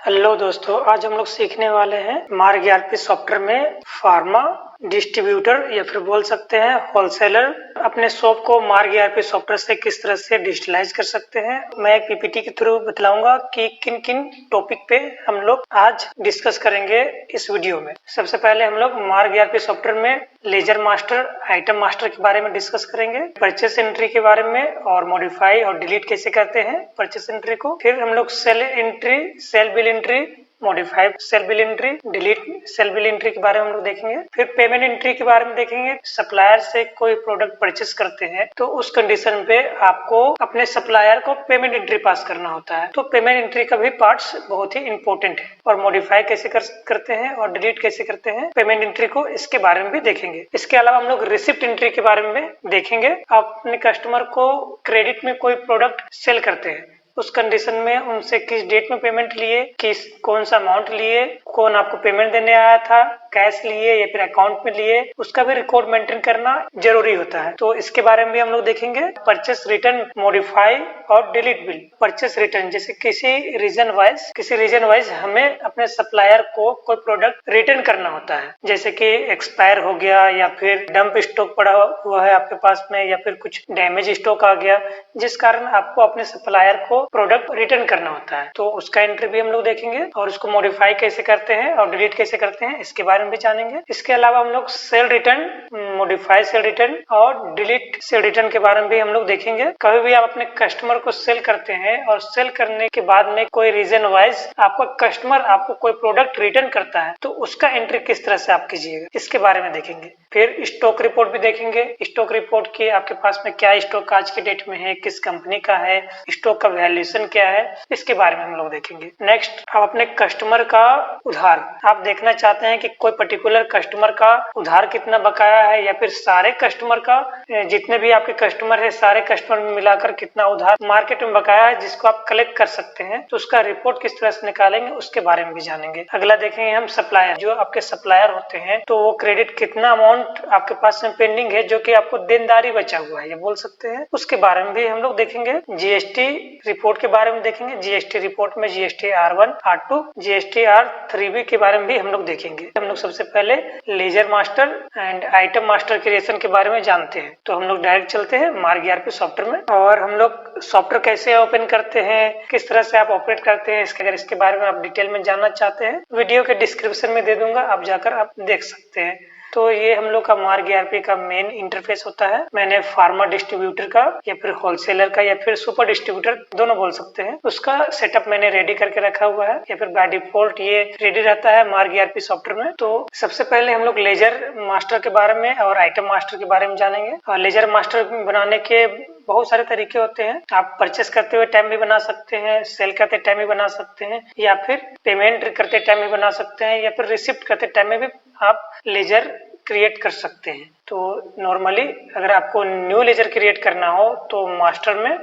Hello दोस्तों, आज हम लोग सीखने वाले हैं मार्ग ईआरपी सॉफ्टवेयर में फार्मा डिस्ट्रीब्यूटर या फिर बोल सकते हैं होलसेलर अपने शॉप को मार्ग ईआरपी सॉफ्टवेयर से किस तरह से डिजिटलाइज कर सकते हैं। मैं एक पीपीटी के थ्रू बतलाऊंगा कि किन किन टॉपिक पे हम लोग आज डिस्कस करेंगे इस वीडियो में। सबसे पहले हम लोग मार्ग ईआरपी सॉफ्टवेयर में लेजर मास्टर, आइटम मास्टर के बारे में डिस्कस करेंगे, परचेस एंट्री के बारे में और मॉडिफाई और डिलीट कैसे करते हैं परचेस एंट्री को। फिर हम लोग sale entry, sale bill entry, modify sale bill entry, delete sale bill entry के बारे में हम लोग देखेंगे। फिर पेमेंट एंट्री के बारे में देखेंगे। सप्लायर से कोई प्रोडक्ट परचेस करते हैं तो उस कंडीशन पे आपको अपने सप्लायर को पेमेंट एंट्री पास करना होता है, तो पेमेंट एंट्री का भी पार्ट्स बहुत ही इंपॉर्टेंट है। और मॉडिफाई कैसे करते हैं और डिलीट कैसे करते हैं पेमेंट एंट्री को, इसके बारे में भी देखेंगे। इसके अलावा हम लोग रिसिप्ट एंट्री के बारे में देखेंगे। आप अपने कस्टमर को क्रेडिट में कोई प्रोडक्ट सेल करते हैं, उस कंडीशन में उनसे किस डेट में पेमेंट लिए, कौन सा अमाउंट लिए, कौन आपको पेमेंट देने आया था, कैश लिए या फिर अकाउंट में लिए, उसका भी रिकॉर्ड मेंटेन करना जरूरी होता है, तो इसके बारे में भी हम लोग देखेंगे। परचेस रिटर्न, मॉडिफाई और डिलीट बिल। परचेस रिटर्न, जैसे किसी रीजन वाइज हमें अपने सप्लायर को कोई प्रोडक्ट रिटर्न करना होता है, जैसे कि एक्सपायर हो गया या फिर डंप स्टॉक पड़ा हुआ है आपके पास में या फिर कुछ डैमेज स्टॉक आ गया, जिस कारण आपको अपने सप्लायर को प्रोडक्ट रिटर्न करना होता है, तो उसका एंट्री भी हम लोग देखेंगे। और उसको मॉडिफाई कैसे करते हैं और डिलीट कैसे करते हैं इसके बारे में भी जानेंगे। इसके अलावा हम लोग cell return, modify cell return और डिलीट सेल रिटर्न के बारे में भी हम लोग देखेंगे। कभी भी आप अपने कस्टमर को सेल करते हैं और सेल करने के बाद में कोई रीजन वाइज आपका कस्टमर आपको कोई प्रोडक्ट रिटर्न करता है तो उसका एंट्री किस तरह से आप कीजिएगा, इसके बारे में देखेंगे। फिर स्टॉक रिपोर्ट भी देखेंगे। स्टॉक रिपोर्ट की आपके पास में क्या स्टॉक आज की डेट में है, किस कंपनी का है, स्टॉक का वैल्यूएशन क्या है, इसके बारे में हम लोग देखेंगे। नेक्स्ट, आप अपने कस्टमर का उधार, आप देखना चाहते हैं कि कोई पर्टिकुलर कस्टमर का उधार कितना बकाया है या फिर सारे कस्टमर का, जितने भी आपके कस्टमर है सारे कस्टमर में मिलाकर कितना उधार मार्केट में बकाया है जिसको आप कलेक्ट कर सकते हैं, तो उसका रिपोर्ट किस तरह से निकालेंगे उसके बारे में भी जानेंगे। अगला देखेंगे हम सप्लायर, जो आपके सप्लायर होते हैं तो वो क्रेडिट कितना अमाउंट आपके पास में पेंडिंग है जो कि आपको देनदारी बचा हुआ है ये बोल सकते हैं, उसके बारे में भी हम लोग देखेंगे। जीएसटी रिपोर्ट के बारे में देखेंगे। जीएसटी रिपोर्ट में GST R1, R2, GST R3B के बारे में भी हम लोग देखेंगे। हम लोग सबसे पहले ledger master and item master creation के बारे में जानते हैं, तो हम लोग डायरेक्ट चलते हैं मार्ग ईआरपी सॉफ्टवेयर में। और हम लोग सॉफ्टवेयर कैसे ओपन करते हैं, किस तरह से आप ऑपरेट करते हैं, अगर इसके बारे में आप डिटेल में जानना चाहते हैं वीडियो के डिस्क्रिप्शन में दे दूंगा, आप जाकर आप देख सकते हैं। तो ये हम लोग का मार्ग ईआरपी का मेन इंटरफेस होता है। मैंने फार्मा डिस्ट्रीब्यूटर का या फिर होलसेलर का या फिर सुपर डिस्ट्रीब्यूटर दोनों बोल सकते हैं, उसका सेटअप मैंने रेडी करके रखा हुआ है या फिर बाय डिफॉल्ट ये रेडी रहता है मार्ग ईआरपी सॉफ्टवेयर में। तो सबसे पहले हम लोग लेजर मास्टर के बारे में और आइटम मास्टर के बारे में जानेंगे। और लेजर मास्टर बनाने के बहुत सारे तरीके होते हैं। आप परचेस करते हुए टाइम भी बना सकते हैं, सेल करते टाइम भी बना सकते हैं, या फिर पेमेंट करते टाइम भी बना सकते हैं, या फिर रिसिप्ट करते टाइम में भी आप लेजर क्रिएट कर सकते हैं। तो नॉर्मली अगर आपको न्यू लेजर क्रिएट करना हो तो मास्टर में,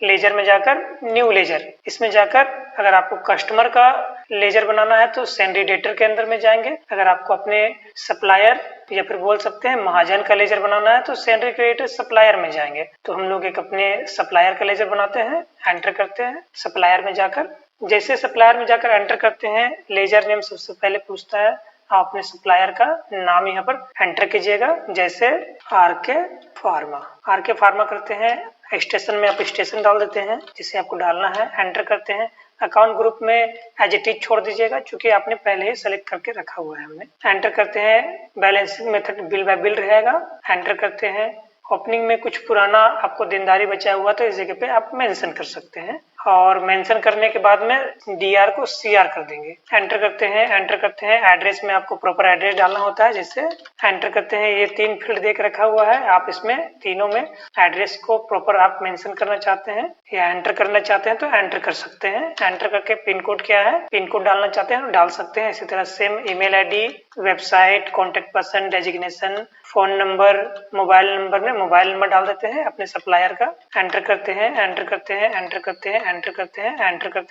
लेजर में जाकर न्यू लेजर, इसमें जाकर अगर आपको कस्टमर का लेजर बनाना है तो सेंड्री डेटर के अंदर में जाएंगे। अगर आपको अपने सप्लायर या फिर बोल सकते हैं महाजन का लेजर बनाना है तो सेंड्री क्रिएटर सप्लायर में जाएंगे। तो हम लोग एक अपने सप्लायर का लेजर बनाते हैं, एंटर करते हैं सप्लायर में जाकर। जैसे सप्लायर में जाकर एंटर करते हैं, लेजर नेम सबसे पहले पूछता है, आप अपने सप्लायर का नाम यहाँ पर एंटर कीजिएगा, जैसे आरके फार्मा करते हैं। स्टेशन में आप स्टेशन डाल देते हैं जिसे आपको डालना है, एंटर करते हैं। अकाउंट ग्रुप में एज इट इज छोड़ दीजिएगा क्योंकि आपने पहले ही सेलेक्ट करके रखा हुआ है हमने। एंटर करते हैं, balancing method bill bye bill रहेगा, एंटर करते हैं। ओपनिंग में कुछ पुराना आपको देनदारी बचा हुआ तो इस जगह पे आप मेंशन कर सकते हैं, और मेंशन करने के बाद में डीआर को सीआर कर देंगे। एंटर करते हैं। एड्रेस में आपको प्रॉपर एड्रेस डालना होता है, जैसे एंटर करते हैं। ये 3 फील्ड देख रखा हुआ है, आप इसमें तीनों में एड्रेस को प्रॉपर आप मेंशन करना चाहते हैं या एंटर करना चाहते हैं तो एंटर कर सकते हैं। एंटर करके पिन कोड क्या है, पिन कोड डालना चाहते हैं तो डाल सकते हैं। इसी तरह same email ID, website, contact person, designation, phone number, mobile number में मोबाइल नंबर डाल देते हैं अपने सप्लायर का। एंटर करते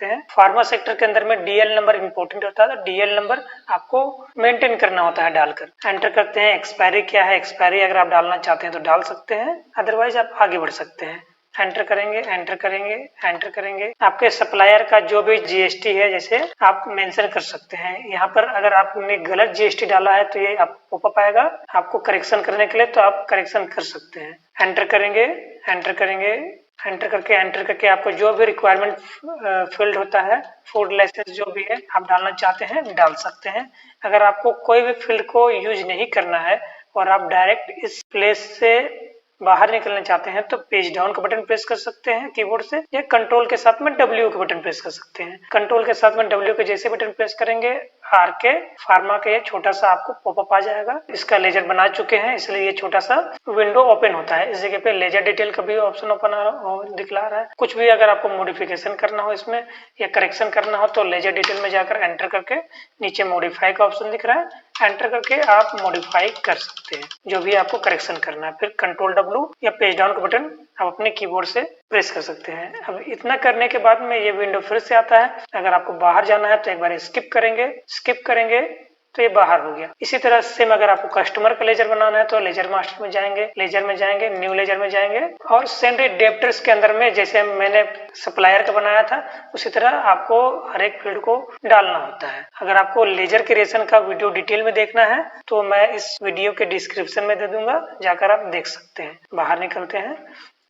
हैं। फार्मा सेक्टर के अंदर में डीएल नंबर इंपॉर्टेंट होता है, तो डीएल नंबर आपको मेंटेन करना होता है डालकर। एंटर करते हैं। एक्सपायरी क्या है, एक्सपायरी अगर आप डालना चाहते हैं तो डाल सकते हैं, अदरवाइज आप आगे बढ़ सकते हैं। एंटर करेंगे, एंटर करेंगे, एंटर करेंगे। आपके सप्लायर का जो भी जीएसटी है जैसे आप मेंशन कर सकते हैं। यहाँ पर अगर आपने गलत जीएसटी डाला है तो ये आपको पॉपअप आएगा। आपको करेक्शन करने के लिए तो आप करेक्शन कर सकते हैं। एंटर करेंगे, एंटर करेंगे, एंटर करके आपको जो भी रिक्वायरमेंट फील्ड होता है, फूड लाइसेंस जो भी है आप डालना चाहते हैं डाल सकते हैं। अगर आपको कोई भी फील्ड को यूज नहीं करना है और आप डायरेक्ट इस प्लेस से बाहर निकलना चाहते हैं तो पेज डाउन का बटन प्रेस कर सकते हैं कीबोर्ड से, या कंट्रोल के साथ में डब्ल्यू का बटन प्रेस कर सकते हैं। कंट्रोल के साथ में डब्ल्यू के जैसे बटन प्रेस करेंगे आर के फार्मा के छोटा सा आपको पॉपअप आ जाएगा। इसका लेजर बना चुके हैं इसलिए ये छोटा सा विंडो ओपन होता है। इस जगह पे लेजर डिटेल का भी ऑप्शन ओपन दिखला रहा है। कुछ भी अगर आपको मॉडिफिकेशन करना हो इसमें या करेक्शन करना हो तो लेजर डिटेल में जाकर एंटर करके नीचे मॉडिफाई का ऑप्शन दिख रहा है, एंटर करके आप मॉडिफाई कर सकते हैं जो भी आपको करेक्शन करना है। फिर कंट्रोल डब्ल्यू या पेज डाउन का बटन आप अपने कीबोर्ड से प्रेस कर सकते हैं। अब इतना करने के बाद में ये विंडो फिर से आता है। अगर आपको बाहर जाना है तो एक बार स्किप करेंगे तो ये बाहर हो गया। इसी तरह से अगर आपको कस्टमर का लेजर बनाना है तो लेजर मास्टर में जाएंगे, न्यू लेजर में जाएंगे और सेंड डेप्टर्स के अंदर में जैसे मैंने सप्लायर का बनाया था उसी तरह आपको हर एक फील्ड को डालना होता है। अगर आपको लेजर क्रिएशन का वीडियो डिटेल में देखना है तो मैं इस वीडियो के डिस्क्रिप्शन में दे दूंगा, जाकर आप देख सकते हैं। बाहर निकलते हैं।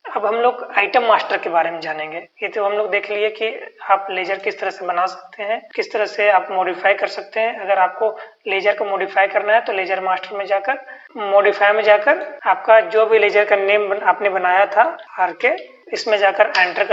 अब हम लोग आइटम मास्टर के बारे में जानेंगे। ये तो हम लोग देख लिए कि आप लेजर किस तरह से बना सकते हैं, किस तरह से आप मॉडिफाई कर सकते हैं। अगर आपको लेजर को मॉडिफाई करना है तो लेजर मास्टर में जाकर मॉडिफाई में जाकर आपका जो भी लेजर का नेम आपने बनाया था आर के, इसमें जाकर एंटर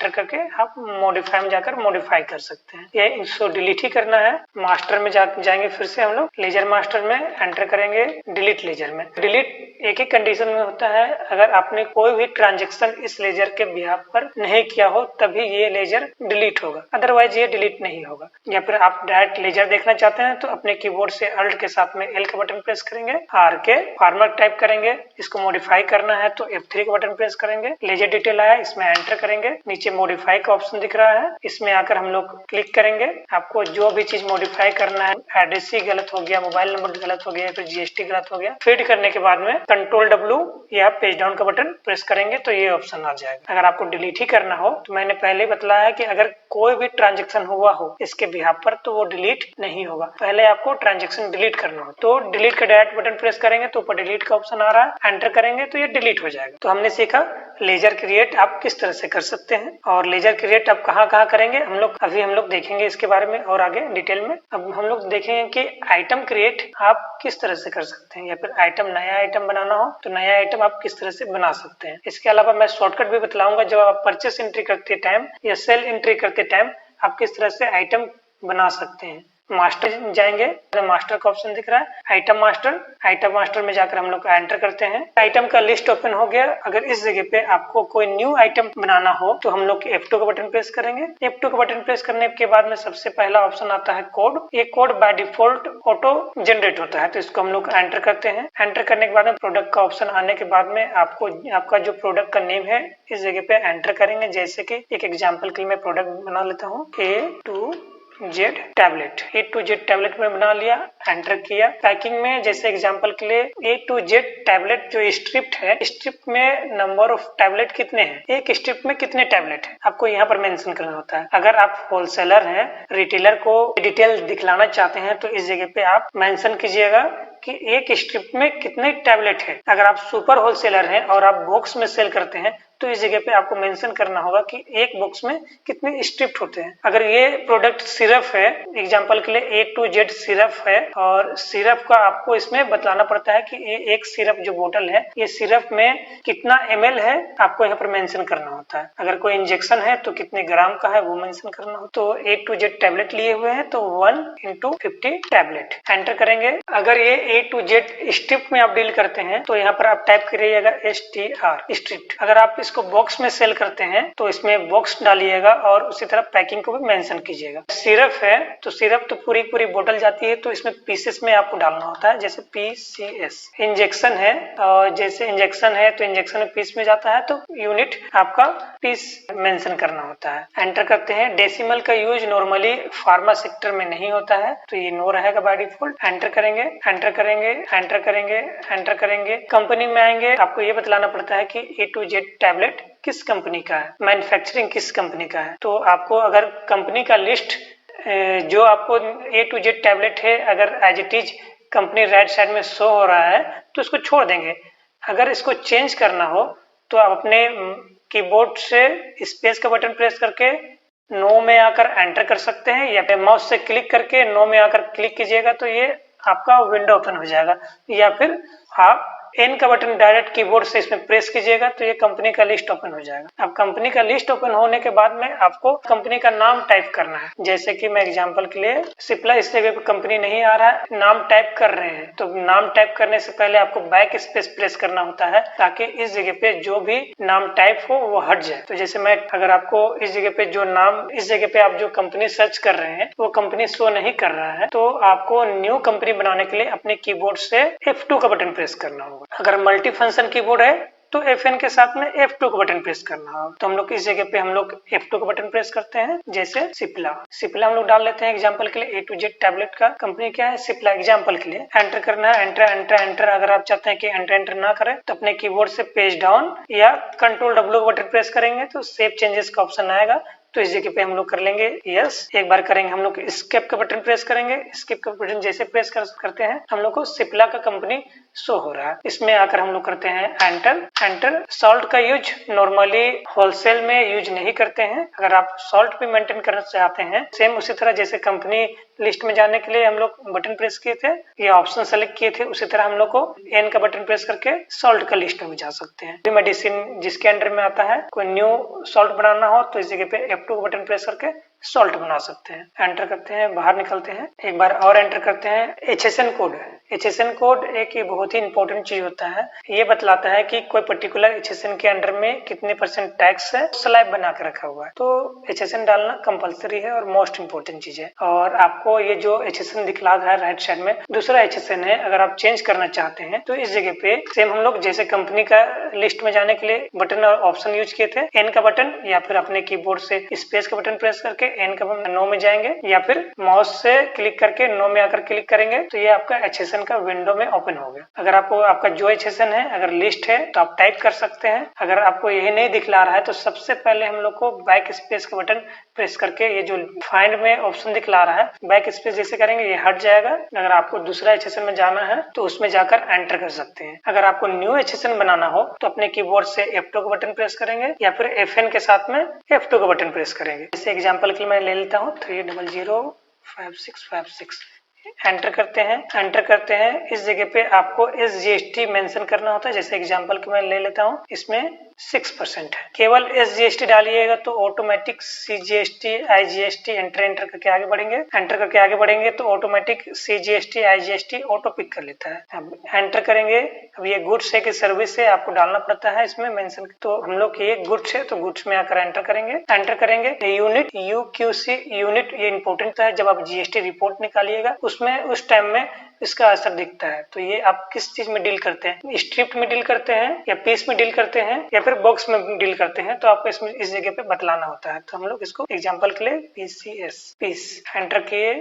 करके आप मॉडिफाई में जाकर मॉडिफाई कर सकते हैं। ये इसको डिलीट ही करना है। मास्टर में जाएंगे फिर से हम लोग लेजर मास्टर में एंटर करेंगे डिलीट लेजर में। डिलीट एक ही कंडीशन में होता है, अगर आपने कोई भी ट्रांजेक्शन इस लेजर के बिहाफ पर नहीं किया हो तभी ये लेजर डिलीट होगा, अदरवाइज ये डिलीट नहीं होगा। या फिर आप डायरेक्ट लेजर देखना चाहते हैं तो अपने कीबोर्ड से अल्ट के साथ में एल का बटन प्रेस करेंगे, आर के फार्मर टाइप करेंगे। इसको मॉडिफाई करना है तो F3 का बटन प्रेस करेंगे। लेजर डिटेल आया, इसमें एंटर करेंगे। नीचे मॉडिफाई का ऑप्शन दिख रहा है, इसमें आकर हम लोग क्लिक करेंगे। आपको जो भी चीज मॉडिफाई करना है, एड्रेस ही गलत हो गया, मोबाइल नंबर गलत हो गया, फिर जीएसटी गलत हो गया, फीड करने के बाद में कंट्रोल डब्ल्यू या पेज डाउन का बटन प्रेस करेंगे तो ये ऑप्शन आ जाएगा। अगर आपको डिलीट ही करना हो तो मैंने पहले बताया कि अगर कोई भी ट्रांजेक्शन हुआ हो इसके बिहाफ पर तो वो डिलीट नहीं होगा, पहले आपको ट्रांजेक्शन डिलीट करना हो। तो डिलीट का डायरेक्ट बटन प्रेस करेंगे तो ऊपर डिलीट का ऑप्शन आ रहा है, एंटर करेंगे तो ये डिलीट हो जाएगा। तो हमने सीखा लेजर क्रिएट आप किस तरह से कर सकते हैं और लेजर क्रिएट आप कहाँ करेंगे हम लोग देखेंगे इसके बारे में और आगे डिटेल में। अब हम लोग देखेंगे कि आइटम क्रिएट आप किस तरह से कर सकते हैं, या फिर नया आइटम बनाना हो तो नया आइटम आप किस तरह से बना सकते हैं। इसके अलावा मैं शॉर्टकट भी बतलाऊंगा, जब आप परचेस एंट्री करते टाइम या सेल एंट्री करते टाइम आप किस तरह से आइटम बना सकते हैं। मास्टर जाएंगे, मास्टर का ऑप्शन दिख रहा है, आइटम मास्टर में जाकर हम लोग एंटर करते हैं। आइटम का लिस्ट ओपन हो गया। अगर इस जगह पे आपको कोई न्यू आइटम बनाना हो तो हम लोग F2 का बटन प्रेस करेंगे। F2 का बटन प्रेस करने के बाद में सबसे पहला ऑप्शन आता है कोड। ये code by default auto generate होता है तो इसको हम लोग एंटर करते हैं। एंटर करने के बाद में प्रोडक्ट का ऑप्शन आने के बाद में आपका जो प्रोडक्ट का नेम है इस जगह पे एंटर करेंगे। जैसे कि एक एग्जाम्पल के लिए मैं प्रोडक्ट बना लेता हूँ A2Z टैबलेट। A2Z टैबलेट में बना लिया, एंटर किया। पैकिंग में जैसे एग्जांपल के लिए A2Z टैबलेट जो स्ट्रिप्ट है, स्ट्रिप में नंबर ऑफ टैबलेट कितने हैं, एक स्ट्रिप में कितने टैबलेट है, आपको यहाँ पर मेंशन करना होता है। अगर आप होलसेलर हैं, रिटेलर को डिटेल दिखलाना चाहते हैं तो इस जगह पे आप मेंशन कीजिएगा कि एक स्ट्रिप में कितने टैबलेट है। अगर आप सुपर होलसेलर हैं और आप बॉक्स में सेल करते हैं तो इस जगह पे आपको मेंशन करना होगा कि एक बॉक्स में कितने स्ट्रिप होते हैं। अगर ये प्रोडक्ट सिरप है, एग्जांपल के लिए A2Z सिरप है और सिरप का आपको इसमें बतलाना पड़ता है कि एक सिरप जो बोतल है ये सिरप में कितना ml है, आपको यहाँ पर मेंशन करना होता है। अगर कोई इंजेक्शन है तो कितने ग्राम का है वो मेंशन करना हो। तो A2Z टैबलेट लिए हुए हैं तो 1/50 टैबलेट एंटर करेंगे। अगर ये A2Z स्ट्रिप में आप डील करते हैं तो यहाँ पर आप टाइप करिएगा STR स्ट्रिप्ट। अगर आप इसको बॉक्स में सेल करते हैं तो इसमें बॉक्स डालिएगा और उसी तरह पैकिंग को भी मेंशन कीजिएगा। सिरप है तो सिरप तो पूरी बोतल जाती है तो इसमें पीसेस में आपको डालना होता है, जैसे PCS। इंजेक्शन है और जैसे इंजेक्शन है तो इंजेक्शन में पीस में जाता है तो यूनिट आपका पीस मेंशन करना होता है। एंटर करते हैं। डेसिमल का यूज नॉर्मली फार्मा सेक्टर में नहीं होता है तो ये नो रहेगा बाय डिफॉल्ट। एंटर करेंगे। कंपनी में आएंगे, आपको ये बतलाना पड़ता है कि A2Z टैबलेट किस कंपनी का है, मैन्युफैक्चरिंग किस कंपनी का है। तो आपको अगर कंपनी का लिस्ट जो आपको A to Z टैबलेट है अगर as it is company right side में शो हो रहा है तो इसको छोड़ देंगे। अगर इसको चेंज करना हो तो आप अपने कीबोर्ड से स्पेस का बटन प्रेस करके नो में आकर एंटर कर सकते हैं या फिर माउस से क्लिक करके नो में आकर क्लिक कीजिएगा तो ये आपका विंडो ओपन हो जाएगा, या फिर आप एन का बटन डायरेक्ट कीबोर्ड से इसमें प्रेस कीजिएगा तो ये कंपनी का लिस्ट ओपन हो जाएगा। अब कंपनी का लिस्ट ओपन होने के बाद में आपको कंपनी का नाम टाइप करना है। जैसे कि मैं एग्जांपल के लिए सिप्ला, इस जगह पे कंपनी नहीं आ रहा है, नाम टाइप कर रहे हैं तो नाम टाइप करने से पहले आपको बैक स्पेस प्रेस करना होता है ताकि इस जगह पे जो भी नाम टाइप हो वो हट जाए। तो जैसे मैं अगर आपको इस जगह पे जो नाम, इस जगह पे आप जो कंपनी सर्च कर रहे हैं वो कंपनी शो नहीं कर रहा है तो आपको न्यू कंपनी बनाने के लिए अपने कीबोर्ड से F2 का बटन प्रेस करना होगा। अगर मल्टी फंक्शन कीबोर्ड है तो Fn के साथ में F2 का बटन प्रेस करना होगा। तो हम लोग इस जगह पे हम लोग F2 का बटन प्रेस करते हैं। जैसे सिप्ला हम लोग डाल लेते हैं एग्जांपल के लिए। A to Z टैबलेट का कंपनी क्या है, सिप्ला। एग्जांपल के लिए एंटर करना है, एंटर एंटर एंटर। अगर आप चाहते हैं कि एंटर एंटर ना करें तो अपने कीबोर्ड से पेज डाउन या कंट्रोल W का बटन प्रेस करेंगे तो सेव चेंजेस का ऑप्शन आएगा। तो इस जगह पे हम लोग कर लेंगे यस। एक बार करेंगे हम लोग एस्केप का बटन प्रेस करेंगे। एस्केप का बटन जैसे प्रेस करते हैं हम लोग को सिप्ला का कंपनी शो हो रहा है। इसमें आकर हम लोग करते हैं एंटर एंटर। सॉल्ट का यूज नॉर्मली होलसेल में यूज नहीं करते हैं। अगर आप सॉल्ट भी मेंटेन करना चाहते हैं सेम उसी तरह जैसे कंपनी लिस्ट में जाने के लिए हम लोग बटन प्रेस किए थे या ऑप्शन सेलेक्ट किए थे उसी तरह हम लोग को एन का बटन प्रेस करके सॉल्ट का लिस्ट में जा सकते हैं। मेडिसिन जिसके अंडर में आता है, कोई न्यू सॉल्ट बनाना हो तो इस जगह पे F2 का बटन प्रेस करके सॉल्ट बना सकते हैं। एंटर करते हैं, बाहर निकलते हैं, एक बार और एंटर करते हैं। HSN कोड, HSN कोड एक बहुत ही इंपॉर्टेंट चीज होता है। ये बतलाता है कि कोई पर्टिकुलर HSN के अंडर में कितने % टैक्स है, स्लैब बना के रखा हुआ है। तो HSN डालना कंपलसरी है और मोस्ट इंपोर्टेंट चीज है। और आपको ये जो HSN दिखला रहा है राइट साइड में दूसरा HSN है, अगर आप चेंज करना चाहते हैं तो इस जगह पे सेम हम लोग जैसे कंपनी का लिस्ट में जाने के लिए बटन और ऑप्शन यूज किए थे, एन का बटन या फिर अपने कीबोर्ड से स्पेस का बटन प्रेस करके एन का नो में जाएंगे या फिर माउस से क्लिक करके नो में आकर क्लिक करेंगे तो ये आपका HSN का विंडो में ओपन हो गया। अगर आपको आपका जो HSN है अगर लिस्ट है तो आप टाइप कर सकते हैं। अगर आपको यही नहीं दिखला रहा है तो सबसे पहले हम लोग को बैक स्पेस का बटन प्रेस करके ये जो फाइंड में ऑप्शन दिखला रहा है बैक स्पेस जैसे करेंगे ये हट जाएगा। अगर आपको दूसरा HSN में जाना है तो उसमें जाकर एंटर कर सकते हैं। अगर आपको न्यू HSN बनाना हो तो अपने कीबोर्ड से F2 का बटन प्रेस करेंगे या फिर FN के साथ में F2 का बटन प्रेस करेंगे। जैसे एग्जांपल के लिए मैं ले लेता हूँ 3005656। एंटर करते हैं, एंटर करते हैं। इस जगह पे आपको SGST मेंशन करना होता है। जैसे एग्जांपल के मैं ले लेता हूँ, इसमें 6% है। केवल SGST डालिएगा तो ऑटोमेटिक CGST IGST एंटर करके आगे बढ़ेंगे। एंटर करके आगे बढ़ेंगे तो automatic CGST IGST auto pick कर लेता है। अब एंटर करेंगे। अब ये गुड्स है कि सर्विस है आपको डालना पड़ता है इसमें मेंशन। तो हम लोग ये गुड्स है तो गुड्स में आकर एंटर करेंगे। एंटर करेंगे यूनिट UQC यूनिट, ये इंपॉर्टेंट है। जब आप GST रिपोर्ट निकालिएगा उसमें उस टाइम में इसका असर दिखता है। तो ये आप किस चीज में डील करते हैं, स्ट्रिप्ट में डील करते हैं या पीस में डील करते हैं या फिर बॉक्स में डील करते हैं तो आपको इसमें इस जगह पे बतलाना होता है। तो हम लोग इसको एग्जांपल के लिए PCS पीस एंटर किए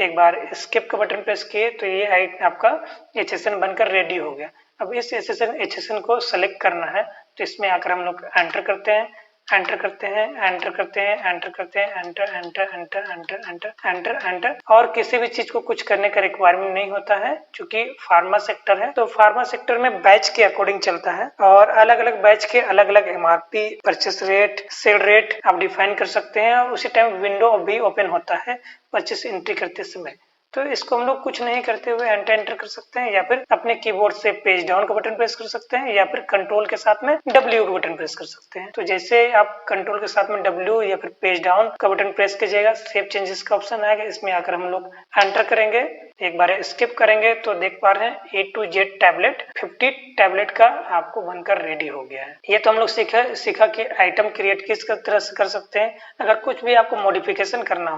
एक बार स्किप का बटन प्रेस किए तो ये आपका HSN बनकर रेडी हो गया। अब इस HSN को सेलेक्ट करना है तो इसमें आकर हम लोग एंटर करते हैं, एंटर करते हैं, एंटर करते हैं, एंटर करते हैं, enter enter enter enter enter enter enter. और किसी भी चीज को कुछ करने का रिक्वायरमेंट नहीं होता है क्योंकि फार्मा सेक्टर है। तो फार्मा सेक्टर में बैच के अकॉर्डिंग चलता है और अलग अलग बैच के अलग अलग MRP, purchase rate, cell rate आप डिफाइन कर सकते हैं। और उसी टाइम विंडो भी ओपन होता है परचेस एंट्री करते समय। तो इसको हम लोग कुछ नहीं करते हुए एंटर कर सकते हैं या फिर अपने कीबोर्ड से पेज डाउन का बटन प्रेस कर सकते हैं या फिर कंट्रोल के साथ में W का बटन प्रेस कर सकते हैं। तो जैसे आप कंट्रोल के साथ में W या फिर पेज डाउन का बटन प्रेस कीजिएगा सेव चेंजेस का ऑप्शन आएगा। इसमें आकर हम लोग एंटर करेंगे, एक बार स्किप करेंगे तो देख पा रहे हैं A to Z tablet 50 tablet का आपको बनकर रेडी हो गया है। ये तो हम लोग सीखा कि आइटम क्रिएट किस तरह से कर सकते हैं। अगर कुछ भी आपको मॉडिफिकेशन करना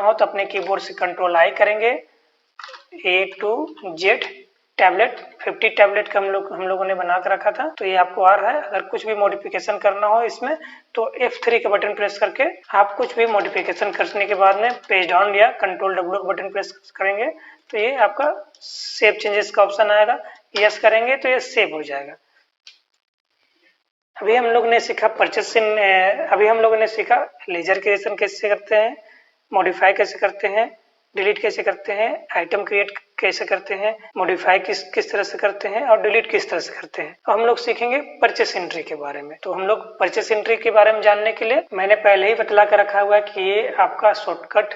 हो तो अपने कीबोर्ड से कंट्रोल I करेंगे। A to Z tablet 50 tablet का हम लोगों ने बना कर रखा था तो ये आपको आ रहा है। अगर कुछ भी मॉडिफिकेशन करना हो इसमें तो F3 का बटन प्रेस करके आप कुछ भी मॉडिफिकेशन करने के बाद में पेज डाउन या कंट्रोल W का बटन प्रेस करेंगे तो ये आपका सेव चेंजेस का ऑप्शन आएगा। यस करेंगे तो ये सेव हो जाएगा। अभी हम लोग ने सीखा परचेसिंग, अभी हम लोगों ने सीखा लेजर क्रिएशन कैसे करते हैं, मॉडिफाई कैसे करते हैं, डिलीट कैसे करते हैं, आइटम क्रिएट कैसे करते हैं, मॉडिफाई किस किस तरह से करते हैं और डिलीट किस तरह से करते हैं। तो हम लोग सीखेंगे परचेस एंट्री के बारे में। तो हम लोग परचेस एंट्री के बारे में जानने के लिए मैंने पहले ही बतला कर रखा हुआ है कि ये आपका शॉर्टकट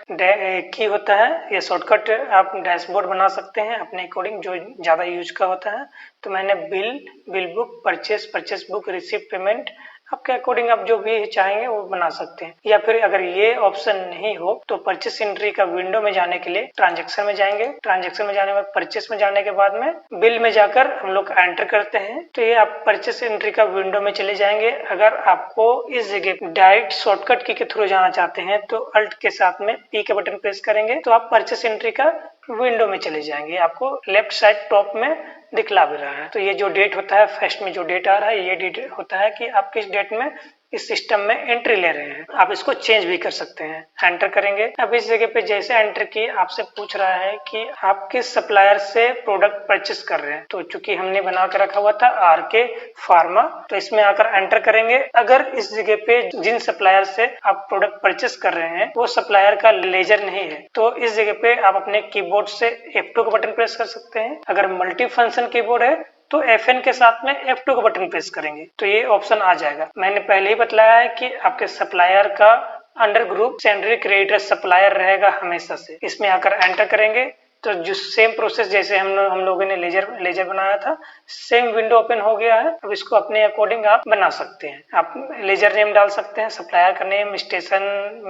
की होता है। ये शॉर्टकट आप डैशबोर्ड बना सकते हैं अपने अकॉर्डिंग, जो ज्यादा यूज का होता है। तो मैंने bill book, purchase book, receipt, payment, आपके अकॉर्डिंग आप जो भी चाहेंगे वो बना सकते हैं। या फिर अगर ये ऑप्शन नहीं हो तो परचेस एंट्री का विंडो में जाने के लिए ट्रांजैक्शन में जाएंगे। ट्रांजैक्शन में जाने के बाद परचेस में जाने के बाद में बिल में जाकर हम लोग एंटर करते हैं। तो ये आप परचेस एंट्री का विंडो में चले जाएंगे। अगर आपको इस जगह डायरेक्ट शॉर्टकट की के थ्रू जाना चाहते हैं तो अल्ट के साथ में पी का बटन प्रेस करेंगे तो आप परचेस एंट्री का विंडो में चले जाएंगे। आपको लेफ्ट साइड टॉप में दिखला भी रहा है। तो ये जो डेट होता है, फर्स्ट में जो डेट आ रहा है, ये डेट होता है कि आप किस डेट में इस सिस्टम में एंट्री ले रहे हैं। आप इसको चेंज भी कर सकते हैं। एंटर करेंगे। अब इस जगह पे जैसे एंटर किए आपसे पूछ रहा है कि आप किस सप्लायर से प्रोडक्ट परचेस कर रहे हैं। तो चूंकि हमने बना कर रखा हुआ था आरके फार्मा, तो इसमें आकर एंटर करेंगे। अगर इस जगह पे जिन सप्लायर से आप प्रोडक्ट परचेस कर रहे हैं वो सप्लायर का लेजर नहीं है तो इस जगह पे आप अपने कीबोर्ड से F2 का बटन प्रेस कर सकते हैं। अगर मल्टी फंक्शन कीबोर्ड है तो Fn के साथ में F2 का बटन प्रेस करेंगे तो ये ऑप्शन आ जाएगा। मैंने पहले ही बतलाया है कि आपके सप्लायर का under group secondary creditor supplier रहेगा हमेशा से। इसमें आकर एंटर करेंगे तो जो सेम प्रोसेस जैसे हम लोगों ने लेजर बनाया था, सेम विंडो ओपन हो गया है। अब इसको अपने अकॉर्डिंग आप बना सकते हैं। आप लेजर नेम डाल सकते हैं, सप्लायर का name, station,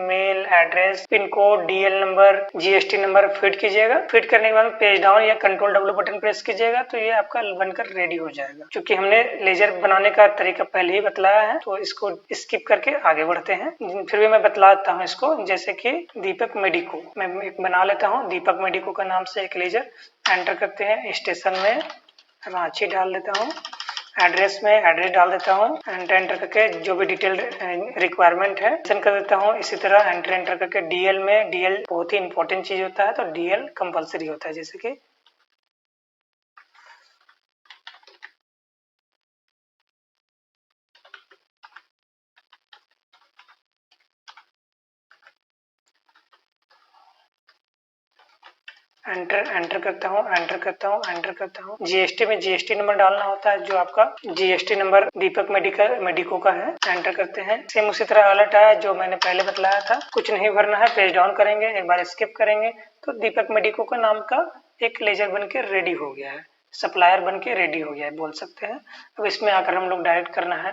mail address, pin code, DL number, GST number feed कीजिएगा। फीड करने के बाद पेज डाउन या कंट्रोल डब्ल्यू बटन प्रेस कीजिएगा तो ये आपका बनकर रेडी हो जाएगा। क्योंकि हमने लेजर बनाने का तरीका पहले ही बतलाया है तो इसको स्किप करके आगे बढ़ते हैं। फिर भी मैं बतलाता हूँ इसको, जैसे कि दीपक मेडिको, मैं एक बना लेता हूँ। दीपक मेडिको का नाम से एक लेजर एंटर करते हैं। स्टेशन में रांची डाल देता हूँ, एड्रेस में एड्रेस डाल देता हूँ। एंटर करके जो भी डिटेल रिक्वायरमेंट है सेंड कर देता हूँ। इसी तरह एंटर करके डीएल में, डीएल बहुत ही इंपॉर्टेंट चीज होता है तो डीएल कंपलसरी होता है। जैसे कि एंटर करता हूँ। जीएसटी में जीएसटी नंबर डालना होता है जो आपका जीएसटी नंबर दीपक मेडिको का है। एंटर करते हैं। सेम उसी तरह अलर्ट आया जो मैंने पहले बतलाया था, कुछ नहीं भरना है। पेज डाउन करेंगे, एक बार स्किप करेंगे तो दीपक मेडिको का नाम का एक लेजर बन के रेडी हो गया है, सप्लायर बन के रेडी हो गया है बोल सकते हैं। अब इसमें आकर हम लोग डायरेक्ट करना है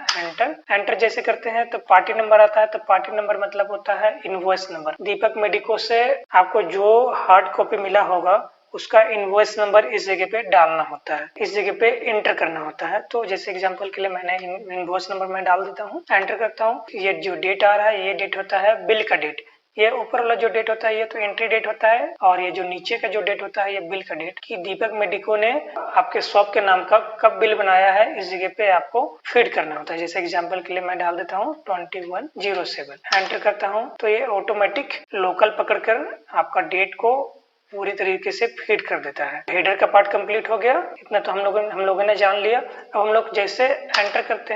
एंटर जैसे करते हैं तो पार्टी नंबर आता है। तो पार्टी नंबर मतलब होता है इनवॉइस नंबर। दीपक मेडिको से आपको जो हार्ड कॉपी मिला होगा उसका इनवॉइस नंबर इस जगह पे डालना होता है, इस जगह पे एंटर करना होता है। तो जैसे एग्जांपल के लिए मैंने इनवॉइस नंबर में डाल देता हूँ, एंटर करता हूँ। ये जो डेट आ रहा है ये डेट होता है बिल का डेट। ये ऊपर वाला जो डेट होता है ये तो एंट्री डेट होता है और ये जो नीचे का जो डेट होता है ये बिल का डेट कि दीपक मेडिको ने आपके शॉप के नाम का कब बिल बनाया है इस जगह पे आपको फीड करना होता है। जैसे एग्जांपल के लिए मैं डाल देता हूँ 2107, एंटर करता हूँ तो ये ऑटोमेटिक लोकल पकड़कर आपका डेट को पूरी तरीके से फीड कर देता है। हेडर का पार्ट कंप्लीट हो गया, इतना तो हम लोगों ने जान लिया। अब हम लोग जैसे एंटर करते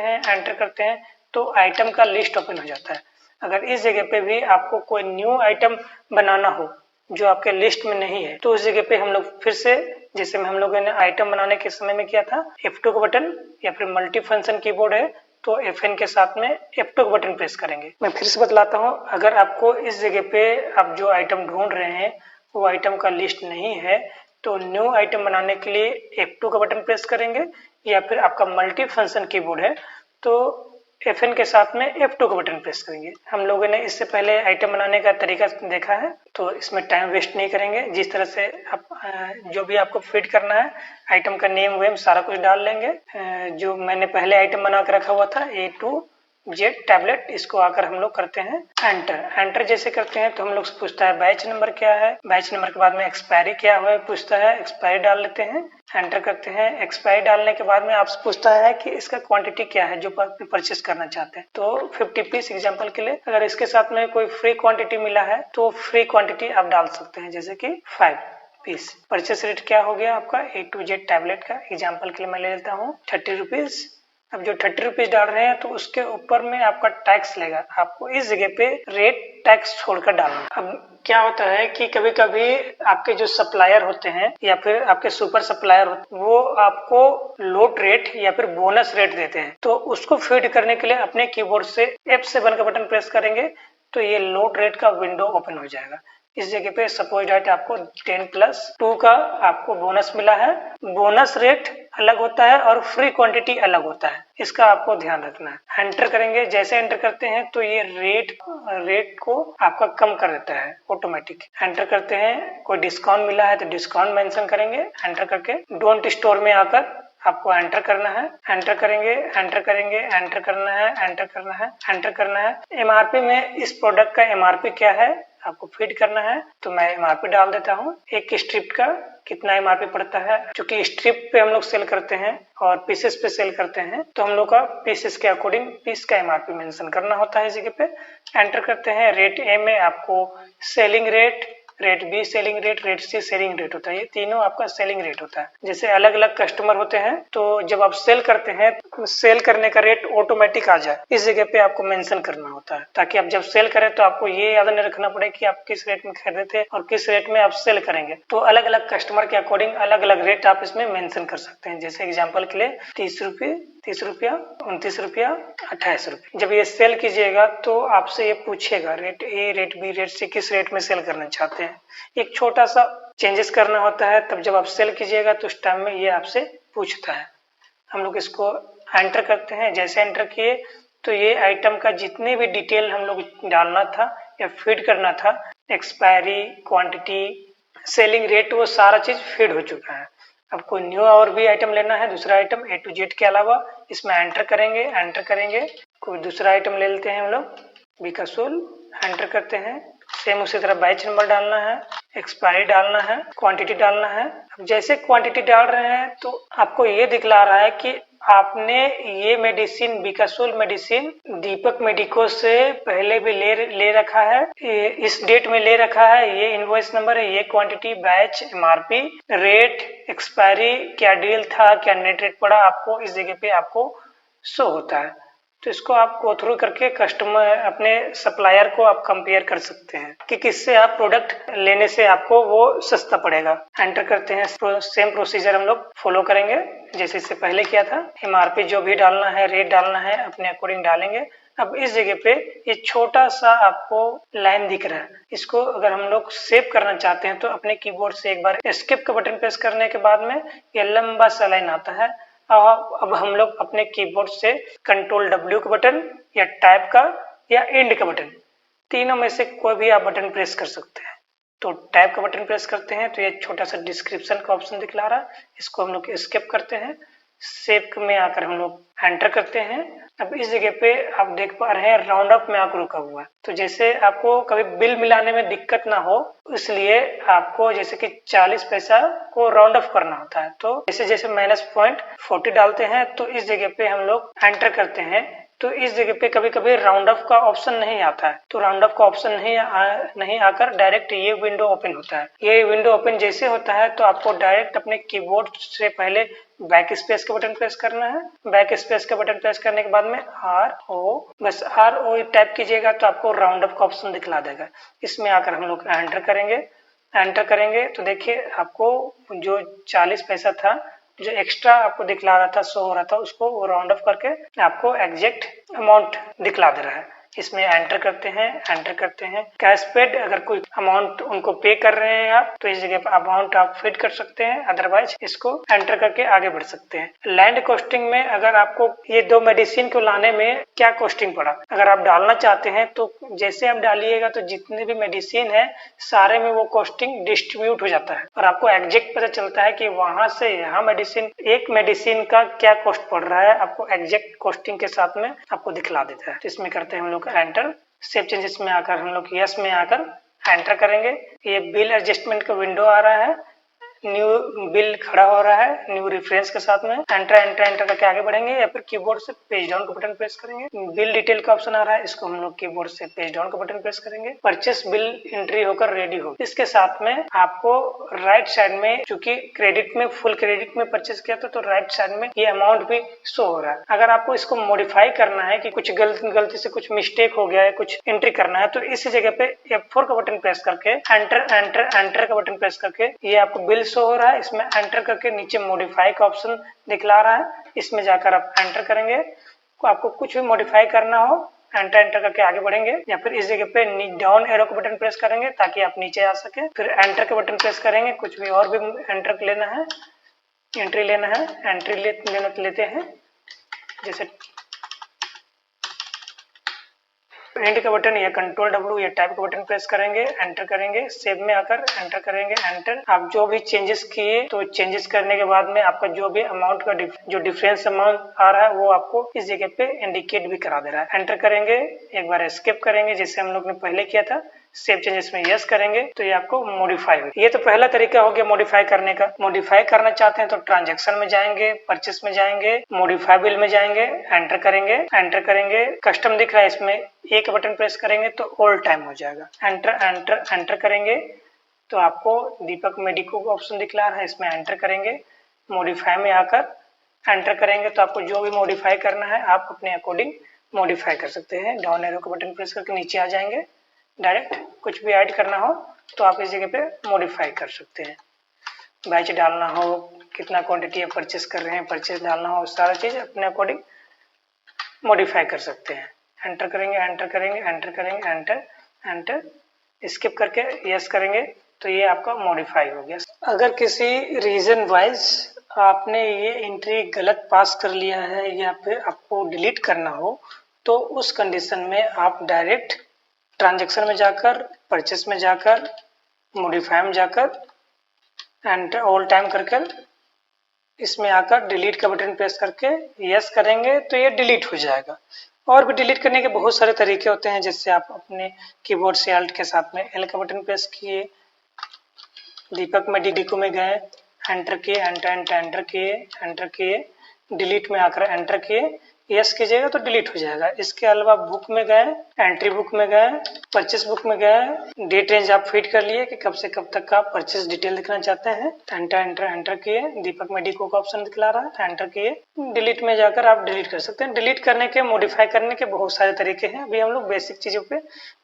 हैं तो आइटम का लिस्ट ओपन हो जाता है। अगर इस जगह पे भी आपको कोई न्यू आइटम बनाना हो जो आपके लिस्ट में नहीं है तो उस जगह पे हम लोग फिर से जैसे हम लोगों ने आइटम बनाने के समय में किया था, F2 का बटन या फिर मल्टी फंक्शन कीबोर्ड है तो Fn के साथ में F2 का बटन प्रेस करेंगे। मैं फिर से बतलाता हूँ, अगर आपको इस जगह पे आप जो आइटम ढूंढ रहे हैं वो आइटम का लिस्ट नहीं है तो न्यू आइटम बनाने के लिए F2 का बटन प्रेस करेंगे। या फिर आपका मल्टी फंक्शन कीबोर्ड है तो Fn के साथ में F2 का बटन प्रेस करेंगे। हम लोगों ने इससे पहले आइटम बनाने का तरीका देखा है तो इसमें टाइम वेस्ट नहीं करेंगे। जिस तरह से आप जो भी आपको फीड करना है आइटम का नेम वेम सारा कुछ डाल लेंगे। जो मैंने पहले आइटम बना के रखा हुआ था A2 जेट टैबलेट, इसको आकर हम लोग करते हैं एंटर जैसे करते हैं तो हम लोग पूछता है बैच नंबर क्या है। बैच नंबर के बाद में एक्सपायरी क्या हुआ पूछता है, एक्सपायरी डाल लेते हैं। एंटर करते हैं। एक्सपायरी डालने के बाद में आपसे पूछता है कि इसका क्वांटिटी क्या है जो परचेस करना चाहते हैं। तो 50 पीस एग्जांपल के लिए, अगर इसके साथ में कोई फ्री क्वांटिटी मिला है तो फ्री क्वांटिटी आप डाल सकते हैं जैसे कि 5 पीस। परचेस रेट क्या हो गया आपका A to Z टैबलेट का एग्जांपल के लिए मैं ले लेता हूँ 30 रुपीज। अब जो 30 रुपीज डाल रहे हैं तो उसके ऊपर में आपका टैक्स लेगा, आपको इस जगह पे रेट टैक्स छोड़कर डालना। अब क्या होता है कि कभी कभी आपके जो सप्लायर होते हैं या फिर आपके सुपर सप्लायर होते हैं वो आपको लोड रेट या फिर बोनस रेट देते हैं, तो उसको फीड करने के लिए अपने कीबोर्ड से F7 का बटन प्रेस करेंगे तो ये लोड रेट का विंडो ओपन हो जाएगा। इस जगह पे सपोज डेट आपको 10+2 का आपको बोनस मिला है। बोनस रेट अलग होता है और फ्री क्वांटिटी अलग होता है, इसका आपको ध्यान रखना है। एंटर करेंगे, जैसे एंटर करते हैं तो ये रेट को आपका कम कर देता है ऑटोमेटिक। एंटर करते हैं, कोई डिस्काउंट मिला है तो डिस्काउंट मेंशन करेंगे। एंटर करके डोंट स्टोर में आकर आपको एंटर करना है। एंटर करेंगे, एंटर करेंगे, एंटर करना है, एंटर करना है, एंटर करना है। एमआरपी में इस प्रोडक्ट का एमआरपी क्या है आपको फीड करना है, तो मैं एमआरपी डाल देता हूँ। एक स्ट्रिप का कितना एमआरपी पड़ता है, क्योंकि स्ट्रिप पे हम लोग सेल करते हैं और पीसेस पे सेल करते हैं तो हम लोग का पीसेस के अकॉर्डिंग पीस का एमआरपी मेंशन करना होता है इस जगह पे। एंटर करते हैं। रेट ए में आपको selling rate, rate B selling rate C selling rate होता है। ये तीनों आपका सेलिंग रेट होता है। जैसे अलग अलग कस्टमर होते हैं तो जब आप सेल करते हैं तो सेल करने का रेट ऑटोमेटिक आ जाए, इस जगह पे आपको मेंशन करना होता है, ताकि आप जब सेल करें तो आपको ये याद नहीं रखना पड़े कि आप किस रेट में खरीदे थे और किस रेट में आप सेल करेंगे। तो अलग अलग कस्टमर के अकॉर्डिंग अलग अलग रेट आप इसमें मेंशन कर सकते हैं। जैसे एग्जांपल के लिए 30 रुपये, 30 रुपया, 29 रुपया, 28 रुपये। जब ये सेल कीजिएगा तो आपसे ये पूछेगा rate A, rate B, rate C किस रेट में सेल करना चाहते हैं। एक छोटा सा चेंजेस करना होता है, तब जब आप सेल कीजिएगा तो उस टाइम में ये आपसे पूछता है। हम लोग इसको एंटर करते हैं। जैसे एंटर किए तो ये आइटम का जितने भी डिटेल हम लोग डालना था या फीड करना था, एक्सपायरी, क्वांटिटी, सेलिंग रेट, वो सारा चीज फीड हो चुका है। अब कोई न्यू और भी आइटम लेना है, दूसरा आइटम A to Z के अलावा, इसमें एंटर करेंगे। एंटर करेंगे, कोई दूसरा आइटम ले लेते हैं हम लोग, बिकासोल। एंटर करते हैं। सेम उसी तरह बैच नंबर डालना है, एक्सपायरी डालना है, क्वांटिटी डालना है। अब जैसे क्वांटिटी डाल रहे हैं तो आपको ये दिखला रहा है कि आपने ये मेडिसिन, बिकासोल मेडिसिन दीपक मेडिको से पहले भी ले रखा है, इस डेट में ले रखा है, ये इनवॉइस नंबर है, ये quantity, batch, MRP, rate, expiry, क्या डील था, क्या नेट रेट पड़ा, आपको इस जगह पे आपको शो होता है। तो इसको आप गो थ्रू करके कस्टमर, अपने सप्लायर को आप कंपेयर कर सकते हैं कि किससे आप प्रोडक्ट लेने से आपको वो सस्ता पड़ेगा। एंटर करते हैं। सेम प्रोसीजर हम लोग फॉलो करेंगे जैसे इससे पहले किया था। एमआरपी जो भी डालना है, रेट डालना है, अपने अकॉर्डिंग डालेंगे। अब इस जगह पे ये छोटा सा आपको लाइन दिख रहा है, इसको अगर हम लोग सेव करना चाहते हैं तो अपने कीबोर्ड से एक बार एस्केप का बटन प्रेस करने के बाद में ये लंबा सा लाइन आता है। अब हम लोग अपने कीबोर्ड से कंट्रोल W का बटन या टाइप का या एंड का बटन, तीनों में से कोई भी आप बटन प्रेस कर सकते हैं। तो टाइप का बटन प्रेस करते हैं तो ये छोटा सा डिस्क्रिप्शन का ऑप्शन दिखला रहा है, इसको हम लोग स्किप करते हैं। सेव में आकर हम लोग एंटर करते हैं। अब इस जगह पे आप देख पा रहे हैं राउंड अप में आकर रुका हुआ है। तो जैसे आपको कभी बिल मिलाने में दिक्कत ना हो, इसलिए आपको जैसे कि 40 पैसा को राउंड अप करना होता है। तो जैसे जैसे -40 डालते हैं तो इस जगह पे हम लोग एंटर करते हैं तो इस जगह पे कभी कभी राउंड ऑफ का ऑप्शन नहीं आता है। तो राउंड ऑफ का ऑप्शन नहीं आकर डायरेक्ट ये विंडो ओपन होता है। ये विंडो ओपन जैसे होता है तो आपको डायरेक्ट अपने कीबोर्ड से पहले बैक स्पेस का बटन प्रेस करना है। बैक स्पेस का बटन प्रेस करने के बाद में बस RO टाइप कीजिएगा तो आपको राउंड ऑफ का ऑप्शन दिखला देगा। इसमें आकर हम लोग एंटर करेंगे तो देखिए आपको जो 40 पैसा था, जो एक्स्ट्रा आपको दिखला रहा था, शो हो रहा था, उसको वो राउंड ऑफ करके आपको एग्जैक्ट अमाउंट दिखला दे रहा है। इसमें एंटर करते हैं। कैश पेड, अगर कोई अमाउंट उनको पे कर रहे हैं आप तो इस जगह पर अमाउंट आप फिट कर सकते हैं, अदरवाइज इसको एंटर करके आगे बढ़ सकते हैं। लैंड कॉस्टिंग में अगर आपको ये 2 मेडिसिन को लाने में क्या कॉस्टिंग पड़ा, अगर आप डालना चाहते हैं तो जैसे आप डालिएगा तो जितने भी मेडिसिन है सारे में वो कॉस्टिंग डिस्ट्रीब्यूट हो जाता है और आपको एग्जैक्ट पता चलता है कि वहां से यहाँ एक मेडिसिन का क्या कॉस्ट पड़ रहा है, आपको एग्जैक्ट कॉस्टिंग के साथ में आपको दिखला देता है। इसमें करते हैं हम लोग एंटर। सेव चेंजेस में आकर हम लोग यस में आकर एंटर करेंगे। ये बिल एडजस्टमेंट का विंडो आ रहा है, न्यू बिल खड़ा हो रहा है न्यू रेफरेंस के साथ में। एंटर एंटर एंटर करके आगे बढ़ेंगे या फिर कीबोर्ड से पेज डाउन का बटन प्रेस करेंगे। बिल डिटेल का ऑप्शन आ रहा है, इसको हम लोग कीबोर्ड से पेज डाउन का बटन प्रेस करेंगे। परचेस बिल एंट्री होकर रेडी हो। इसके साथ में आपको राइट साइड में, चूंकि क्रेडिट में फुल क्रेडिट में परचेस किया था तो राइट साइड में ये अमाउंट भी शो हो रहा है। अगर आपको इसको मॉडिफाई करना है कि कुछ गलती से कुछ मिस्टेक हो गया है, कुछ एंट्री करना है, तो इसी जगह पे F4 का बटन प्रेस करके एंटर एंटर एंटर का बटन प्रेस करके ये आपको बिल शो हो रहा है, इसमें एंटर करके नीचे मॉडिफाई का ऑप्शन दिखला रहा है, इसमें जाकर आप एंटर करेंगे। आपको कुछ भी मॉडिफाई करना हो एंटर एंटर करके आगे बढ़ेंगे या फिर इस जगह पे डाउन एरो का बटन प्रेस करेंगे ताकि आप नीचे आ सके। फिर एंटर का बटन प्रेस करेंगे, कुछ भी और भी एंटर लेना है, एंट्री लेना है, एंट्री लेते हैं। जैसे एंड का बटन या कंट्रोल W या टाइप का बटन प्रेस करेंगे, एंटर करेंगे, सेव में आकर एंटर करेंगे, एंटर। आप जो भी चेंजेस किए तो चेंजेस करने के बाद में आपका जो भी अमाउंट का जो डिफरेंस अमाउंट आ रहा है वो आपको इस जगह पे इंडिकेट भी करा दे रहा है। एंटर करेंगे, एक बार एस्केप करेंगे जैसे हम लोग ने पहले किया था, सेव चेंजेस में यस करेंगे तो ये आपको मॉडिफाई हो। ये तो पहला तरीका हो गया मॉडिफाई करने का। मॉडिफाई करना चाहते हैं तो ट्रांजैक्शन में जाएंगे, परचेस में जाएंगे, मॉडिफाई बिल में जाएंगे, एंटर करेंगे, कस्टम दिख रहा है इसमें एक बटन प्रेस करेंगे तो ऑल टाइम हो जाएगा। एंटर एंटर एंटर करेंगे तो आपको दीपक मेडिको का ऑप्शन दिखला रहा है, इसमें एंटर करेंगे। मॉडिफाई में आकर एंटर करेंगे तो आपको जो भी मॉडिफाई करना है आप अपने अकॉर्डिंग मॉडिफाई कर सकते हैं। डाउन एरो का बटन प्रेस करके नीचे आ जाएंगे, डायरेक्ट कुछ भी ऐड करना हो तो आप इस जगह पे मॉडिफाई कर सकते हैं। बैच डालना हो, कितना क्वांटिटी आप परचेस कर रहे हैं, परचेस डालना हो, सारा चीज अपने अकॉर्डिंग मॉडिफाई कर सकते हैं। एंटर करेंगे, एंटर एंटर, स्किप करके यस करेंगे तो ये आपका मॉडिफाई हो गया। अगर किसी रीजन वाइज आपने ये एंट्री गलत पास कर लिया है या फिर आपको डिलीट करना हो तो उस कंडीशन में आप डायरेक्ट ट्रांजैक्शन में जाकर, परचेस में जाकर, मॉडिफाई में जाकर, एंटर ऑल टाइम करके इसमें आकर डिलीट का बटन प्रेस करके यस करेंगे तो ये डिलीट हो जाएगा। और भी डिलीट करने के बहुत सारे तरीके होते हैं, जैसे आप अपने कीबोर्ड से अल्ट के साथ में एल का बटन प्रेस किए, दीपक में डीको में गए, एंटर किए, एंटर किए, डिलीट में आकर एंटर किए, यस कीजिएगा तो डिलीट हो जाएगा। इसके अलावा बुक में गए, एंट्री बुक में गए, परचेस बुक में गए, डेट रेंज आप फीड कर लिए कि कब से कब तक का परचेस डिटेल दिखना चाहते हैं। एंटर किए, दीपक में डीको का ऑप्शन दिखला रहा है, एंटर किए, डिलीट में जाकर आप डिलीट कर सकते हैं। डिलीट करने के, मॉडिफाई करने के बहुत सारे तरीके हैं, अभी हम लोग बेसिक चीजों पे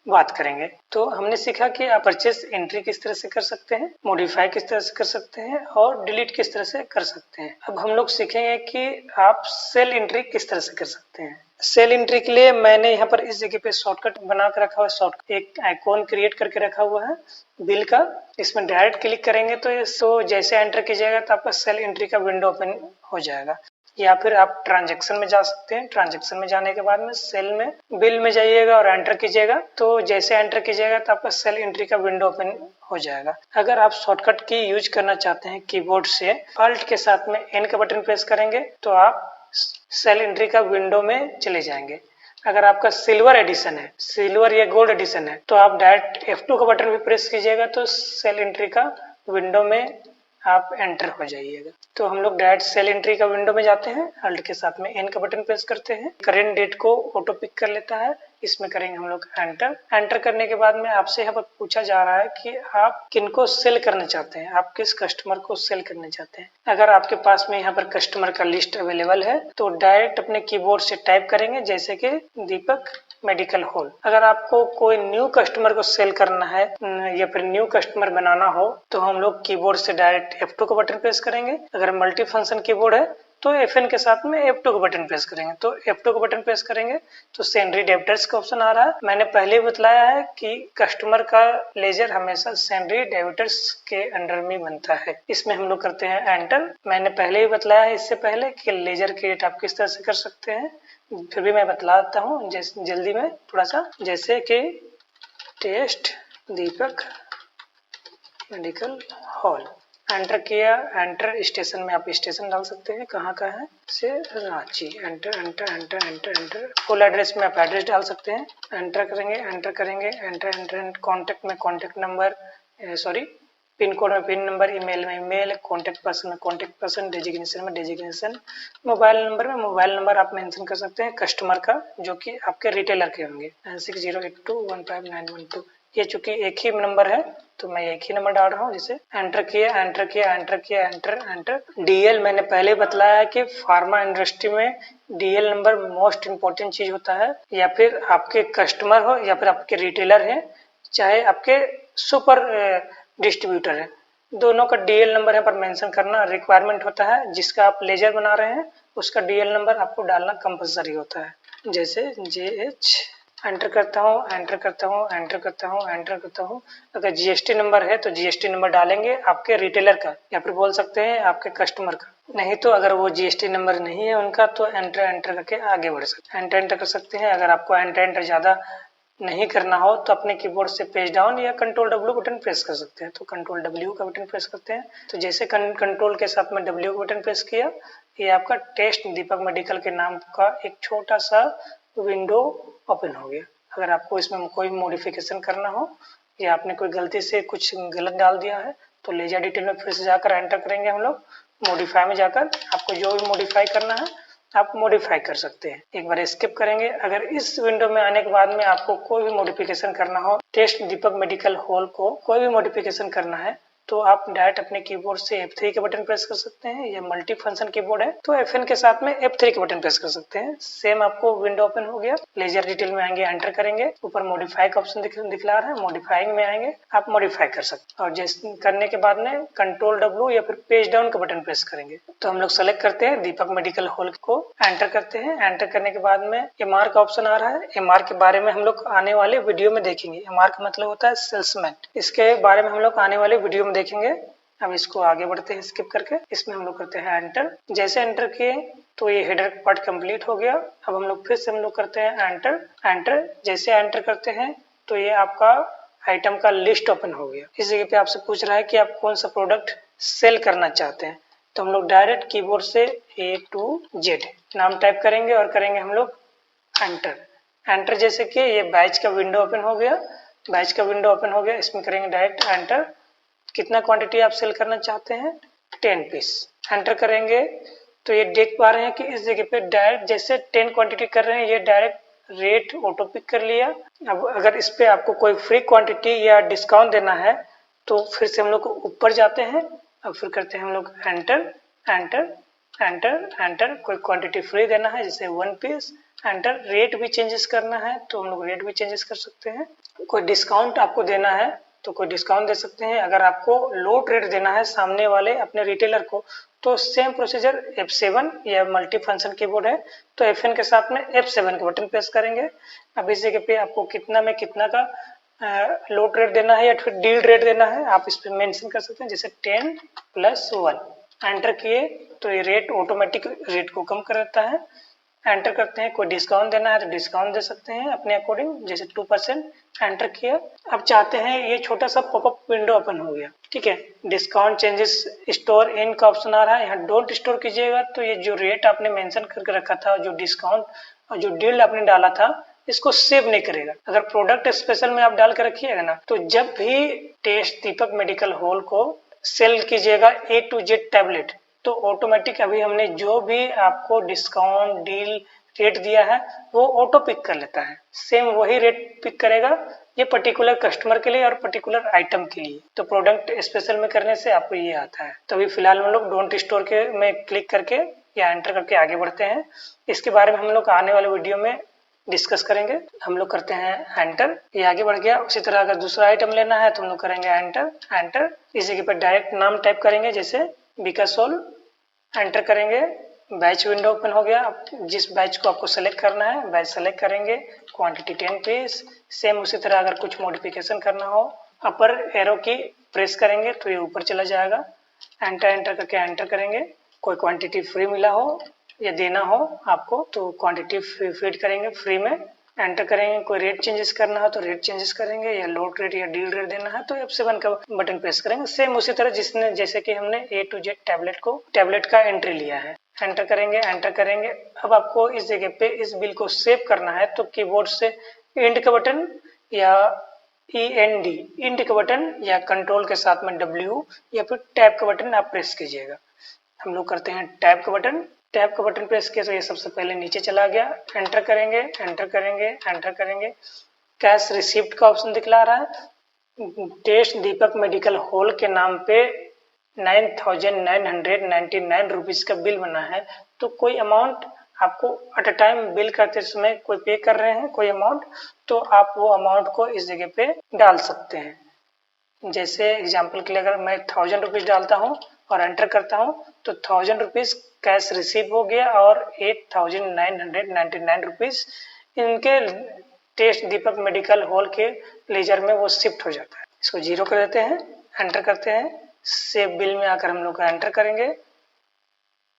बात करेंगे। तो हमने सीखा कि आप परचेस एंट्री किस तरह से कर सकते हैं, मॉडिफाई किस तरह से कर सकते हैं और डिलीट किस तरह से कर सकते हैं। अब हम लोग सीखेंगे कि आप सेल एंट्री किस तरह से कर सकते हैं। सेल एंट्री के लिए मैंने यहाँ पर इस जगह पे शॉर्टकट बना कर रखा हुआ है, शॉर्टकट एक आइकॉन क्रिएट करके रखा हुआ है बिल का, इसमें डायरेक्ट क्लिक करेंगे तो जैसे एंटर कीजिएगा तो आपका सेल एंट्री का विंडो ओपन हो जाएगा। या फिर आप ट्रांजैक्शन में जा सकते हैं, ट्रांजैक्शन में जाने के बाद में सेल में बिल में जाइएगा और एंटर कीजिएगा तो जैसे एंटर कीजिएगा तो आपका सेल एंट्री का विंडो ओपन हो जाएगा। अगर आप शॉर्टकट की यूज करना चाहते हैं कीबोर्ड से, अल्ट के साथ में एन का बटन प्रेस करेंगे तो आप सेल एंट्री का विंडो में चले जाएंगे। अगर आपका सिल्वर एडिशन है, सिल्वर या गोल्ड एडिशन है तो आप डायरेक्ट F2 का बटन भी प्रेस कीजिएगा तो सेल एंट्री का विंडो में आप एंटर हो जाइएगा। तो हम लोग डायरेक्ट सेल एंट्री का विंडो में जाते हैं, अल्ट के साथ में एन का बटन प्रेस करते हैं, करेंट डेट को ऑटो पिक कर लेता है, इसमें करेंगे हम लोग एंटर करने के बाद में आपसे यहाँ पर पूछा जा रहा है कि आप किनको सेल करना चाहते हैं, आप किस कस्टमर को सेल करना चाहते हैं। अगर आपके पास में यहाँ पर कस्टमर का लिस्ट अवेलेबल है तो डायरेक्ट अपने कीबोर्ड से टाइप करेंगे, जैसे कि दीपक मेडिकल हॉल। अगर आपको कोई न्यू कस्टमर को सेल करना है या फिर न्यू कस्टमर बनाना हो तो हम लोग कीबोर्ड से डायरेक्ट F2 का बटन प्रेस करेंगे। अगर मल्टी फंक्शन कीबोर्ड है तो FN के साथ में F2 का बटन प्रेस करेंगे। तो F2 का बटन प्रेस करेंगे तो सेंड्री डेबिटर्स का ऑप्शन आ रहा है। मैंने पहले ही बतलाया है कि कस्टमर का लेजर हमेशा सेंड्री डेबिटर्स के अंडर में बनता है। इसमें हम लोग करते हैं एंटर। मैंने पहले ही बतलाया है इससे पहले कि लेजर क्रिएट आप किस तरह से कर सकते हैं, फिर भी मैं बतला देता हूँ जल्दी में थोड़ा सा। जैसे कि टेस्ट दीपक मेडिकल हॉल, एंटर किया, एंटर स्टेशन में आप स्टेशन डाल सकते हैं, कहाँ का है से रांची, एंटर फुल एड्रेस में आप एड्रेस डाल सकते हैं, एंटर करेंगे, एंटर कॉन्टैक्ट में कॉन्टैक्ट नंबर पिन कोड में पिन नंबर, ईमेल में ईमेल, कॉन्टैक्ट पर्सन में कॉन्टैक्ट पर्सन, डेजिग्नेशन में डेजिग्नेशन, मोबाइल नंबर में मोबाइल नंबर आप मेंशन कर सकते हैं कस्टमर का, जो कि आपके रिटेलर के होंगे 9082159112। ये चूंकि एक ही नंबर है तो मैं एक ही नंबर डाल रहा हूँ। जिसे एंटर किया एंटर किया एंटर किया एंटर एंटर। डीएल मैंने पहले बताया है कि फार्मा इंडस्ट्री में डीएल नंबर मोस्ट इम्पोर्टेंट चीज होता है। या फिर आपके कस्टमर हो या फिर आपके रिटेलर है, चाहे आपके सुपर डिस्ट्रीब्यूटर है, दोनों का डीएल नंबर यहाँ पर मेंशन करना रिक्वायरमेंट होता है। जिसका आप लेजर बना रहे हैं उसका डीएल नंबर आपको डालना कंपलसरी होता है। जैसे JH एंटर करता हूँ एंटर करता हूँ एंटर करता हूँ एंटर करता हूँ। अगर जीएसटी नंबर है तो जीएसटी नंबर डालेंगे आपके रिटेलर का, या फिर बोल सकते हैं आपके कस्टमर का। नहीं तो अगर वो जीएसटी नंबर नहीं है उनका तो एंटर एंटर करके आगे बढ़ सकते हैं, एंटर एंटर कर सकते हैं। अगर आपको एंटर एंटर ज्यादा नहीं करना हो तो अपने कीबोर्ड से पेज डाउन या कंट्रोल W बटन प्रेस कर सकते हैं। तो कंट्रोल W का बटन प्रेस करते हैं तो जैसे कंट्रोल के साथ में W का बटन प्रेस किया, ये आपका टेस्ट दीपक मेडिकल के नाम का एक छोटा सा विंडो ओपन हो गया। अगर आपको इसमें कोई मॉडिफिकेशन करना हो या आपने कोई गलती से कुछ गलत डाल दिया है तो लेजर डिटेल में फिर से जाकर एंटर करेंगे हम लोग। मॉडिफाई में जाकर आपको जो भी मॉडिफाई करना है आप मॉडिफाई कर सकते हैं। एक बार स्किप करेंगे। अगर इस विंडो में आने के बाद में आपको कोई भी मॉडिफिकेशन करना हो, टेस्ट दीपक मेडिकल हॉल को कोई भी मॉडिफिकेशन करना है तो आप डायरेक्ट अपने कीबोर्ड से F3 के बटन प्रेस कर सकते हैं। या मल्टी फंक्शन कीबोर्ड है तो FN के साथ में F3 के बटन प्रेस कर सकते हैं। सेम आपको विंडो ओपन हो गया। लेजर डिटेल में आएंगे, एंटर करेंगे, ऊपर मॉडिफाई का ऑप्शन दिखला रहा है, मॉडिफाइंग में आएंगे, आप मॉडिफाई कर सकते हैं। और जैसे करने के बाद में कंट्रोल W या फिर पेज डाउन का बटन प्रेस करेंगे तो हम लोग सेलेक्ट करते हैं दीपक मेडिकल हॉल को, एंटर करते हैं। एंटर करने के बाद में MR का ऑप्शन आ रहा है। MR के बारे में हम लोग आने वाले वीडियो में देखेंगे। MR का मतलब होता है सेल्समैन, इसके बारे में हम लोग आने वाले वीडियो में देखेंगे। अब इसको आगे बढ़ते हैं स्किप करके। इसमें हम लोग करते हैं एंटर। जैसे एंटर किए तो ये हेडर पार्ट कंप्लीट हो गया। अब हम लोग फिर से हम लोग करते हैं एंटर एंटर। जैसे एंटर करते हैं तो ये आपका आइटम का लिस्ट ओपन हो गया। इस जगह पे आपसे पूछ रहा है कि आप कौन सा प्रोडक्ट सेल करना चाहते हैं, तो हम लोग डायरेक्ट कीबोर्ड से A to Z नाम टाइप करेंगे और करेंगे हम लोग एंटर। एंटर जैसे कि ये बैच का विंडो ओपन हो गया, बैच का विंडो ओपन हो गया। इसमें करेंगे डायरेक्ट एंटर। कितना क्वांटिटी आप सेल करना चाहते हैं, 10 पीस। एंटर करेंगे तो ये देख पा रहे हैं कि इस जगह पे डायरेक्ट जैसे 10 क्वांटिटी कर रहे हैं ये डायरेक्ट रेट ऑटो पिक कर लिया। अब अगर इस पे आपको कोई फ्री क्वांटिटी या डिस्काउंट देना है तो फिर से हम लोग ऊपर जाते हैं और फिर करते हैं हम लोग एंटर एंटर एंटर एंटर। कोई क्वांटिटी फ्री देना है जैसे 1 पीस, एंटर। रेट भी चेंजेस करना है तो हम लोग रेट भी चेंजेस कर सकते हैं। कोई डिस्काउंट आपको देना है तो कोई डिस्काउंट दे सकते हैं। अगर आपको लो रेट देना है सामने वाले अपने रिटेलर को तो सेम प्रोसीजर F7 या मल्टी फंक्शन कीबोर्ड है तो FN के साथ में F7 के बटन प्रेस करेंगे। अब इस जगह पे आपको कितना में कितना का लोड रेट देना है या फिर डील रेट देना है आप इस पे मेंशन कर सकते हैं, जैसे 10 + 1। एंटर किए तो ये रेट ऑटोमेटिक रेट को कम कर देता है। एंटर करते हैं। कोई डिस्काउंट देना है तो डिस्काउंट दे सकते हैं अपने अकॉर्डिंग, जैसे 2%। एंटर किया। अब चाहते हैं ये छोटा सा पॉपअप विंडो ओपन हो गया, ठीक है। डिस्काउंट चेंजेस स्टोर इन का ऑप्शन आ रहा है, यहाँ डोंट स्टोर कीजिएगा। तो ये जो रेट आपने मेंशन करके रखा था, जो डिस्काउंट और जो डील आपने डाला था, इसको सेव नहीं करेगा। अगर प्रोडक्ट स्पेशल में आप डाल के रखिएगा ना तो जब भी टेस्ट दीपक मेडिकल हॉल को सेल कीजिएगा A to Z टैबलेट तो ऑटोमेटिक अभी हमने जो भी आपको डिस्काउंट डील रेट दिया है वो ऑटो पिक कर लेता है। सेम वही रेट पिक करेगा ये पर्टिकुलर कस्टमर के लिए और पर्टिकुलर आइटम के लिए। तो प्रोडक्ट स्पेशल में करने से आपको ये आता है। तो अभी फिलहाल हम लोग डोंट स्टोर के में क्लिक करके या एंटर करके आगे बढ़ते हैं। इसके बारे में हम लोग आने वाले वीडियो में डिस्कस करेंगे। हम लोग करते हैं एंटर, ये आगे बढ़ गया। उसी तरह अगर दूसरा आइटम लेना है तो हम लोग करेंगे एंटर एंटर। इस जगह पर डायरेक्ट नाम टाइप करेंगे जैसे बिकासोल, एंटर करेंगे। बैच विंडो ओपन हो गया। जिस बैच को आपको सेलेक्ट करना है बैच सेलेक्ट करेंगे, क्वांटिटी 10 पीस। सेम उसी तरह अगर कुछ मॉडिफिकेशन करना हो अपर एरो की प्रेस करेंगे तो ये ऊपर चला जाएगा। एंटर एंटर करके एंटर करेंगे। कोई क्वांटिटी फ्री मिला हो या देना हो आपको तो क्वांटिटी फीड करेंगे फ्री में, एंटर करेंगे। कोई रेट चेंजेस करना हो तो रेट चेंजेस करेंगे, या लोड रेट या डील रेट देना है तो F7 का बटन प्रेस करेंगे। सेम उसी तरह जैसे कि हमने A to Z टैबलेट का एंट्री लिया है। एंटर करेंगे एंटर करेंगे। अब आपको इस जगह पे इस बिल को सेव करना है तो कीबोर्ड से एंड का बटन या END, इंड का बटन या कंट्रोल के साथ में W या फिर टैब का बटन आप प्रेस कीजिएगा। हम लोग करते हैं टैब का बटन। टैब का बटन प्रेस किया तो ये सबसे पहले नीचे चला गया। एंटर करेंगे, एंटर करेंगे, एंटर करेंगे। कैश रिसिप्ट का ऑप्शन दिखला रहा है। टेस्ट दीपक मेडिकल हॉल के नाम पे 9,999 रुपीज का बिल बना है। तो कोई अमाउंट आपको एट अ टाइम बिल करते समय कोई पे कर रहे हैं कोई अमाउंट, तो आप वो अमाउंट को इस जगह पे डाल सकते हैं। जैसे एग्जांपल के लिए अगर मैं 1000 रुपीज डालता हूँ और एंटर करता हूँ तो 1000 रुपीज कैश रिसीव हो गया और 8,999 रुपीज इनके टेस्ट दीपक मेडिकल हॉल के लेजर में वो शिफ्ट हो जाता है। इसको 0 कर देते हैं, एंटर करते हैं। सेव बिल में आकर हम लोग एंटर करेंगे।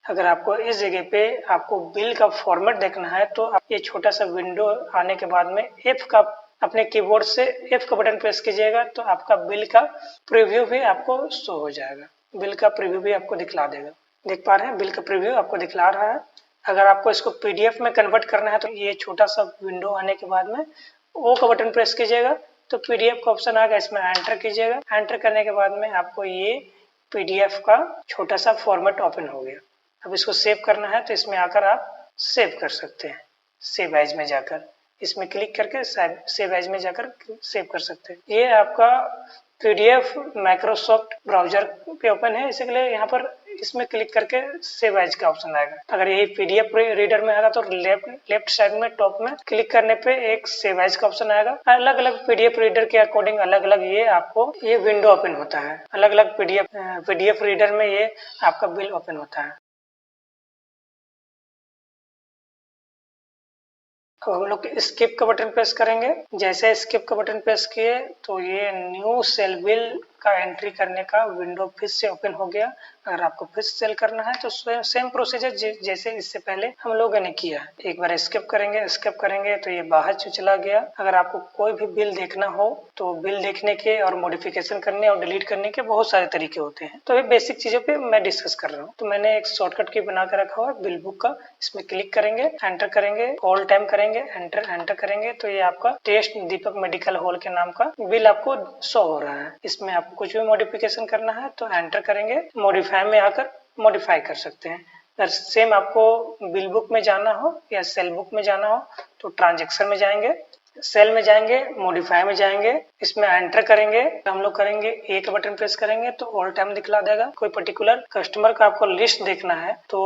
अगर आपको इस जगह पे आपको बिल का फॉर्मेट देखना है तो आप ये छोटा सा विंडो आने के बाद में F का अपने कीबोर्ड से F का बटन प्रेस कीजिएगा तो आपका बिल का प्रीव्यू भी आपको शो हो जाएगा। बिल का प्रीव्यू भी आपको दिखला देगा। देख पा रहे हैं बिल का प्रीव्यू आपको दिखला रहा है। अगर आपको इसको PDF में कन्वर्ट करना है तो ये छोटा सा विंडो आने के बाद में O का बटन प्रेस कीजिएगा तो PDF का ऑप्शन आ गया, इसमें एंटर कीजिएगा। एंटर करने के बाद में आपको ये PDF का छोटा सा फॉर्मेट ओपन हो गया। अब इसको सेव करना है तो इसमें आकर आप सेव कर सकते हैं। सेव एज में जाकर इसमें क्लिक करके सेव एज में जाकर सेव कर सकते हैं। ये आपका PDF माइक्रोसॉफ्ट ब्राउजर पे ओपन है, इसके लिए यहाँ पर इसमें क्लिक करके सेव एज का ऑप्शन आएगा। अगर यही PDF रीडर में आएगा तो लेफ्ट साइड में टॉप में क्लिक करने पे एक सेव एज का ऑप्शन आएगा। अलग अलग PDF रीडर के अकॉर्डिंग अलग अलग ये आपको ये विंडो ओपन होता है। अलग अलग PDF रीडर में ये आपका बिल ओपन होता है। तो हम लोग स्किप का बटन प्रेस करेंगे। जैसे स्किप का बटन प्रेस किए तो ये न्यू सेल बिल का एंट्री करने का विंडो फिर से ओपन हो गया। अगर आपको फिर सेल करना है तो सेम प्रोसीजर जैसे इससे पहले हम लोगों ने किया। एक बार स्किप करेंगे तो ये बाहर चला गया। अगर आपको कोई भी बिल देखना हो तो बिल देखने के और मॉडिफिकेशन करने और डिलीट करने के बहुत सारे तरीके होते हैं। तो ये बेसिक चीजों पे मैं डिस्कस कर रहा हूँ। तो मैंने एक शॉर्टकट की बना कर रखा हुआ है बिल बुक का। इसमें क्लिक करेंगे, एंटर करेंगे, ऑल टाइम करेंगे, एंटर करेंगे तो ये आपका टेस्ट दीपक मेडिकल हॉल के नाम का बिल आपको शो हो रहा है। इसमें आपको कुछ भी मॉडिफिकेशन करना है तो एंटर करेंगे, मॉडिफाई में आकर मॉडिफाई कर सकते हैं। अगर सेम आपको बिल बुक में जाना हो या सेल बुक में जाना हो तो ट्रांजैक्शन में जाएंगे, सेल में जाएंगे, मॉडिफाई में जाएंगे, इसमें एंटर करेंगे। हम लोग करेंगे एक बटन प्रेस करेंगे तो ऑल टाइम दिखला देगा। कोई पर्टिकुलर कस्टमर का आपको लिस्ट देखना है तो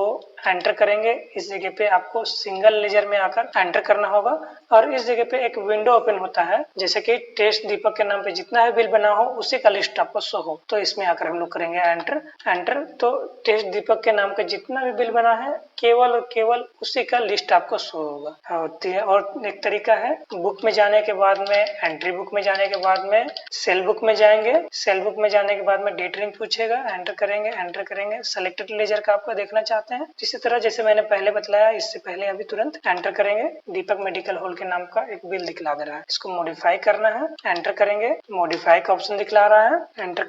एंटर करेंगे। इस जगह पे आपको सिंगल लेजर में आकर एंटर करना होगा और इस जगह पे एक विंडो ओपन होता है जैसे कि टेस्ट दीपक के नाम पे जितना भी बिल बना हो उसी का लिस्ट आपको शो हो। तो इसमें आकर हम लोग करेंगे एंटर तो टेस्ट दीपक के नाम पे जितना भी बिल बना है केवल और केवल उसी का लिस्ट आपको शो होगा। और एक तरीका है बुक में जाने के बाद में, एंट्री बुक में जाने के बाद में सेल बुक में जाएंगे। सेल बुक में जाने के बाद में डेट रेंज पूछेगा, एंटर करेंगे। सेलेक्टेड लेजर का आपको देखना चाहते हैं इसी तरह जैसे मैंने पहले बतलाया, इससे पहले अभी तुरंत एंटर करेंगे। दीपक मेडिकल हॉल के नाम का एक बिल दिखला दे रहा है, इसको मॉडिफाई करना है। एंटर करेंगे, मॉडिफाई का ऑप्शन दिखला रहा है। एंटर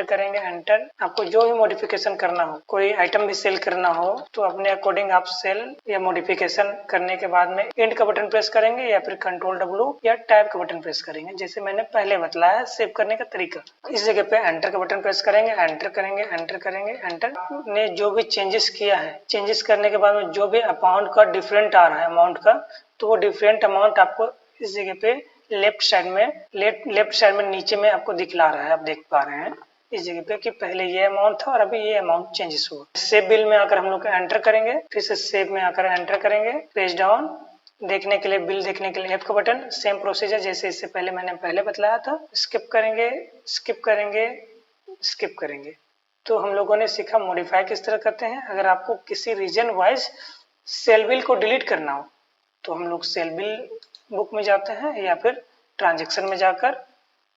करेंगे एंटर। आपको जो भी मॉडिफिकेशन करना हो, कोई आइटम भी सेल करना हो तो अपने अकॉर्डिंग आप सेल या मॉडिफिकेशन करने के बाद में एंड का बटन प्रेस करेंगे या फिर कंट्रोल W या टैब का बटन प्रेस करेंगे जैसे मैंने पहले बताया सेव करने का तरीका। इस जगह पे एंटर का बटन प्रेस करेंगे, एंटर ने जो भी चेंजेस किया है, चेंजेस करने के बाद में जो भी अमाउंट का डिफरेंट आ रहा है अमाउंट का, तो वो डिफरेंट अमाउंट आपको इस जगह पे लेफ्ट साइड में नीचे में आपको दिखला रहा है। आप देख पा रहे हैं इस जगह पे कि पहले ये अमाउंट था और अभी ये अमाउंट चेंजेस हुआ। सेव बिल में आकर हम लोग एंटर करेंगे, फिर से सेव में आकर एंटर करेंगे। पेज डाउन देखने के लिए, बिल देखने के लिए F का बटन, सेम प्रोसीजर जैसे इससे पहले मैंने बतलाया था। स्किप करेंगे। तो हम लोगों ने सीखा मॉडिफाई किस तरह करते हैं। अगर आपको किसी रीजन वाइज सेल बिल को डिलीट करना हो तो हम लोग सेल बिल बुक में जाते हैं या फिर ट्रांजैक्शन में जाकर,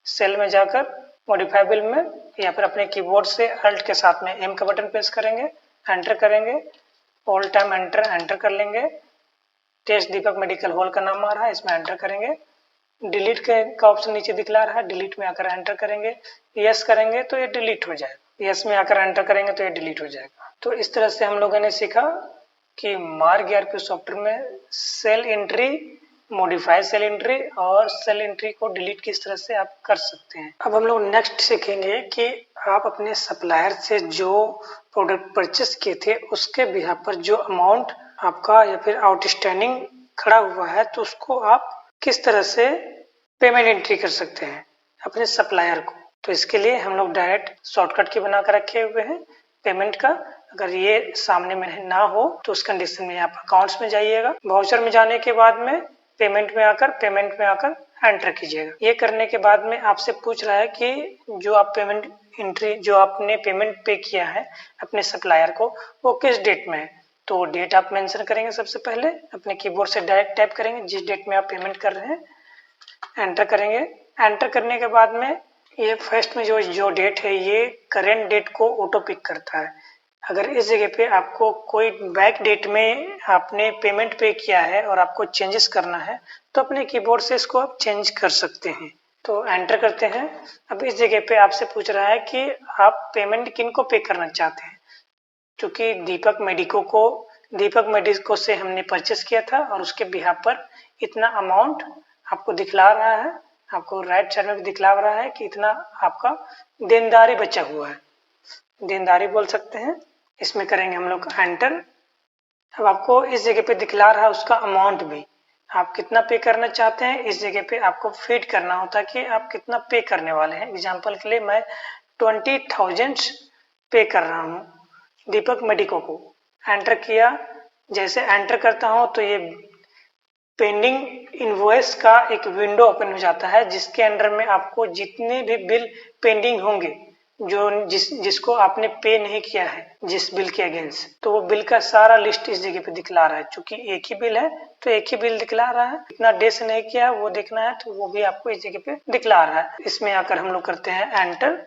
सेल में जाकर, मॉडिफाई बिल में या फिर अपने कीबोर्ड से अल्ट के साथ में M का बटन प्रेस करेंगे, एंटर करेंगे, ऑल टाइम एंटर कर लेंगे। टेस्ट दीपक मेडिकल हॉल का नाम आ रहा है, इसमें एंटर करेंगे। डिलीट का ऑप्शन नीचे दिखला रहा है, डिलीट में आकर एंटर करेंगे। यस करेंगे तो ये डिलीट हो जाएगा, यस में आकर एंटर करेंगे तो ये डिलीट हो जाएगा। तो इस तरह से हम लोगों ने सीखा कि मार्ग ERP सॉफ्टवेयर में sale entry modify sale entry और सेल एंट्री को डिलीट किस तरह से आप कर सकते हैं। अब हम लोग नेक्स्ट सीखेंगे कि आप अपने सप्लायर से जो प्रोडक्ट परचेस किए थे उसके बिहाफ पर जो अमाउंट आपका या फिर आउटस्टैंडिंग खड़ा हुआ है तो उसको आप किस तरह से पेमेंट एंट्री कर सकते हैं अपने सप्लायर को। तो इसके लिए हम लोग डायरेक्ट शॉर्टकट की बना कर रखे हुए हैं पेमेंट का। अगर ये सामने में ना हो तो उस कंडीशन में आप अकाउंट्स में जाइएगा, वाउचर में जाने के बाद में पेमेंट में आकर एंटर कीजिएगा। ये करने के बाद में आपसे पूछ रहा है कि जो आप पेमेंट एंट्री जो आपने पेमेंट पे किया है अपने सप्लायर को वो किस डेट में है। तो डेट आप मेंशन करेंगे, सबसे पहले अपने कीबोर्ड से डायरेक्ट टाइप करेंगे जिस डेट में आप पेमेंट कर रहे हैं, एंटर करेंगे। एंटर करने के बाद में ये फर्स्ट में जो डेट है ये करेंट डेट को ऑटो पिक करता है। अगर इस जगह पे आपको कोई बैक डेट में आपने पेमेंट पे किया है और आपको चेंजेस करना है तो अपने कीबोर्ड से इसको आप चेंज कर सकते हैं। तो एंटर करते हैं। अब इस जगह पे आपसे पूछ रहा है कि आप पेमेंट किनको पे करना चाहते हैं। क्योंकि दीपक मेडिको से हमने परचेस किया था और उसके बिहाफ पर इतना अमाउंट आपको दिखला रहा है, आपको राइट साइड में दिखला रहा है कि इतना आपका देनदारी बचा हुआ है, देनदारी बोल सकते हैं। इसमें करेंगे हम लोग एंटर। अब आपको इस जगह पे दिखला रहा है उसका अमाउंट भी, आप कितना पे करना चाहते हैं इस जगह पे आपको फीड करना होता है कि आप कितना पे करने वाले हैं। एग्जांपल के लिए मैं 20,000 पे कर रहा हूँ दीपक मेडिको को। एंटर किया। जैसे एंटर करता हूँ तो ये पेंडिंग इनवॉइस का एक विंडो ओपन हो जाता है जिसके अंडर में आपको जितने भी बिल पेंडिंग होंगे जिसको आपने पे नहीं किया है जिस बिल के अगेंस्ट, तो वो बिल का सारा लिस्ट इस जगह पे दिखला रहा है। क्योंकि एक ही बिल है तो एक ही बिल दिखला रहा है, इतना डे से नहीं किया वो देखना है तो वो भी आपको इस जगह पे दिखला रहा है। इसमें आकर हम लोग करते हैं एंटर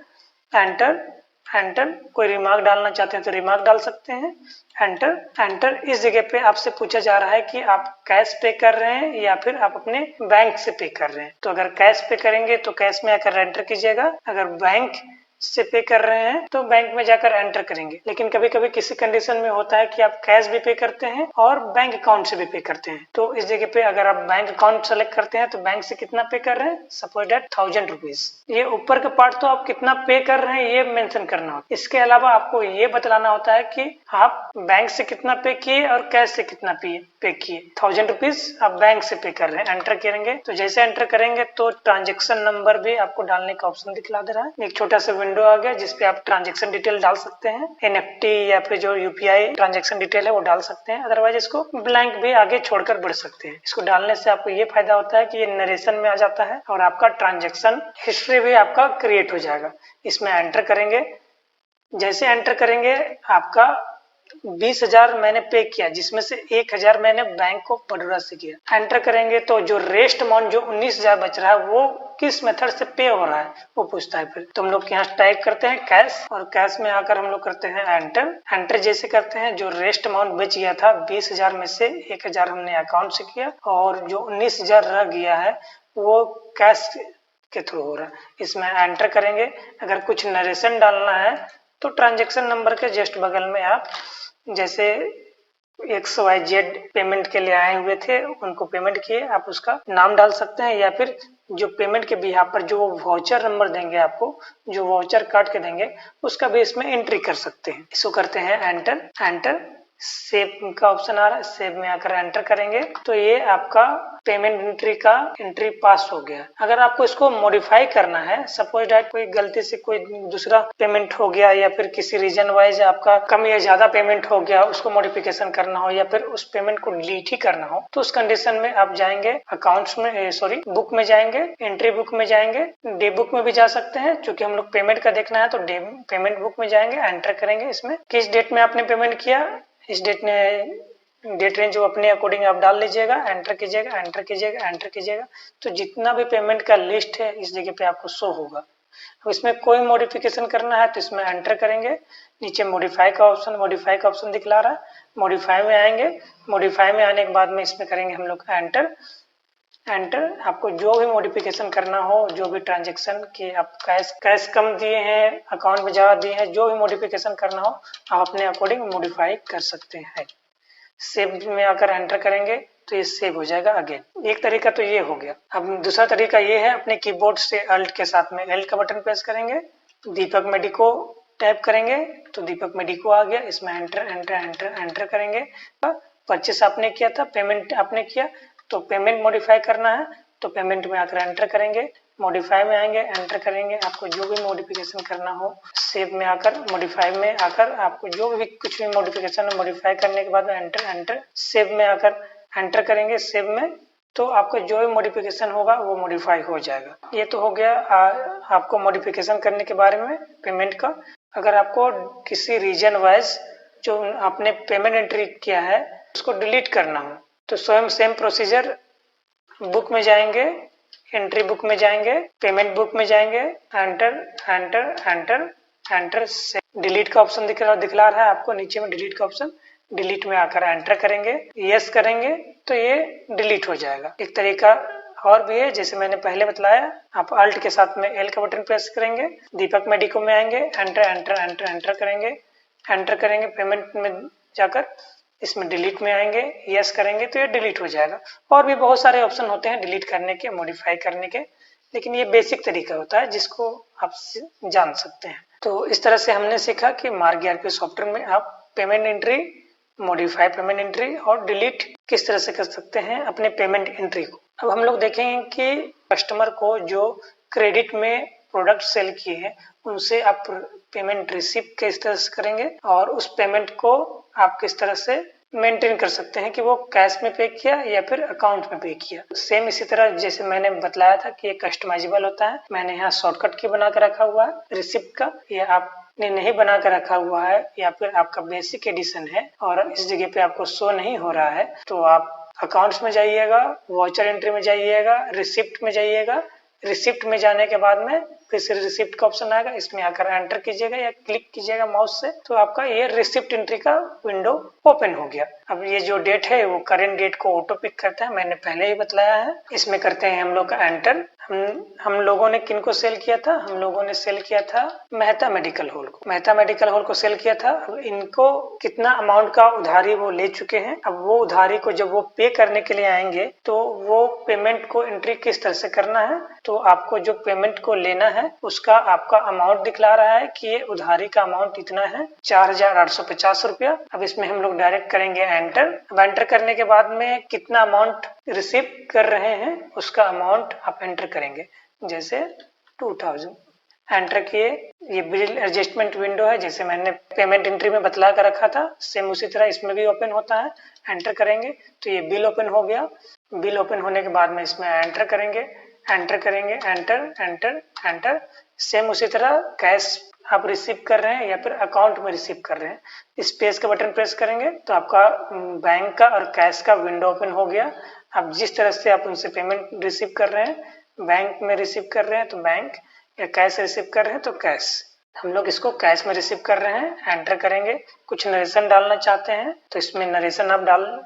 एंटर एंटर। कोई रिमार्क डालना चाहते हैं तो रिमार्क डाल सकते हैं। Enter enter. इस जगह पे आपसे पूछा जा रहा है कि आप कैश पे कर रहे हैं या फिर आप अपने बैंक से पे कर रहे हैं। तो अगर कैश पे करेंगे तो कैश में आकर एंटर कीजिएगा, अगर बैंक से पे कर रहे हैं तो बैंक में जाकर एंटर करेंगे। लेकिन कभी कभी किसी कंडीशन में होता है कि आप कैश भी पे करते हैं और बैंक अकाउंट से भी पे करते हैं। तो इस जगह पे अगर आप बैंक अकाउंट सेलेक्ट करते हैं तो बैंक से कितना पे कर रहे हैं, सपोज दैट 1000 रुपीज। ये ऊपर का पार्ट तो आप कितना पे कर रहे हैं ये मेंशन करना होता है। इसके अलावा आपको ये बतलाना होता है कि आप बैंक से कितना पे किए और कैश से कितना पे किए। 1000 रुपीज आप बैंक से पे कर रहे हैं, एंटर करेंगे। तो जैसे एंटर करेंगे तो ट्रांजेक्शन नंबर भी आपको डालने का ऑप्शन दिखला दे रहा है। एक छोटा सा विंडो आ गया जिसपे आप ट्रांजैक्शन डिटेल डाल सकते हैं, एनएफटी या फिर जो यूपीआई ट्रांजैक्शन डिटेल है वो डाल सकते हैं। अदरवाइज इसको ब्लैंक भी आगे छोड़कर बढ़ सकते हैं। इसको डालने से आपको ये फायदा होता है कि ये नरेशन में आ जाता है और आपका ट्रांजैक्शन हिस्ट्री भी आपका क्रिएट हो जाएगा। इसमें एंटर करेंगे। जैसे एंटर करेंगे आपका 20,000 मैंने पे किया जिसमें से 1,000 मैंने बैंक ऑफ बड़ौदा से किया। एंटर करेंगे तो जो रेस्ट अमाउंट जो 19,000 बच रहा है वो किस मेथड से पे हो रहा है वो पूछता है। फिर तो हम लोग यहाँ टाइप करते हैं कैश और कैश में आकर हम लोग करते हैं एंटर। एंटर जैसे करते हैं जो रेस्ट अमाउंट बच गया था 20,000 में से 1,000 हमने अकाउंट से किया और जो 19,000 रह गया है वो कैश के थ्रू हो रहा है। इसमें एंटर करेंगे। अगर कुछ नरेशन डालना है तो ट्रांजैक्शन नंबर के जस्ट बगल में आप जैसे XYZ पेमेंट के लिए आए हुए थे उनको पेमेंट किए, आप उसका नाम डाल सकते हैं या फिर जो पेमेंट के बिहाफ पर जो वाउचर नंबर देंगे आपको, जो वाउचर काट के देंगे उसका भी इसमें एंट्री कर सकते हैं। इसको करते हैं एंटर एंटर। सेव का ऑप्शन आ रहा है, सेव में आकर एंटर करेंगे तो ये आपका पेमेंट एंट्री का एंट्री पास हो गया। अगर आपको इसको मॉडिफाई करना है, सपोज दैट कोई गलती से कोई दूसरा पेमेंट हो गया या फिर किसी रीजन वाइज आपका कम या ज्यादा पेमेंट हो गया, उसको मॉडिफिकेशन करना हो या फिर उस पेमेंट को डिलीट ही करना हो तो उस कंडीशन में आप जाएंगे अकाउंट्स में, बुक में जाएंगे, एंट्री बुक में जाएंगे, डे बुक में भी जा सकते हैं। क्योंकि हम लोग पेमेंट का देखना है तो डे पेमेंट बुक में जाएंगे, एंटर करेंगे इसमें किस डेट में आपने पेमेंट किया, इस डेट रेंज अपने अकॉर्डिंग आप डाल लीजिएगा, एंटर कीजिएगा एंटर कीजिएगा एंटर कीजिएगा। तो जितना भी पेमेंट का लिस्ट है इस जगह पे आपको शो होगा। अब इसमें कोई मॉडिफिकेशन करना है तो इसमें एंटर करेंगे। नीचे मॉडिफाई का ऑप्शन दिखला रहा है, मॉडिफाई में आएंगे। मॉडिफाई में आने के बाद में इसमें करेंगे हम लोग एंटर एंटर। आपको जो भी मॉडिफिकेशन करना हो, जो भी ट्रांजैक्शन के आप कैश कम दिए हैं, अकाउंट में ज्यादा दिए हैं, जो भी मॉडिफिकेशन करना हो आप अपने अकॉर्डिंग मॉडिफाई कर सकते हैं। सेव में आकर एंटर करेंगे। तो ये सेव हो जाएगा अगेन। एक तरीका तो ये हो गया। अब दूसरा तरीका ये है, अपने कीबोर्ड से अल्ट के साथ में एल का बटन प्रेस करेंगे, दीपक मेडिको टाइप करेंगे तो दीपक मेडिको आ गया। इसमें एंटर एंटर एंटर एंटर करेंगे। परचेस आपने किया था, पेमेंट आपने किया तो पेमेंट मॉडिफाई करना है तो पेमेंट में आकर एंटर करेंगे, मॉडिफाई में आएंगे, एंटर करेंगे। आपको जो भी मॉडिफिकेशन करना हो सेव में आकर, मॉडिफाई में आकर आपको जो भी कुछ भी मॉडिफिकेशन है मॉडिफाई करने के बाद में एंटर एंटर, सेव में आकर एंटर करेंगे। सेव में तो आपका जो भी मॉडिफिकेशन होगा वो मॉडिफाई हो जाएगा। ये तो हो गया आपको मॉडिफिकेशन करने के बारे में पेमेंट का। अगर आपको किसी रीजन वाइज जो आपने पेमेंट एंट्री किया है उसको डिलीट करना हो तो स्वयं सेम प्रोसीजर, बुक में जाएंगे, एंट्री बुक में जाएंगे, पेमेंट बुक में जाएंगे, enter enter enter enter, delete का ऑप्शन दिखला रहा है आपको नीचे में, डिलीट का ऑप्शन, डिलीट में आकर एंटर करेंगे, यस करेंगे तो ये डिलीट हो जाएगा। एक तरीका और भी है, जैसे मैंने पहले बतलाया, आप अल्ट के साथ में एल का बटन प्रेस करेंगे, दीपक मेडिको में आएंगे, एंटर एंटर एंटर एंटर करेंगे, एंटर करेंगे, पेमेंट में जाकर इसमें डिलीट में आएंगे, यस करेंगे तो ये डिलीट हो जाएगा। और भी बहुत सारे ऑप्शन होते हैं डिलीट करने के, मॉडिफाई करने के, लेकिन ये बेसिक तरीका होता है जिसको आप जान सकते हैं। तो इस तरह से हमने सीखा कि मार्ग ईआरपी सॉफ्टवेयर में आप payment entry, modify payment entry और डिलीट किस तरह से कर सकते हैं अपने पेमेंट एंट्री को। अब हम लोग देखेंगे कि कस्टमर को जो क्रेडिट में प्रोडक्ट सेल किए हैं उनसे आप पेमेंट रिसीव किस तरह से करेंगे और उस पेमेंट को आप किस तरह से मेंटेन कर सकते हैं कि वो कैश में पे किया या फिर अकाउंट में पे किया। सेम इसी तरह जैसे मैंने बतलाया था कि ये कस्टमाइजेबल होता है, मैंने यहाँ शॉर्टकट की बना कर रखा हुआ है रिसिप्ट का, ये आपने नहीं बना कर रखा हुआ है या फिर आपका बेसिक एडिशन है और इस जगह पे आपको शो नहीं हो रहा है तो आप अकाउंट्स में जाइएगा, वाउचर एंट्री में जाइएगा, रिसिप्ट में जाइएगा, रिसिप्ट में जाने के बाद में फिर से रिसिप्ट का ऑप्शन आएगा, इसमें आकर एंटर कीजिएगा या क्लिक कीजिएगा माउस से तो आपका ये रिसिप्ट एंट्री का विंडो ओपन हो गया। अब ये जो डेट है वो करेंट डेट को ऑटो पिक करता है, मैंने पहले ही बतलाया है। इसमें करते हैं हम लोग का एंटर। हम लोगों ने किनको सेल किया था, हम लोगों ने सेल किया था मेहता मेडिकल हॉल को, मेहता मेडिकल हॉल को सेल किया था। अब इनको कितना अमाउंट का उधारी वो ले चुके हैं, अब वो उधारी को जब वो पे करने के लिए आएंगे तो वो पेमेंट को एंट्री किस तरह से करना है, तो आपको जो पेमेंट को लेना है उसका आपका अमाउंट दिखला रहा है कि ये उधारी का अमाउंट इतना है 4850 रुपया। अब इसमें हम लोग डायरेक्ट करेंगे एंटर। अब एंटर करने के बाद में कितना अमाउंट रिसीव कर रहे हैं उसका अमाउंट आप एंटर करेंगे, जैसे 2000 एंटर किए। ये बिल एडजस्टमेंट विंडो है जैसे मैंने पेमेंट एंट्री में बतला कर रखा था, सेम उसी तरह इसमें भी ओपन होता है। एंटर करेंगे तो ये बिल ओपन हो गया। बिल ओपन होने के बाद में इसमें एंटर करेंगे, एंटर करेंगे, एंटर एंटर एंटर, सेम उसी तरह कैश आप रिसीव कर रहे हैं या फिर अकाउंट में रिसीव कर रहे हैं, स्पेस का बटन प्रेस करेंगे तो आपका बैंक का और कैश का विंडो ओपन हो गया। अब जिस तरह से आप उनसे पेमेंट रिसीव कर रहे हैं, बैंक में रिसीव कर रहे हैं तो बैंक, या कैश रिसीव कर रहे हैं तो कैश, हम लोग इसको कैश में रिसीव कर रहे हैं। एंटर करेंगे, कुछ नरेशन डालना चाहते हैं तो इसमें नरेशन आप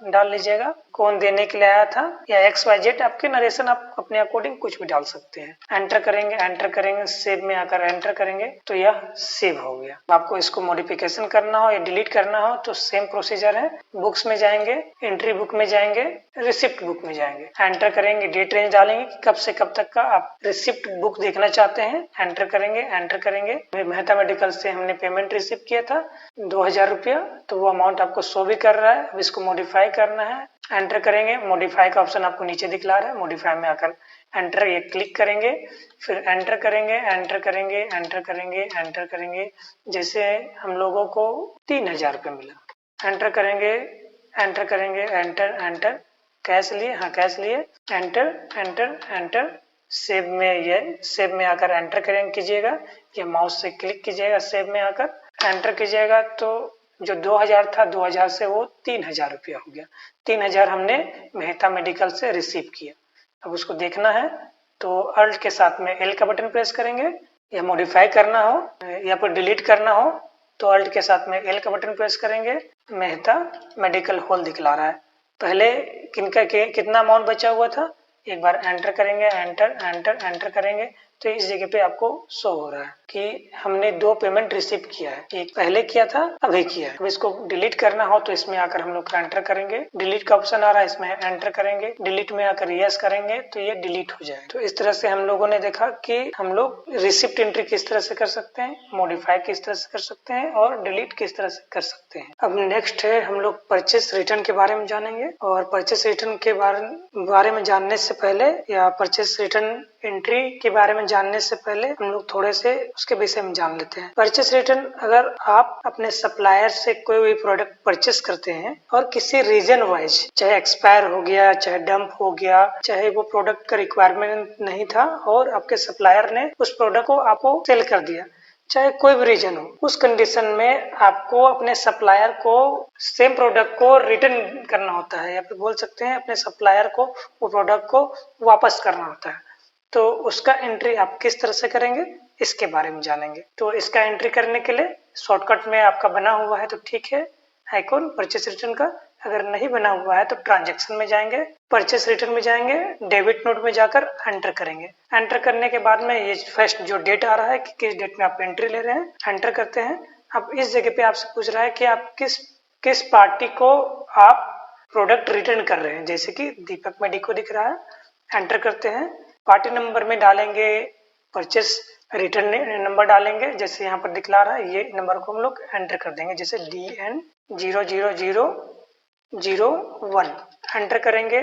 डाल लीजिएगा, कौन देने के लिए आया था या XYZ आपके नरेशन, आप अपने अकॉर्डिंग कुछ भी डाल सकते हैं। एंटर करेंगे, सेव में आकर एंटर करेंगे तो यह सेव हो गया। आपको इसको मॉडिफिकेशन करना हो या डिलीट करना हो तो सेम प्रोसीजर है, बुक्स में जाएंगे, एंट्री बुक में जाएंगे, रिसिप्ट बुक में जाएंगे, एंटर करेंगे, डेट रेंज डालेंगे कि कब से कब तक का आप रिसिप्ट बुक देखना चाहते हैं। एंटर करेंगे। मेहता मेडिकल से हमने पेमेंट रिसीव किया था 2000 रुपया, तो वो अमाउंट आपको शो भी कर रहा है। अब इसको मॉडिफाई करना है, एंटर करेंगे, मॉडिफाई का ऑप्शन आपको नीचे दिखला रहा है, मॉडिफाई में आकर एंटर ये क्लिक करेंगे, फिर एंटर करेंगे, जैसे हम लोगों को 3000 रुपये मिला। एंटर करेंगे, एंटर, कैश लिए, हाँ कैश लिए, एंटर, सेव में आकर एंटर कीजिएगा या माउस से क्लिक कीजिएगा, सेव में आकर एंटर कीजिएगा तो जो 2000 था 2000 से वो 3000 रुपया हो गया। 3000 हमने मेहता मेडिकल से रिसीव किया। अब उसको देखना है तो अल्ट के साथ में एल का बटन प्रेस करेंगे, या मॉडिफाई करना हो या फिर डिलीट करना हो तो अल्ट के साथ में एल का बटन प्रेस करेंगे। मेहता मेडिकल हॉल दिखला रहा है, पहले कितना अमाउंट बचा हुआ था, एक बार एंटर करेंगे, एंटर करेंगे, तो इस जगह पे आपको शो हो रहा है कि हमने 2 पेमेंट रिसीव किया है, एक पहले किया था, अभी किया है। अब इसको डिलीट करना हो तो इसमें आकर हम लोग एंटर करेंगे, डिलीट का ऑप्शन आ रहा है, इसमें एंटर करेंगे, डिलीट में आकर यस करेंगे तो ये डिलीट हो जाए। तो इस तरह से हम लोगों ने देखा कि हम लोग रिसिप्ट एंट्री किस तरह से कर सकते हैं, मॉडिफाई किस तरह से कर सकते हैं और डिलीट किस तरह से कर सकते हैं। अब नेक्स्ट है हम लोग परचेस रिटर्न के बारे में जानेंगे। और परचेस रिटर्न के बारे में जानने से पहले या परचेस रिटर्न एंट्री के बारे में जानने से पहले हम लोग थोड़े से उसके विषय में जान लेते हैं। परचेस रिटर्न, अगर आप अपने सप्लायर से कोई भी प्रोडक्ट परचेस करते हैं और किसी रीजन वाइज, चाहे एक्सपायर हो गया, चाहे डंप हो गया, चाहे वो प्रोडक्ट का रिक्वायरमेंट नहीं था और आपके सप्लायर ने उस प्रोडक्ट को आपको सेल कर दिया, चाहे कोई भी रीजन हो, उस कंडीशन में आपको अपने सप्लायर को सेम प्रोडक्ट को रिटर्न करना होता है, या फिर बोल सकते हैं अपने सप्लायर को वो प्रोडक्ट को वापस करना होता है। तो उसका एंट्री आप किस तरह से करेंगे इसके बारे में जानेंगे। तो इसका एंट्री करने के लिए शॉर्टकट में आपका बना हुआ है तो ठीक है आइकॉन परचेस रिटर्न का। अगर नहीं बना हुआ है तो ट्रांजैक्शन में जाएंगे, परचेस रिटर्न में जाएंगे, डेबिट नोट में जाकर एंटर करेंगे। एंटर करने के बाद में ये फर्स्ट जो डेट आ रहा है कि किस डेट में आप एंट्री ले रहे हैं, एंटर करते हैं। अब इस जगह पे आपसे पूछ रहा है कि आप किस पार्टी को आप प्रोडक्ट रिटर्न कर रहे हैं, जैसे कि दीपक मेडिको दिख रहा है, एंटर करते हैं। पार्टी नंबर में डालेंगे परचेस रिटर्न नंबर डालेंगे, जैसे यहाँ पर दिखला रहा है, ये नंबर को हम लोग एंटर कर देंगे, जैसे DN00001 एंटर करेंगे।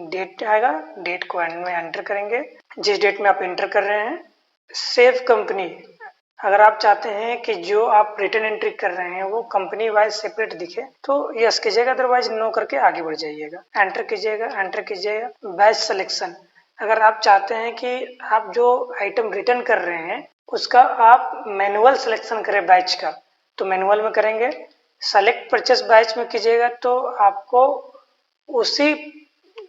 डेट आएगा, डेट को एंड में एंटर करेंगे जिस डेट में आप एंटर कर रहे हैं। सेव कंपनी, अगर आप चाहते हैं कि जो आप रिटर्न एंट्री कर रहे हैं वो कंपनी वाइज सेपरेट दिखे तो यस कीजिएगा, अदरवाइज नो करके आगे बढ़ जाइएगा। एंटर कीजिएगा, एंटर कीजिएगा। बैच सिलेक्शन, अगर आप चाहते हैं कि आप जो आइटम रिटर्न कर रहे हैं उसका आप मैनुअल सिलेक्शन करें बैच का, तो मैनुअल में करेंगे। सेलेक्ट परचेस बैच में कीजिएगा तो आपको उसी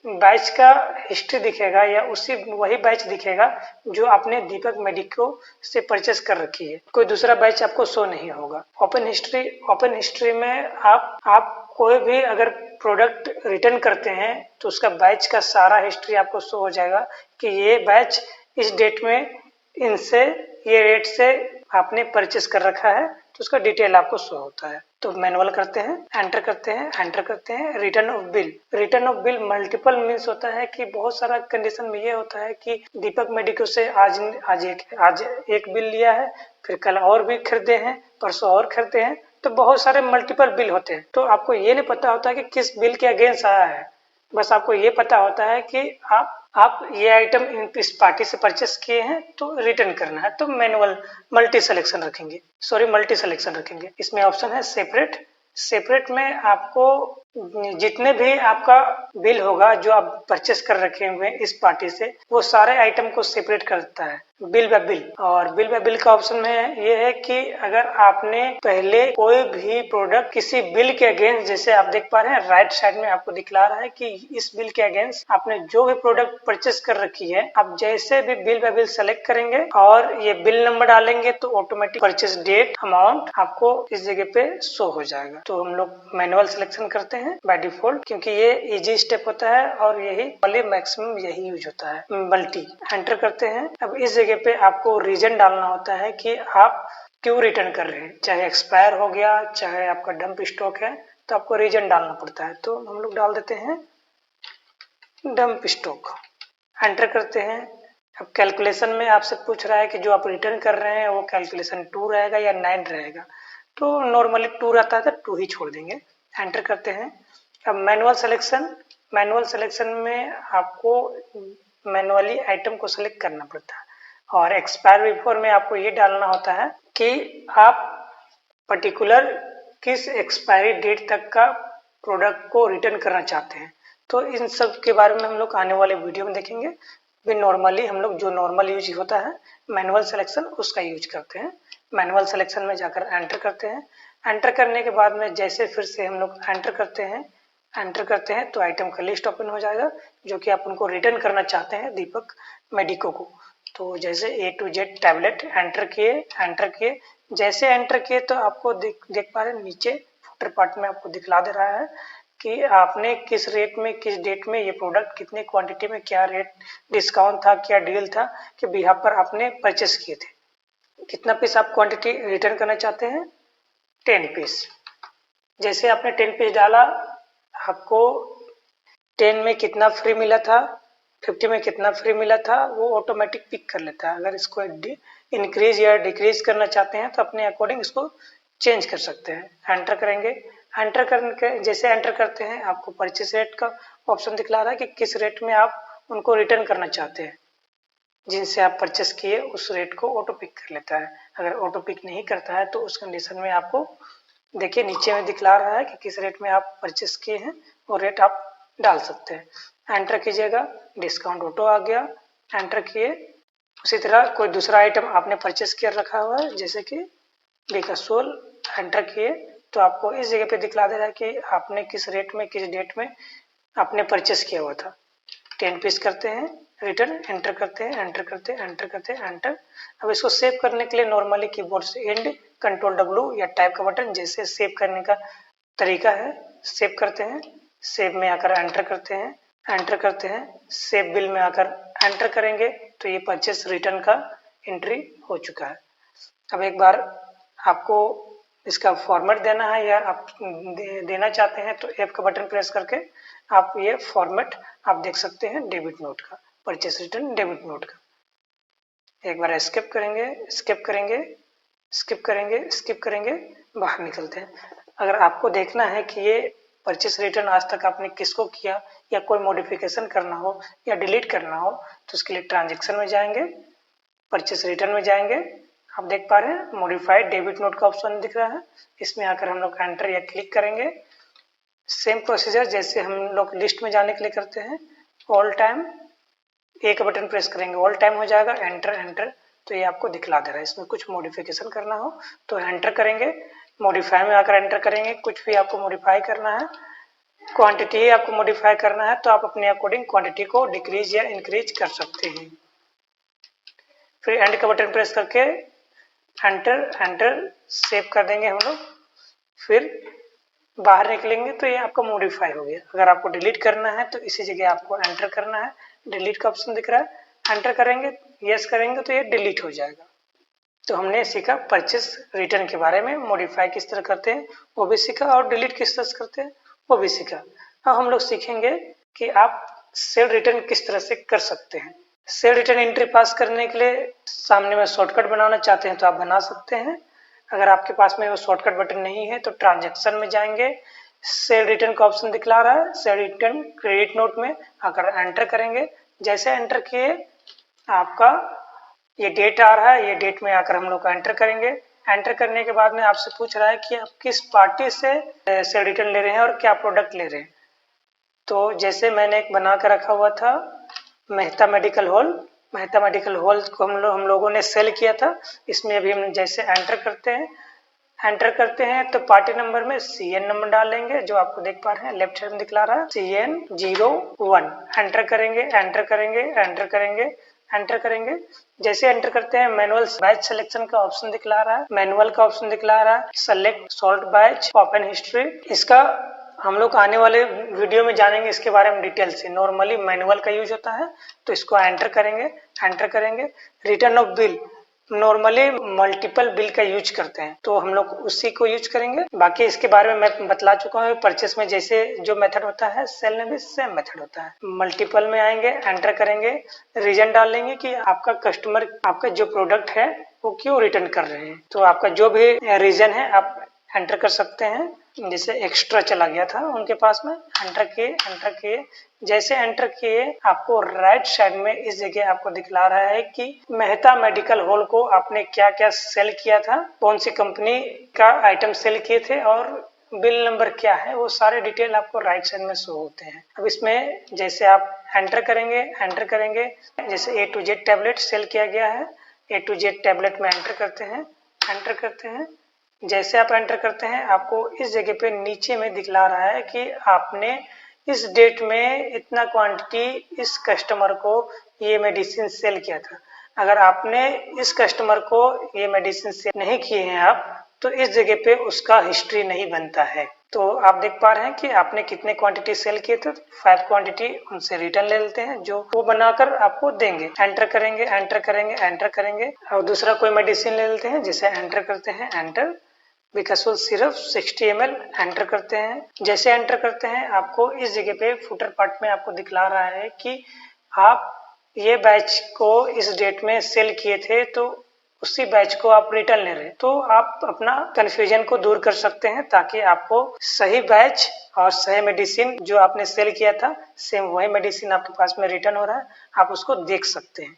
बैच का हिस्ट्री दिखेगा या वही बैच दिखेगा जो आपने दीपक मेडिको से परचेस कर रखी है, कोई दूसरा बैच आपको शो नहीं होगा। ओपन हिस्ट्री में आप कोई भी अगर प्रोडक्ट रिटर्न करते हैं तो उसका बैच का सारा हिस्ट्री आपको शो हो जाएगा कि ये बैच इस डेट में इनसे ये रेट से आपने परचेस कर रखा है, तो उसका डिटेल आपको शो होता है। तो मैनुअल करते हैं, एंटर करते हैं, एंटर करते हैं। Return of bill, return of bill multiple means होता है कि बहुत सारा कंडीशन में ये होता है कि दीपक मेडिको से आज एक बिल लिया है, फिर कल और भी खरीदे हैं, परसों और खरीदे हैं, तो बहुत सारे मल्टीपल बिल होते हैं। तो आपको ये नहीं पता होता कि किस बिल के अगेंस्ट आया है, बस आपको ये पता होता है कि आप ये आइटम इस पार्टी से परचेस किए हैं तो रिटर्न करना है, तो मैनुअल मल्टी सिलेक्शन रखेंगे। इसमें ऑप्शन है सेपरेट में आपको जितने भी आपका बिल होगा जो आप परचेस कर रखे हुए इस पार्टी से, वो सारे आइटम को सेपरेट करता है बिल बाय बिल। और बिल बाय बिल का ऑप्शन में ये है कि अगर आपने पहले कोई भी प्रोडक्ट किसी बिल के अगेंस्ट, जैसे आप देख पा रहे हैं राइट साइड में आपको दिखला रहा है कि इस बिल के अगेंस्ट आपने जो भी प्रोडक्ट परचेस कर रखी है, आप जैसे भी बिल बाय बिल सेलेक्ट करेंगे और ये बिल नंबर डालेंगे तो ऑटोमेटिक परचेस डेट अमाउंट आपको इस जगह पे शो हो जाएगा। तो हम लोग मैनुअल सिलेक्शन करते हैं बाय डिफॉल्ट, क्योंकि ये इजी स्टेप होता है और यही मैक्सिमम यही यूज होता है मल्टी। एंटर करते हैं। अब इस जगह पे आपको रीजन डालना होता है कि आप क्यों रिटर्न कर रहे हैं, चाहे एक्सपायर हो गया, चाहे आपका डंप स्टॉक है, तो आपको रीजन डालना पड़ता है। तो हम लोग डाल देते हैं डंप स्टॉक, एंटर करते हैं। अब कैलकुलेशन में आपसे पूछ रहा है कि जो आप रिटर्न कर रहे हैं वो कैलकुलेशन 2 रहेगा या 9 रहेगा, तो नॉर्मली 2 रहता है तो 2 ही छोड़ देंगे। एंटर करते हैं। अब मैनुअल सिलेक्शन में आपको मैनुअली आइटम को सिलेक्ट करना पड़ता है, और एक्सपायर बिफोर में आपको ये डालना होता है कि आप पर्टिकुलर किस एक्सपायरी डेट तक का प्रोडक्ट को रिटर्न करना चाहते हैं। तो इन सब के बारे में हम लोग आने वाले वीडियो में देखेंगे। नॉर्मली हम लोग जो नॉर्मल यूज होता है मैनुअल सिलेक्शन, उसका यूज करते हैं। मैनुअल सिलेक्शन में जाकर एंटर करते हैं। एंटर करने के बाद में जैसे फिर से हम लोग एंटर करते हैं तो आइटम का लिस्ट ओपन हो जाएगा जो कि आप उनको रिटर्न करना चाहते हैं दीपक मेडिको को। तो जैसे A to Z tablet enter किए, जैसे एंटर किए तो आपको देख पा रहे हैं नीचे फुटर पार्ट में आपको दिखला दे रहा है कि आपने किस रेट में किस डेट में ये प्रोडक्ट कितने क्वांटिटी में क्या रेट डिस्काउंट था, क्या डील था कि बिहाफ पर आपने परचेस किए थे। कितना पीस आप क्वांटिटी रिटर्न करना चाहते हैं? 10 पीस। जैसे आपने 10 पीस डाला, आपको 10 में कितना फ्री मिला था, 50 में कितना फ्री मिला था, वो ऑटोमेटिक पिक कर लेता है। अगर इसको इंक्रीज या डिक्रीज करना चाहते हैं तो अपने अकॉर्डिंग इसको चेंज कर सकते हैं। एंटर करेंगे, एंटर करने के जैसे एंटर करते हैं आपको परचेस रेट का ऑप्शन दिखला रहा है कि किस रेट में आप उनको रिटर्न करना चाहते हैं। जिनसे आप परचेस किए उस रेट को ऑटो पिक कर लेता है। अगर ऑटो पिक नहीं करता है तो उस कंडीशन में आपको देखिए नीचे में दिखला रहा है कि किस रेट में आप परचेस किए हैं, वो रेट आप डाल सकते हैं। एंटर कीजिएगा, डिस्काउंट ऑटो आ गया, एंटर किए। उसी तरह कोई दूसरा आइटम आपने परचेस कर रखा हुआ है जैसे कि बिकासोल, एंटर किए तो आपको इस जगह पे दिखला दे रहा है कि आपने किस रेट में किस डेट में आपने परचेस किया हुआ था। 10 पीस करते हैं, रिटर्न, एंटर करते हैं, एंटर करते हैं, एंटर करते हैं, एंटर। अब इसको सेव करने के लिए नॉर्मली कीबोर्ड से एंड कंट्रोल W या टाइप का बटन जैसे सेव करने का तरीका है, सेव करते हैं। सेव में आकर एंटर करते हैं, एंटर करते हैं, सेव बिल में आकर एंटर करेंगे तो ये परचेस रिटर्न का एंट्री हो चुका है। अब एक बार आपको इसका फॉर्मेट देना है या आप देना चाहते हैं तो F का बटन प्रेस करके आप ये फॉर्मेट आप देख सकते हैं डेबिट नोट का, परचेस रिटर्न डेबिट नोट का। एक बार स्किप करेंगे, स्किप करेंगे, स्किप करेंगे, स्किप करेंगे, बाहर निकलते हैं। अगर आपको देखना है कि ये परचेस रिटर्न आज तक आपने किसको किया या कोई मॉडिफिकेशन करना हो या डिलीट करना हो तो उसके लिए ट्रांजेक्शन में जाएंगे, परचेस रिटर्न में जाएंगे। आप देख पा रहे हैं मॉडिफाइड डेबिट नोट का ऑप्शन दिख रहा है, इसमें आकर हम लोग एंटर या क्लिक करेंगे। सेम प्रोसीजर जैसे हम लोग लिस्ट में जाने के लिए करते हैं, ऑल टाइम एक बटन प्रेस करेंगे, ऑल टाइम हो जाएगा, एंटर, एंटर। तो ये आपको दिखला दे रहा है। इसमें कुछ मॉडिफिकेशन करना हो तो एंटर करेंगे, मॉडिफाई में आकर एंटर करेंगे। कुछ भी आपको मॉडिफाई करना है, क्वांटिटी आपको मॉडिफाई करना है तो आप अपने अकॉर्डिंग क्वांटिटी को डिक्रीज या इंक्रीज कर सकते हैं। फिर एंड का बटन प्रेस करके एंटर, एंटर, सेव कर देंगे हम लोग। फिर बाहर निकलेंगे तो ये आपका मॉडिफाई हो गया। अगर आपको डिलीट करना है तो इसी जगह आपको एंटर करना है, डिलीट का ऑप्शन दिख रहा है, एंटर करेंगे, यस करेंगे तो ये डिलीट हो जाएगा। तो हमने सीखा परचेस रिटर्न के बारे में, मॉडिफाई किस तरह करते हैं वो भी सीखा और डिलीट किस तरह से करते हैं वो भी सीखा। अब हम लोग सीखेंगे कि आप सेल रिटर्न किस तरह से कर सकते हैं। सेल रिटर्न एंट्री पास करने के लिए सामने में शॉर्टकट बनाना चाहते हैं तो आप बना सकते हैं। अगर आपके पास में वो शॉर्टकट बटन नहीं है तो ट्रांजैक्शन में जाएंगे, सेल रिटर्न का ऑप्शन दिखला रहा है, सेल रिटर्न क्रेडिट नोट में आकर एंटर करेंगे। जैसे एंटर किए आपका ये डेट आ रहा है, ये डेट में आकर हम लोग एंटर करेंगे। एंटर करने के बाद में आपसे पूछ रहा है कि आप किस पार्टी से सेल रिटर्न ले रहे हैं और क्या प्रोडक्ट ले रहे हैं। तो जैसे मैंने एक बना कर रखा हुआ था Mehta medical hall, Mehta medical hall को हम लोगों ने सेल किया था। इसमें अभी हम जैसे एंटर करते हैं तो पार्टी नंबर में CN नंबर डालेंगे जो आपको देख पा रहे हैं लेफ्ट साइड में दिखला रहा है CN01। एंटर करेंगे, एंटर करेंगे, एंटर करेंगे, एंटर करेंगे। जैसे एंटर करते हैं मैनुअल बैच सिलेक्शन का ऑप्शन दिखला रहा है, मैनुअल का ऑप्शन दिखला रहा है, select salt batch open history. इसका हम लोग आने वाले वीडियो में जानेंगे इसके बारे में डिटेल से। नॉर्मली मैनुअल का यूज होता है तो इसको एंटर करेंगे, एंटर करेंगे। Return of bill, normally multiple bill का यूज करते हैं तो हम लोग उसी को यूज करेंगे। बाकी इसके बारे में मैं बतला चुका हूँ, परचेस में जैसे जो मेथड होता है सेल में भी सेम मेथड होता है। मल्टीपल में आएंगे, एंटर करेंगे, रीजन डालेंगे कि आपका कस्टमर आपका जो प्रोडक्ट है वो क्यों रिटर्न कर रहे हैं। तो आपका जो भी रीजन है आप एंटर कर सकते हैं। जैसे एक्स्ट्रा चला गया था उनके पास में, एंटर किए, एंटर किए। जैसे एंटर किए आपको राइट साइड में इस जगह आपको दिखला रहा है कि मेहता मेडिकल हॉल को आपने क्या क्या सेल किया था, कौन सी कंपनी का आइटम सेल किए थे और बिल नंबर क्या है, वो सारे डिटेल आपको राइट साइड में शो होते हैं। अब इसमें जैसे आप एंटर करेंगे, एंटर करेंगे, जैसे A to Z tablet sale किया गया है, A to Z टैबलेट में एंटर करते हैं, एंटर करते हैं। जैसे आप एंटर करते हैं आपको इस जगह पे नीचे में दिखला रहा है कि आपने इस डेट में इतना क्वांटिटी इस कस्टमर को ये मेडिसिन सेल किया था। अगर आपने इस कस्टमर को ये मेडिसिन सेल नहीं किए हैं आप तो इस जगह पे उसका हिस्ट्री नहीं बनता है। तो आप देख पा रहे हैं कि आपने कितने क्वांटिटी सेल किए थे, 5 क्वांटिटी उनसे रिटर्न ले लेते हैं जो वो बनाकर आपको देंगे। एंटर करेंगे, एंटर करेंगे, एंटर करेंगे और दूसरा कोई मेडिसिन ले लेते हैं जिसे एंटर करते हैं, एंटर बिकासोल सिरप 60 ml एंटर करते हैं। जैसे एंटर करते हैं आपको इस जगह पे फुटर पार्ट में आपको दिखला रहा है कि आप ये बैच को इस डेट में सेल किए थे तो उसी बैच को आप रिटर्न ले रहे हैं। तो आप अपना कंफ्यूजन को दूर कर सकते हैं ताकि आपको सही बैच और सही मेडिसिन जो आपने सेल किया था सेम वही मेडिसिन आपके पास में रिटर्न हो रहा है, आप उसको देख सकते हैं।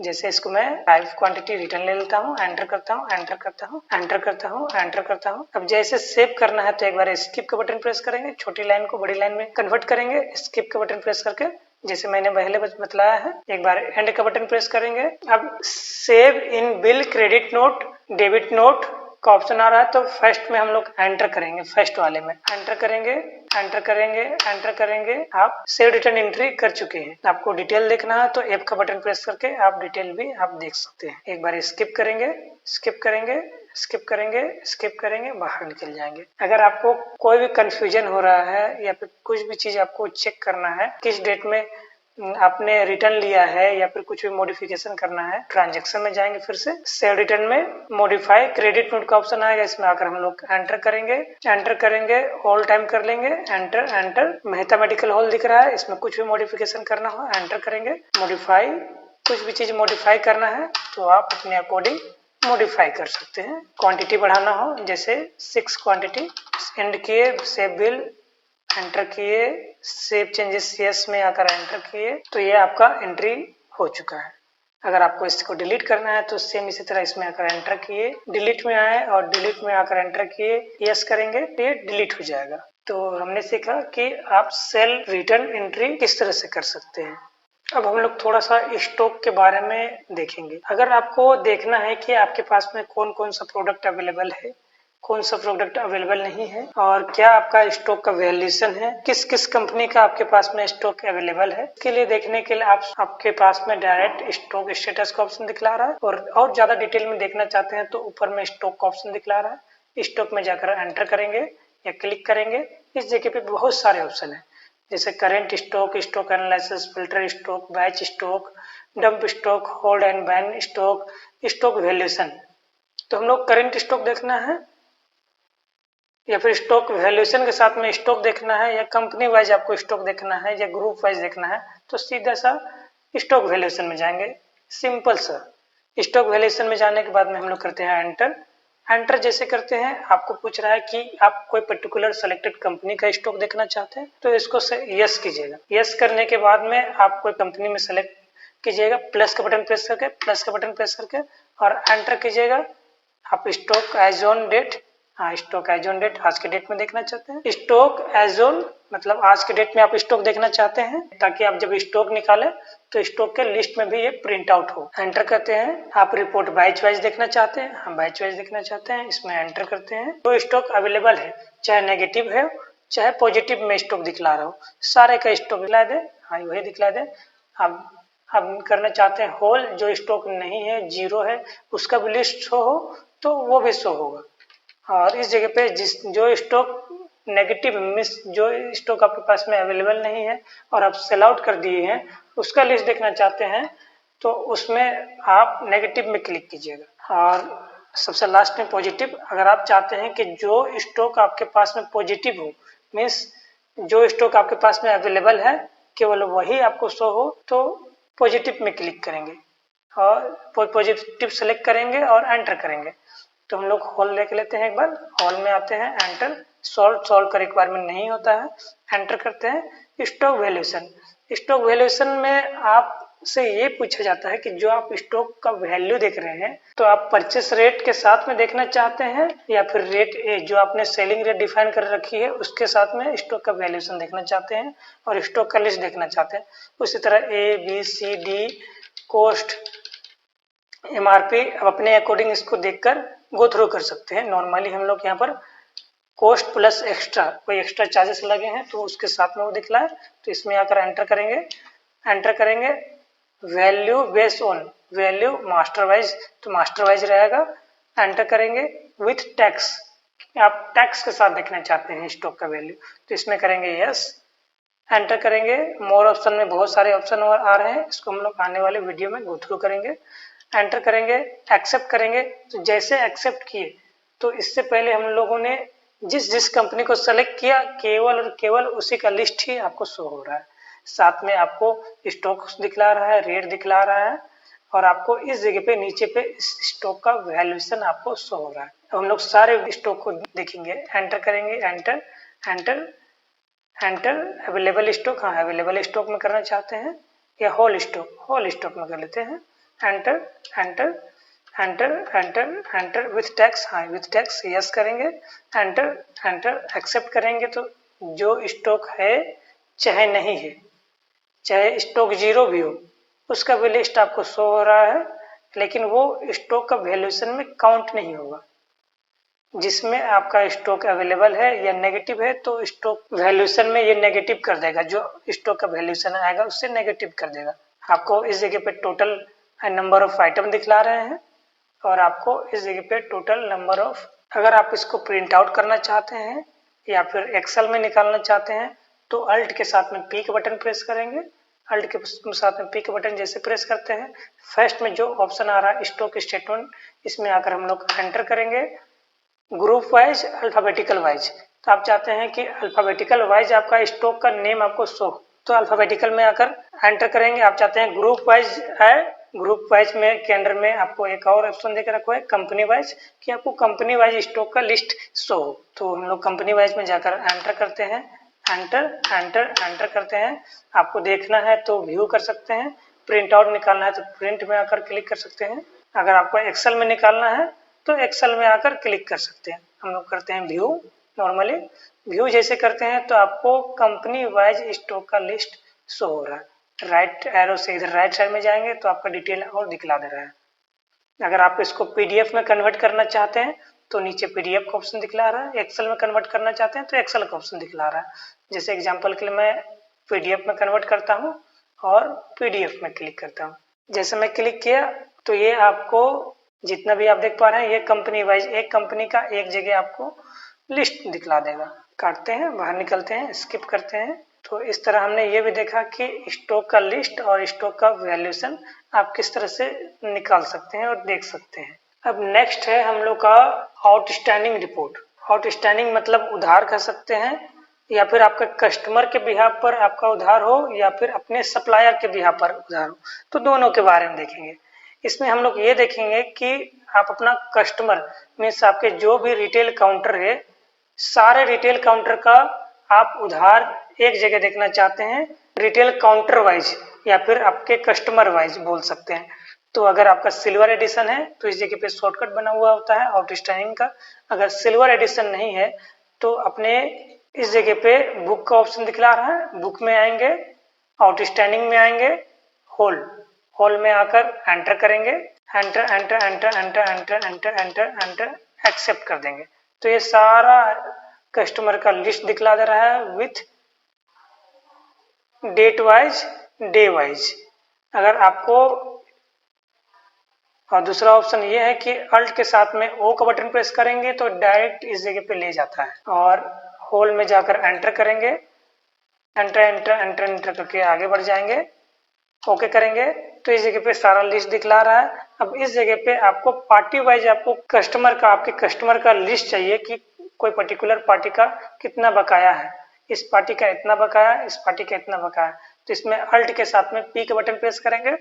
जैसे इसको मैं 5 क्वांटिटी रिटर्न ले लेता हूँ, एंटर करता हूँ, एंटर करता हूँ, एंटर करता हूँ, एंटर करता हूँ। अब जैसे सेव करना है तो एक बार स्किप का बटन प्रेस करेंगे, छोटी लाइन को बड़ी लाइन में कन्वर्ट करेंगे स्किप का बटन प्रेस करके, जैसे मैंने पहले बतलाया है। एक बार एंड का बटन प्रेस करेंगे। अब save in bill credit note debit note का ऑप्शन आ रहा है तो फर्स्ट में हम लोग एंटर करेंगे, फर्स्ट वाले में एंटर करेंगे, एंटर करेंगे, एंटर करेंगे। आप सेव रिटर्न एंट्री कर चुके हैं। आपको डिटेल देखना है तो एफ का बटन प्रेस करके आप डिटेल भी आप देख सकते हैं। एक बार स्किप करेंगे, स्किप करेंगे, स्किप करेंगे, स्किप करेंगे, बाहर निकल जाएंगे। अगर आपको कोई भी कंफ्यूजन हो रहा है या फिर कुछ भी चीज आपको चेक करना है किस डेट में आपने रिटर्न लिया है या फिर कुछ भी मॉडिफिकेशन करना है, ट्रांजैक्शन में जाएंगे, फिर से सेव रिटर्न में मॉडिफाई क्रेडिट नोट का ऑप्शन आएगा, इसमें आकर हम लोग एंटर करेंगे, एंटर करेंगे, होल टाइम कर लेंगे, एंटर एंटर। मैथमेटिकल होल दिख रहा है, इसमें कुछ भी मॉडिफिकेशन करना हो एंटर करेंगे, मॉडिफाई, कुछ भी चीज मॉडिफाई करना है तो आप अपने अकॉर्डिंग मॉडिफाई कर सकते हैं। क्वांटिटी बढ़ाना हो जैसे 6 क्वांटिटी एंड किए, सेव बिल एंटर किए, सेव चेंजेस यस में आकर एंटर किए तो ये आपका एंट्री हो चुका है। अगर आपको इसको डिलीट करना है तो सेम इसी तरह इसमें आकर एंटर किए, डिलीट में आए और डिलीट में आकर एंटर किए, यस करेंगे तो ये डिलीट हो जाएगा। तो हमने सीखा कि आप सेल रिटर्न एंट्री किस तरह से कर सकते हैं। अब हम लोग थोड़ा सा स्टॉक के बारे में देखेंगे। अगर आपको देखना है कि आपके पास में कौन कौन सा प्रोडक्ट अवेलेबल है, कौन सा प्रोडक्ट अवेलेबल नहीं है और क्या आपका स्टॉक का वैल्यूएशन है, किस किस कंपनी का आपके पास में स्टॉक अवेलेबल है, इसके लिए देखने के लिए आपके पास में डायरेक्ट स्टॉक स्टेटस का ऑप्शन दिखला रहा है और ज्यादा डिटेल में देखना चाहते हैं तो ऊपर में स्टॉक का ऑप्शन दिखला रहा है। स्टॉक में जाकर एंटर करेंगे या क्लिक करेंगे। इस जगह पे बहुत सारे ऑप्शन है जैसे current stock, stock analysis, filter stock, batch stock, dump stock, hold and ban stock, stock valuation. तो हम लोग करेंट स्टॉक देखना है या फिर स्टॉक वैल्यूएशन के साथ में स्टॉक देखना है या कंपनी वाइज आपको स्टॉक देखना है या ग्रुप वाइज देखना है तो सीधा सा स्टॉक वैल्यूएशन में जाएंगे। सिंपल सा स्टॉक वैल्यूएशन में जाने के बाद में हम लोग करते हैं एंटर। एंटर जैसे करते हैं आपको पूछ रहा है कि आप कोई पर्टिकुलर सेलेक्टेड कंपनी का स्टॉक देखना चाहते हैं तो इसको यस कीजिएगा। यस करने के बाद में आप कोई कंपनी में सेलेक्ट कीजिएगा, प्लस का बटन प्रेस करके, प्लस का बटन प्रेस करके और एंटर कीजिएगा। आप स्टॉक एज ऑन डेट, हाँ स्टॉक एज ऑन डेट आज के डेट में देखना चाहते हैं। स्टॉक एज ऑन मतलब आज के डेट में आप स्टॉक देखना चाहते हैं ताकि आप जब स्टॉक निकालें तो स्टॉक के लिस्ट में भी ये प्रिंट आउट हो। एंटर करते हैं। आप रिपोर्ट बैच वाइज देखना चाहते हैं, हम बैच वाइज देखना चाहते हैं, इसमें एंटर करते हैं। तो स्टॉक अवेलेबल है चाहे नेगेटिव है चाहे पॉजिटिव में स्टॉक दिखला रहा हो, सारे का स्टॉक दिखला दे, हाँ वही दिखला दे। अब करना चाहते हैं होल, जो स्टॉक नहीं है जीरो है उसका भी लिस्ट शो हो तो वो भी शो होगा। और इस जगह पे जो स्टॉक नेगेटिव मींस जो स्टॉक आपके पास में अवेलेबल नहीं है और आप सेल आउट कर दिए हैं उसका लिस्ट देखना चाहते हैं तो उसमें आप नेगेटिव में क्लिक कीजिएगा। और सबसे लास्ट में पॉजिटिव, अगर आप चाहते हैं कि जो स्टॉक आपके पास में पॉजिटिव हो मींस जो स्टॉक आपके पास में अवेलेबल है केवल वही आपको शो हो तो पॉजिटिव में क्लिक करेंगे और पॉजिटिव सेलेक्ट करेंगे और एंटर करेंगे। तो हम लोग हॉल देख लेते हैं। एक बार हॉल में आते हैं, एंटर, सॉल्व का रिक्वायरमेंट नहीं होता है, एंटर करते हैं। स्टॉक वैल्यूएशन, स्टॉक वैल्यूएशन में आपसे ये पूछा जाता है कि जो आप स्टॉक का वैल्यू देख रहे हैं तो आप परचेस रेट के साथ में देखना चाहते हैं या फिर रेट जो आपने सेलिंग रेट डिफाइन कर रखी है उसके साथ में स्टॉक का वैल्यूएशन देखना चाहते हैं और स्टॉक का लिस्ट देखना चाहते हैं। उसी तरह A B C D cost MRP अपने अकॉर्डिंग इसको देखकर गो थ्रू कर सकते हैं। नॉर्मली हम लोग यहाँ पर कॉस्ट प्लस एक्स्ट्रा कोई एक्स्ट्रा चार्जेस लगे हैं तो उसके साथ में वो दिखला है तो इसमें आकर एंटर करेंगे, एंटर करेंगे। Value based on value master wise तो मास्टर वाइज रहेगा, एंटर करेंगे। विथ टैक्स आप टैक्स के साथ देखना चाहते हैं स्टॉक का वैल्यू, तो इसमें करेंगे यस, एंटर करेंगे। मोर ऑप्शन में बहुत सारे ऑप्शन आ रहे हैं, इसको हम लोग आने वाले वीडियो में गो थ्रू करेंगे। एंटर करेंगे, एक्सेप्ट करेंगे। तो जैसे एक्सेप्ट किए तो इससे पहले हम लोगों ने जिस जिस कंपनी को सेलेक्ट किया केवल और केवल उसी का लिस्ट ही आपको शो हो रहा है, साथ में आपको स्टॉक दिखला रहा है, रेट दिखला रहा है, और आपको इस जगह पे नीचे पे इस स्टॉक का वैल्यूएशन आपको शो हो रहा है। अब हम लोग सारे स्टॉक को देखेंगे। एंटर करेंगे, enter enter enter. Available stock, हाँ अवेलेबल स्टॉक में करना चाहते हैं या होल स्टॉक में कर लेते हैं। Enter enter enter enter enter with tax, हाँ विथ टैक्स यस करेंगे। एंटर एंटर एक्सेप्ट करेंगे। तो जो स्टॉक है चाहे नहीं है, चाहे स्टॉक जीरो भी हो, उसका भी लिस्ट आपको शो हो रहा है, लेकिन वो स्टॉक का वैल्यूएशन में काउंट नहीं होगा। जिसमें आपका स्टॉक अवेलेबल है या नेगेटिव है तो स्टॉक वैल्यूएशन में ये नेगेटिव कर देगा, जो स्टॉक का वैल्यूएशन आएगा उससे नेगेटिव कर देगा। आपको इस जगह पे टोटल नंबर ऑफ आइटम दिखला रहे हैं और आपको इस जगह पे टोटल नंबर ऑफ, अगर आप इसको प्रिंट आउट करना चाहते हैं या फिर एक्सेल में निकालना चाहते हैं तो अल्ट के साथ में पी का बटन प्रेस करेंगे। अल्ट के साथ में पी का बटन जैसे प्रेस करते हैं, फर्स्ट में जो ऑप्शन आ रहा है स्टॉक स्टेटमेंट, इसमें आकर हम लोग एंटर करेंगे ग्रुप वाइज, अल्फाबेटिकल वाइज। तो आप चाहते हैं कि अल्फाबेटिकल वाइज आपका स्टॉक का नेम आपको शो, तो अल्फाबेटिकल में आकर एंटर करेंगे। आप चाहते हैं ग्रुप वाइज है, ग्रुप वाइज में के अंदर में आपको एक और ऑप्शन देकर रखा है कंपनी वाइज, कि आपको कंपनी वाइज स्टॉक का लिस्ट शो। तो हम लोग कंपनी वाइज में जाकर एंटर करते हैं, एंटर एंटर एंटर करते हैं। आपको देखना है तो व्यू कर सकते हैं, प्रिंट आउट निकालना है तो प्रिंट में आकर क्लिक कर सकते हैं, अगर आपको एक्सेल में निकालना है तो एक्सेल में आकर क्लिक कर सकते हैं। हम लोग करते हैं व्यू। नॉर्मली व्यू जैसे करते हैं तो आपको कंपनी वाइज स्टॉक का लिस्ट शो हो रहा है। राइट एरो से इधर राइट साइड में जाएंगे तो आपका डिटेल और दिखला दे रहा है। अगर आप इसको पीडीएफ में कन्वर्ट करना चाहते हैं तो नीचे पीडीएफ का ऑप्शन दिखला रहा है, एक्सेल में कन्वर्ट करना चाहते हैं तो एक्सेल का ऑप्शन दिखला रहा है। जैसे एग्जांपल के लिए मैं पीडीएफ में कन्वर्ट करता हूं और पीडीएफ में क्लिक करता हूं। जैसे मैं क्लिक किया तो ये आपको जितना भी आप देख पा रहे हैं ये कंपनी वाइज एक कंपनी का एक जगह आपको लिस्ट दिखला देगा। काटते हैं, बाहर निकलते हैं, स्किप करते हैं। तो इस तरह हमने ये भी देखा कि स्टॉक का लिस्ट और स्टॉक का वैल्यूएशन आप किस तरह से निकाल सकते हैं और देख सकते हैं। अब नेक्स्ट है हम लोग का आउटस्टैंडिंग रिपोर्ट। आउटस्टैंडिंग मतलब उधार कह सकते हैं, या फिर आपका कस्टमर के बिहाफ पर आपका उधार हो या फिर अपने सप्लायर के बिहाफ पर उधार हो, तो दोनों के बारे में देखेंगे। इसमें हम लोग ये देखेंगे कि आप अपना कस्टमर मीन्स आपके जो भी रिटेल काउंटर है, सारे रिटेल काउंटर का आप उधार एक जगह देखना चाहते हैं, रिटेल काउंटर वाइज या फिर आपके कस्टमर वाइज बोल सकते हैं। तो अगर आपका सिल्वर एडिशन है तो इस जगह पे शॉर्टकट बना हुआ होता है आउटस्टैंडिंग का। अगर सिल्वर एडिशन नहीं है तो अपने इस जगह पे बुक का ऑप्शन दिखला रहा है, बुक में आएंगे, आउटस्टैंडिंग में आएंगे, होल में आकर एंटर करेंगे, enter enter enter enter enter enter enter enter accept कर देंगे। तो ये सारा कस्टमर का लिस्ट दिखला दे रहा है with date wise, day wise. अगर आपको, और दूसरा ऑप्शन ये है कि अल्ट के साथ में ओ का बटन प्रेस करेंगे तो डायरेक्ट इस जगह पे ले जाता है, और होल में जाकर एंटर करेंगे, एंटर एंटर एंटर एंटर करके आगे बढ़ जाएंगे, ओके करेंगे तो इस जगह पे सारा लिस्ट दिखला रहा है। अब इस जगह पे आपको पार्टी वाइज आपको कस्टमर का, आपके कस्टमर का लिस्ट चाहिए कि कोई पर्टिकुलर पार्टी का कितना बकाया है, इस पार्टी का इतना बकाया, इस पार्टी का इतना बकाया। तो इसमें अल्ट के साथ में पी का बटन प्रेस करेंगे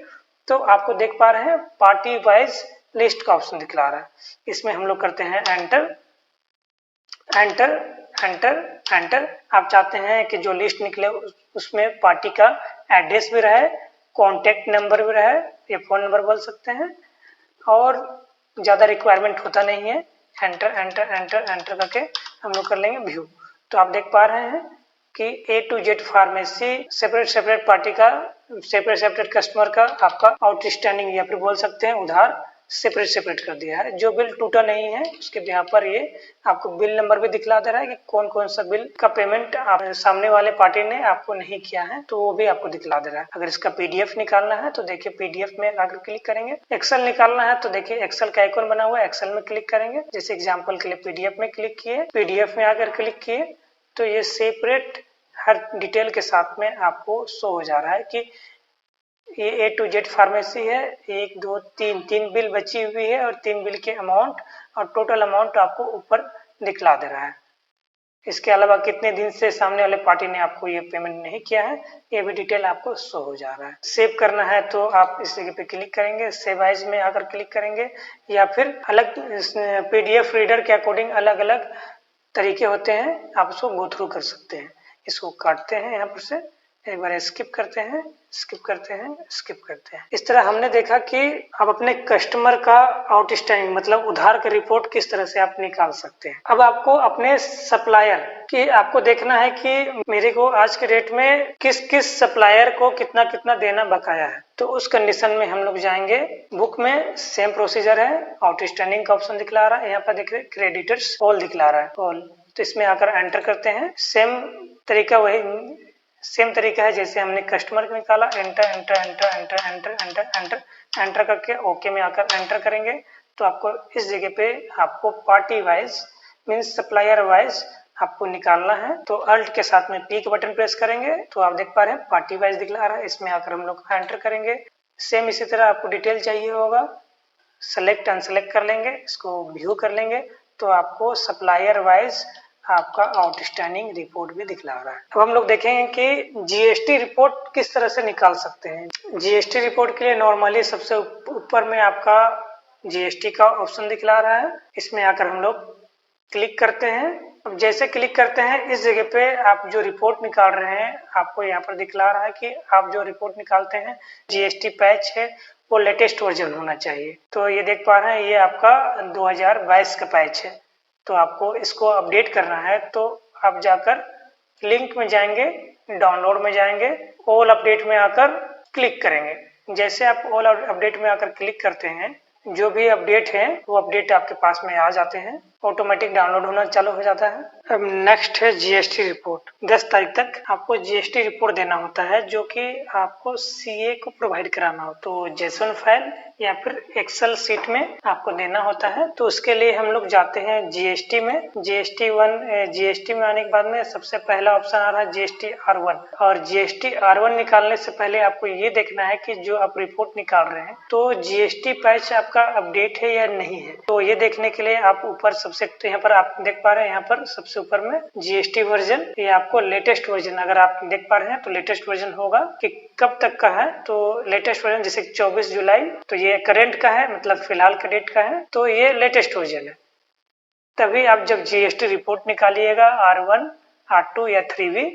तो आपको देख पा रहे हैं पार्टी वाइज लिस्ट का ऑप्शन दिखला रहा है। इसमें हम लोग करते हैं एंटर एंटर एंटर एंटर। आप चाहते हैं कि जो लिस्ट निकले उसमें पार्टी का एड्रेस भी रहे, कॉन्टेक्ट नंबर भी रहे, ये फोन नंबर बोल सकते हैं, और ज़्यादा रिक्वायरमेंट होता नहीं है। एंटर एंटर एंटर एंटर करके हम लोग कर लेंगे व्यू। तो आप देख पा रहे हैं कि A to Z pharmacy separate party का, सेपरेट कस्टमर का आपका आउटस्टैंडिंग या फिर बोल सकते हैं उधार सेपरेट सेपरेट कर दिया है। जो बिल टूटा नहीं है उसके यहाँ पर ये आपको बिल नंबर भी दिखला दे रहा है कि कौन कौन सा बिल का पेमेंट आप सामने वाले पार्टी ने आपको नहीं किया है, तो वो भी आपको दिखला दे रहा है। अगर इसका पीडीएफ निकालना है तो देखिए पीडीएफ में आकर क्लिक करेंगे। एक्सेल निकालना है तो देखिए एक्सेल का आइकॉन बना हुआ है, एक्सेल में क्लिक करेंगे। जैसे एग्जाम्पल के लिए पीडीएफ में क्लिक किए, पीडीएफ में आकर क्लिक किए तो ये सेपरेट हर डिटेल के साथ में आपको शो हो जा रहा है कि ये ए टू जेड फार्मेसी है, 1 2 3 3 बिल बची हुई है और 3 बिल के अमाउंट और टोटल अमाउंट आपको ऊपर दिखला दे रहा है। इसके अलावा कितने दिन से सामने वाले पार्टी ने आपको ये पेमेंट नहीं किया है, ये भी डिटेल आपको शो हो जा रहा है। सेव करना है तो आप इस जगह पे क्लिक करेंगे, सेव एज में आकर क्लिक करेंगे, या फिर अलग पीडीएफ रीडर के अकॉर्डिंग अलग अलग तरीके होते हैं, आप उसको गो थ्रू कर सकते हैं। इसको काटते हैं, यहाँ पर से एक बार स्किप करते हैं, स्किप करते हैं, स्किप करते हैं। इस तरह हमने देखा कि आप अपने कस्टमर का आउटस्टैंडिंग मतलब उधार का रिपोर्ट किस तरह से आप निकाल सकते हैं। अब आपको अपने सप्लायर की आपको देखना है कि मेरे को आज के डेट में किस किस सप्लायर को कितना कितना देना बकाया है। तो उस कंडीशन में हम लोग जाएंगे, बुक में सेम प्रोसीजर है, आउटस्टैंडिंग का ऑप्शन दिखला रहा है, यहाँ पर देखिए क्रेडिटर्स ऑल दिखला रहा है, ऑल। तो इसमें आकर एंटर करते हैं। सेम तरीका है जैसे हमने कस्टमर को निकाला, enter enter enter enter enter enter enter enter करके ओके में आकर एंटर करेंगे तो आपको इस जगह पे आपको party wise means supplier wise आपको निकालना है। तो अल्ट के साथ में पी का बटन प्रेस करेंगे तो आप देख पा रहे हैं पार्टी वाइज दिखला रहा है, इसमें आकर हम लोग एंटर करेंगे। सेम इसी तरह आपको डिटेल चाहिए होगा, सेलेक्ट अनसेलेक्ट कर लेंगे, इसको व्यू कर लेंगे तो आपको सप्लायर वाइज आपका आउटस्टैंडिंग रिपोर्ट भी दिखला रहा है। अब हम लोग देखेंगे कि जीएसटी रिपोर्ट किस तरह से निकाल सकते हैं। जीएसटी रिपोर्ट के लिए नॉर्मली सबसे ऊपर में आपका जीएसटी का ऑप्शन दिखला रहा है, इसमें आकर हम लोग क्लिक करते हैं। अब जैसे क्लिक करते हैं इस जगह पे आप जो रिपोर्ट निकाल रहे हैं आपको यहाँ पर दिखला रहा है कि आप जो रिपोर्ट निकालते हैं जीएसटी पैच है वो लेटेस्ट वर्जन होना चाहिए। तो ये देख पा रहे हैं ये आपका 2022 का पैच है, तो आपको इसको अपडेट करना है तो आप जाकर लिंक में जाएंगे, डाउनलोड में जाएंगे, ऑल अपडेट में आकर क्लिक करेंगे। जैसे आप ऑल अपडेट में आकर क्लिक करते हैं जो भी अपडेट है वो अपडेट आपके पास में आ जाते हैं, ऑटोमेटिक डाउनलोड होना चालू हो जाता है। अब नेक्स्ट है जीएसटी रिपोर्ट। 10 तारीख तक आपको जीएसटी रिपोर्ट देना होता है जो कि आपको सीए को प्रोवाइड कराना हो, तो जेसन फाइल या फिर एक्सेल सीट में आपको देना होता है। तो उसके लिए हम लोग जाते हैं जीएसटी में, जीएसटी में आने के बाद में सबसे पहला ऑप्शन आ रहा है जीएसटी R1, और जीएसटी R1 निकालने से पहले आपको ये देखना है कि जो आप रिपोर्ट निकाल रहे हैं तो जीएसटी पैच आपका अपडेट है या नहीं है। तो ये देखने के लिए आप ऊपर सबसे तो यहाँ पर आप देख पा रहे हैं, यहाँ पर सबसे ऊपर में जीएसटी वर्जन, ये आपको लेटेस्ट वर्जन अगर आप देख पा रहे हैं तो लेटेस्ट वर्जन होगा कि कब तक का है। तो लेटेस्ट वर्जन जैसे 24 जुलाई, तो ये करंट का है मतलब फिलहाल का डेट का है, तो ये लेटेस्ट वर्जन है। तभी आप जब जीएसटी रिपोर्ट निकालिएगा R1, R2 या 3V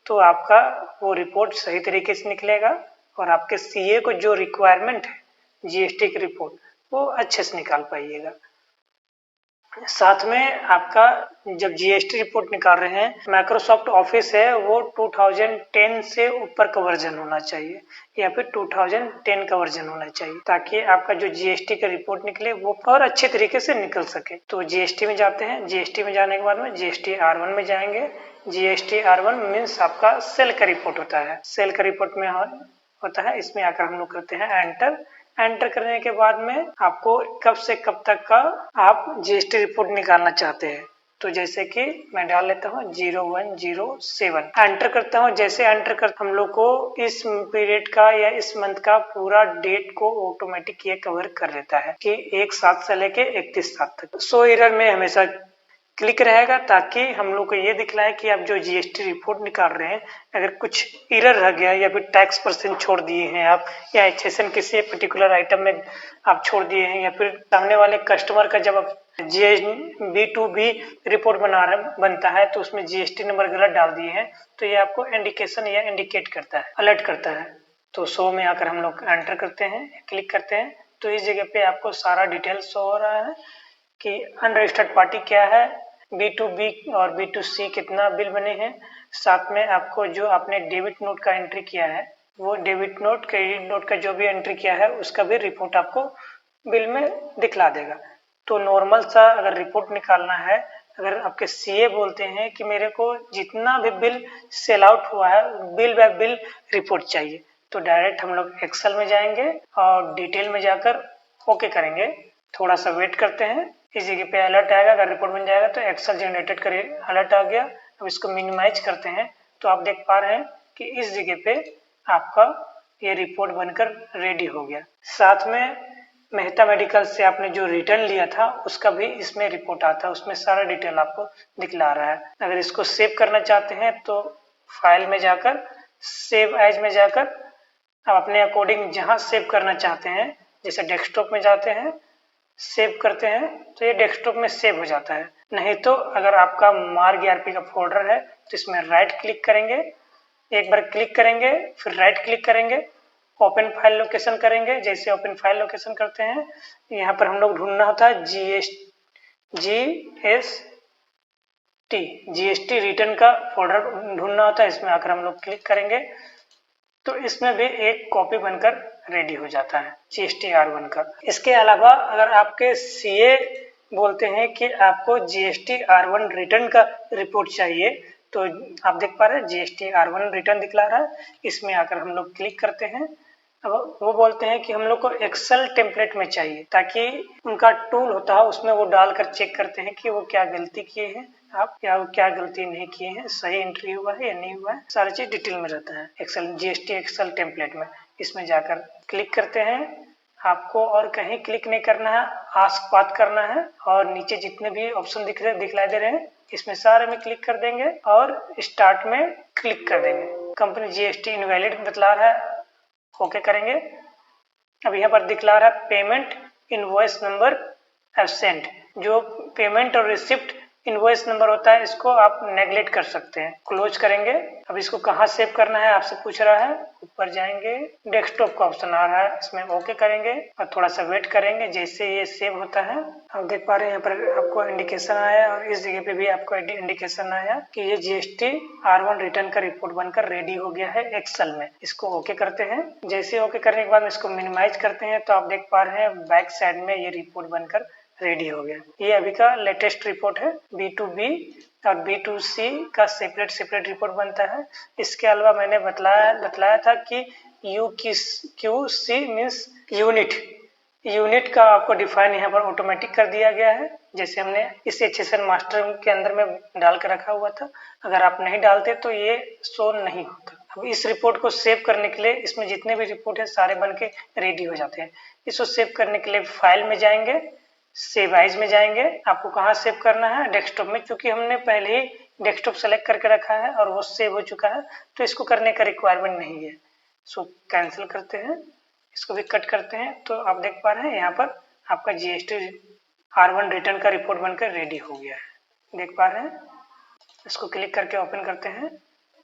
तो आपका वो रिपोर्ट सही तरीके से निकलेगा और आपके सीए को जो रिक्वायरमेंट है जीएसटी की रिपोर्ट वो अच्छे से निकाल पाइएगा। साथ में आपका जब जीएसटी रिपोर्ट निकाल रहे हैं माइक्रोसॉफ्ट ऑफिस है वो 2010 से ऊपर का वर्जन होना चाहिए या फिर 2010 का वर्जन होना चाहिए ताकि आपका जो जीएसटी का रिपोर्ट निकले वो और अच्छे तरीके से निकल सके। तो जीएसटी में जाते हैं, जीएसटी में जाने के बाद में जीएसटी R1 में जाएंगे। जीएसटी R1 मीन्स आपका सेल का रिपोर्ट होता है, सेल का रिपोर्ट में होता है। इसमें आकर हम लोग करते हैं एंटर। एंटर करने के बाद में आपको कब से कब तक का आप जीएसटी रिपोर्ट निकालना चाहते हैं, तो जैसे कि मैं डाल लेता हूँ 0107, एंटर करता हूँ। जैसे एंटर कर हम लोग को इस पीरियड का या इस मंथ का पूरा डेट को ऑटोमेटिक ये कवर कर लेता है कि 1/7 से लेके 31/7 तक। सो एरर में हमेशा क्लिक रहेगा ताकि हम लोग को ये दिखलाए कि आप जो जीएसटी रिपोर्ट निकाल रहे हैं अगर कुछ एरर रह गया या फिर टैक्स परसेंट छोड़ दिए हैं आप या एक्सेशन किसी पर्टिकुलर आइटम में आप छोड़ दिए हैं या फिर सामने वाले कस्टमर का जब आप B2B रिपोर्ट बनता है तो उसमें जीएसटी नंबर गलत डाल दिए हैं तो ये आपको इंडिकेशन या इंडिकेट करता है, अलर्ट करता है। तो शो में आकर हम लोग एंटर करते हैं, क्लिक करते हैं तो इस जगह पे आपको सारा डिटेल शो हो रहा है कि अनरजिस्टर्ड पार्टी क्या है, B2B और B2C कितना बिल बने हैं। साथ में आपको जो आपने डेबिट नोट का एंट्री किया है वो डेबिट नोट क्रेडिट नोट का जो भी एंट्री किया है उसका भी रिपोर्ट आपको बिल में दिखला देगा। तो नॉर्मल सा अगर रिपोर्ट निकालना है, अगर आपके सीए बोलते हैं कि मेरे को जितना भी बिल सेल आउट हुआ है बिल बाय बिल रिपोर्ट चाहिए, तो डायरेक्ट हम लोग एक्सेल में जाएंगे और डिटेल में जाकर ओके करेंगे। थोड़ा सा वेट करते हैं, इस जगह पे अलर्ट आएगा, अगर रिपोर्ट बन जाएगा तो एक्सेल जनरेटेड कर अलर्ट आ गया। अब इसको मिनिमाइज करते हैं तो आप देख पा रहे हैं कि इस जगह पे आपका ये रिपोर्ट बनकर रेडी हो गया। साथ में मेहता मेडिकल से आपने जो रिटर्न लिया था उसका भी इसमें रिपोर्ट आता है, उसमें सारा डिटेल आपको दिखला रहा है। अगर इसको सेव करना चाहते हैं तो फाइल में जाकर सेव एज में जाकर आप अपने अकॉर्डिंग जहां सेव करना चाहते हैं, जैसे डेस्कटॉप में जाते हैं सेव करते हैं तो ये डेस्कटॉप में सेव हो जाता है। नहीं तो अगर आपका मार्ग ईआरपी का फोल्डर है तो इसमें राइट क्लिक करेंगे, एक बार क्लिक करेंगे फिर राइट क्लिक करेंगे, ओपन फाइल लोकेशन करेंगे। जैसे ओपन फाइल लोकेशन करते हैं यहाँ पर हम लोग ढूंढना होता है जीएसटी रिटर्न का फोल्डर ढूंढना होता है। इसमें आकर हम लोग क्लिक करेंगे तो इसमें भी एक कॉपी बनकर रेडी हो जाता है जीएसटी R1 का। इसके अलावा अगर आपके सीए बोलते हैं कि आपको जीएसटी R1 रिटर्न का रिपोर्ट चाहिए, तो आप देख पा रहे हैं जीएसटी R1 रिटर्न दिखला रहा है। इसमें आकर हम लोग क्लिक करते हैं। अब वो बोलते हैं कि हम लोग को एक्सेल टेम्पलेट में चाहिए, ताकि उनका टूल होता है उसमें वो डालकर चेक करते हैं कि वो क्या गलती किए हैं, आप क्या गलती नहीं किए हैं, सही एंट्री हुआ है या नहीं हुआ है, सारी चीज डिटेल में रहता है एक्सेल जीएसटी एक्सेल टेम्पलेट में। इसमें जाकर क्लिक करते हैं, आपको और कहीं क्लिक नहीं करना है, आस्क बात करना है और नीचे जितने भी ऑप्शन दिखलाई दे रहे हैं इसमें सारे में क्लिक कर देंगे और स्टार्ट में क्लिक कर देंगे। कंपनी जीएसटी इनवैलिड बतला रहा है, ओके करेंगे। अब यहाँ पर दिखला रहा है पेमेंट इनवॉइस नंबर एब्सेंट। जो पेमेंट और रिसिप्ट इनवॉइस नंबर होता है इसको आप नेगलेक्ट कर सकते हैं, क्लोज करेंगे। अब इसको कहाँ सेव करना है आपसे पूछ रहा है, ऊपर जाएंगे डेस्कटॉप का ऑप्शन आ रहा है, इसमें ओके करेंगे और थोड़ा सा वेट करेंगे जैसे ये सेव होता है। आप देख पा रहे हैं यहाँ पर आपको इंडिकेशन आया और इस जगह पे भी आपको इंडिकेशन आया कि ये जीएसटी R1 रिटर्न का रिपोर्ट बनकर रेडी हो गया है एक्सेल में। इसको ओके करते हैं। जैसे ओके करने के बाद इसको मिनिमाइज करते हैं तो आप देख पा रहे हैं बैक साइड में ये रिपोर्ट बनकर रेडी हो गया। ये अभी का लेटेस्ट रिपोर्ट है। B2B और B2C का सेपरेट रिपोर्ट बनता है। इसके अलावा मैंने बतलाया था कि QC मीन्स यूनिट का आपको डिफाइन यहाँ पर ऑटोमेटिक कर दिया गया है, जैसे हमने इस HSN मास्टर के अंदर में डाल कर रखा हुआ था। अगर आप नहीं डालते तो ये शो नहीं होता। अब इस रिपोर्ट को सेव करने के लिए इसमें जितने भी रिपोर्ट है सारे बन के रेडी हो जाते हैं। इसको सेव करने के लिए फाइल में जाएंगे, सेव एज में जाएंगे। आपको कहाँ सेव करना है, डेस्कटॉप में। क्योंकि हमने पहले ही डेस्कटॉप सेलेक्ट करके रखा है और वो सेव हो चुका है तो इसको करने का रिक्वायरमेंट नहीं है। सो कैंसिल करते हैं, इसको भी कट करते हैं। तो आप देख पा रहे हैं यहाँ पर आपका जीएसटी R1 रिटर्न का रिपोर्ट बनकर रेडी हो गया है, देख पा रहे हैं। इसको क्लिक करके ओपन करते हैं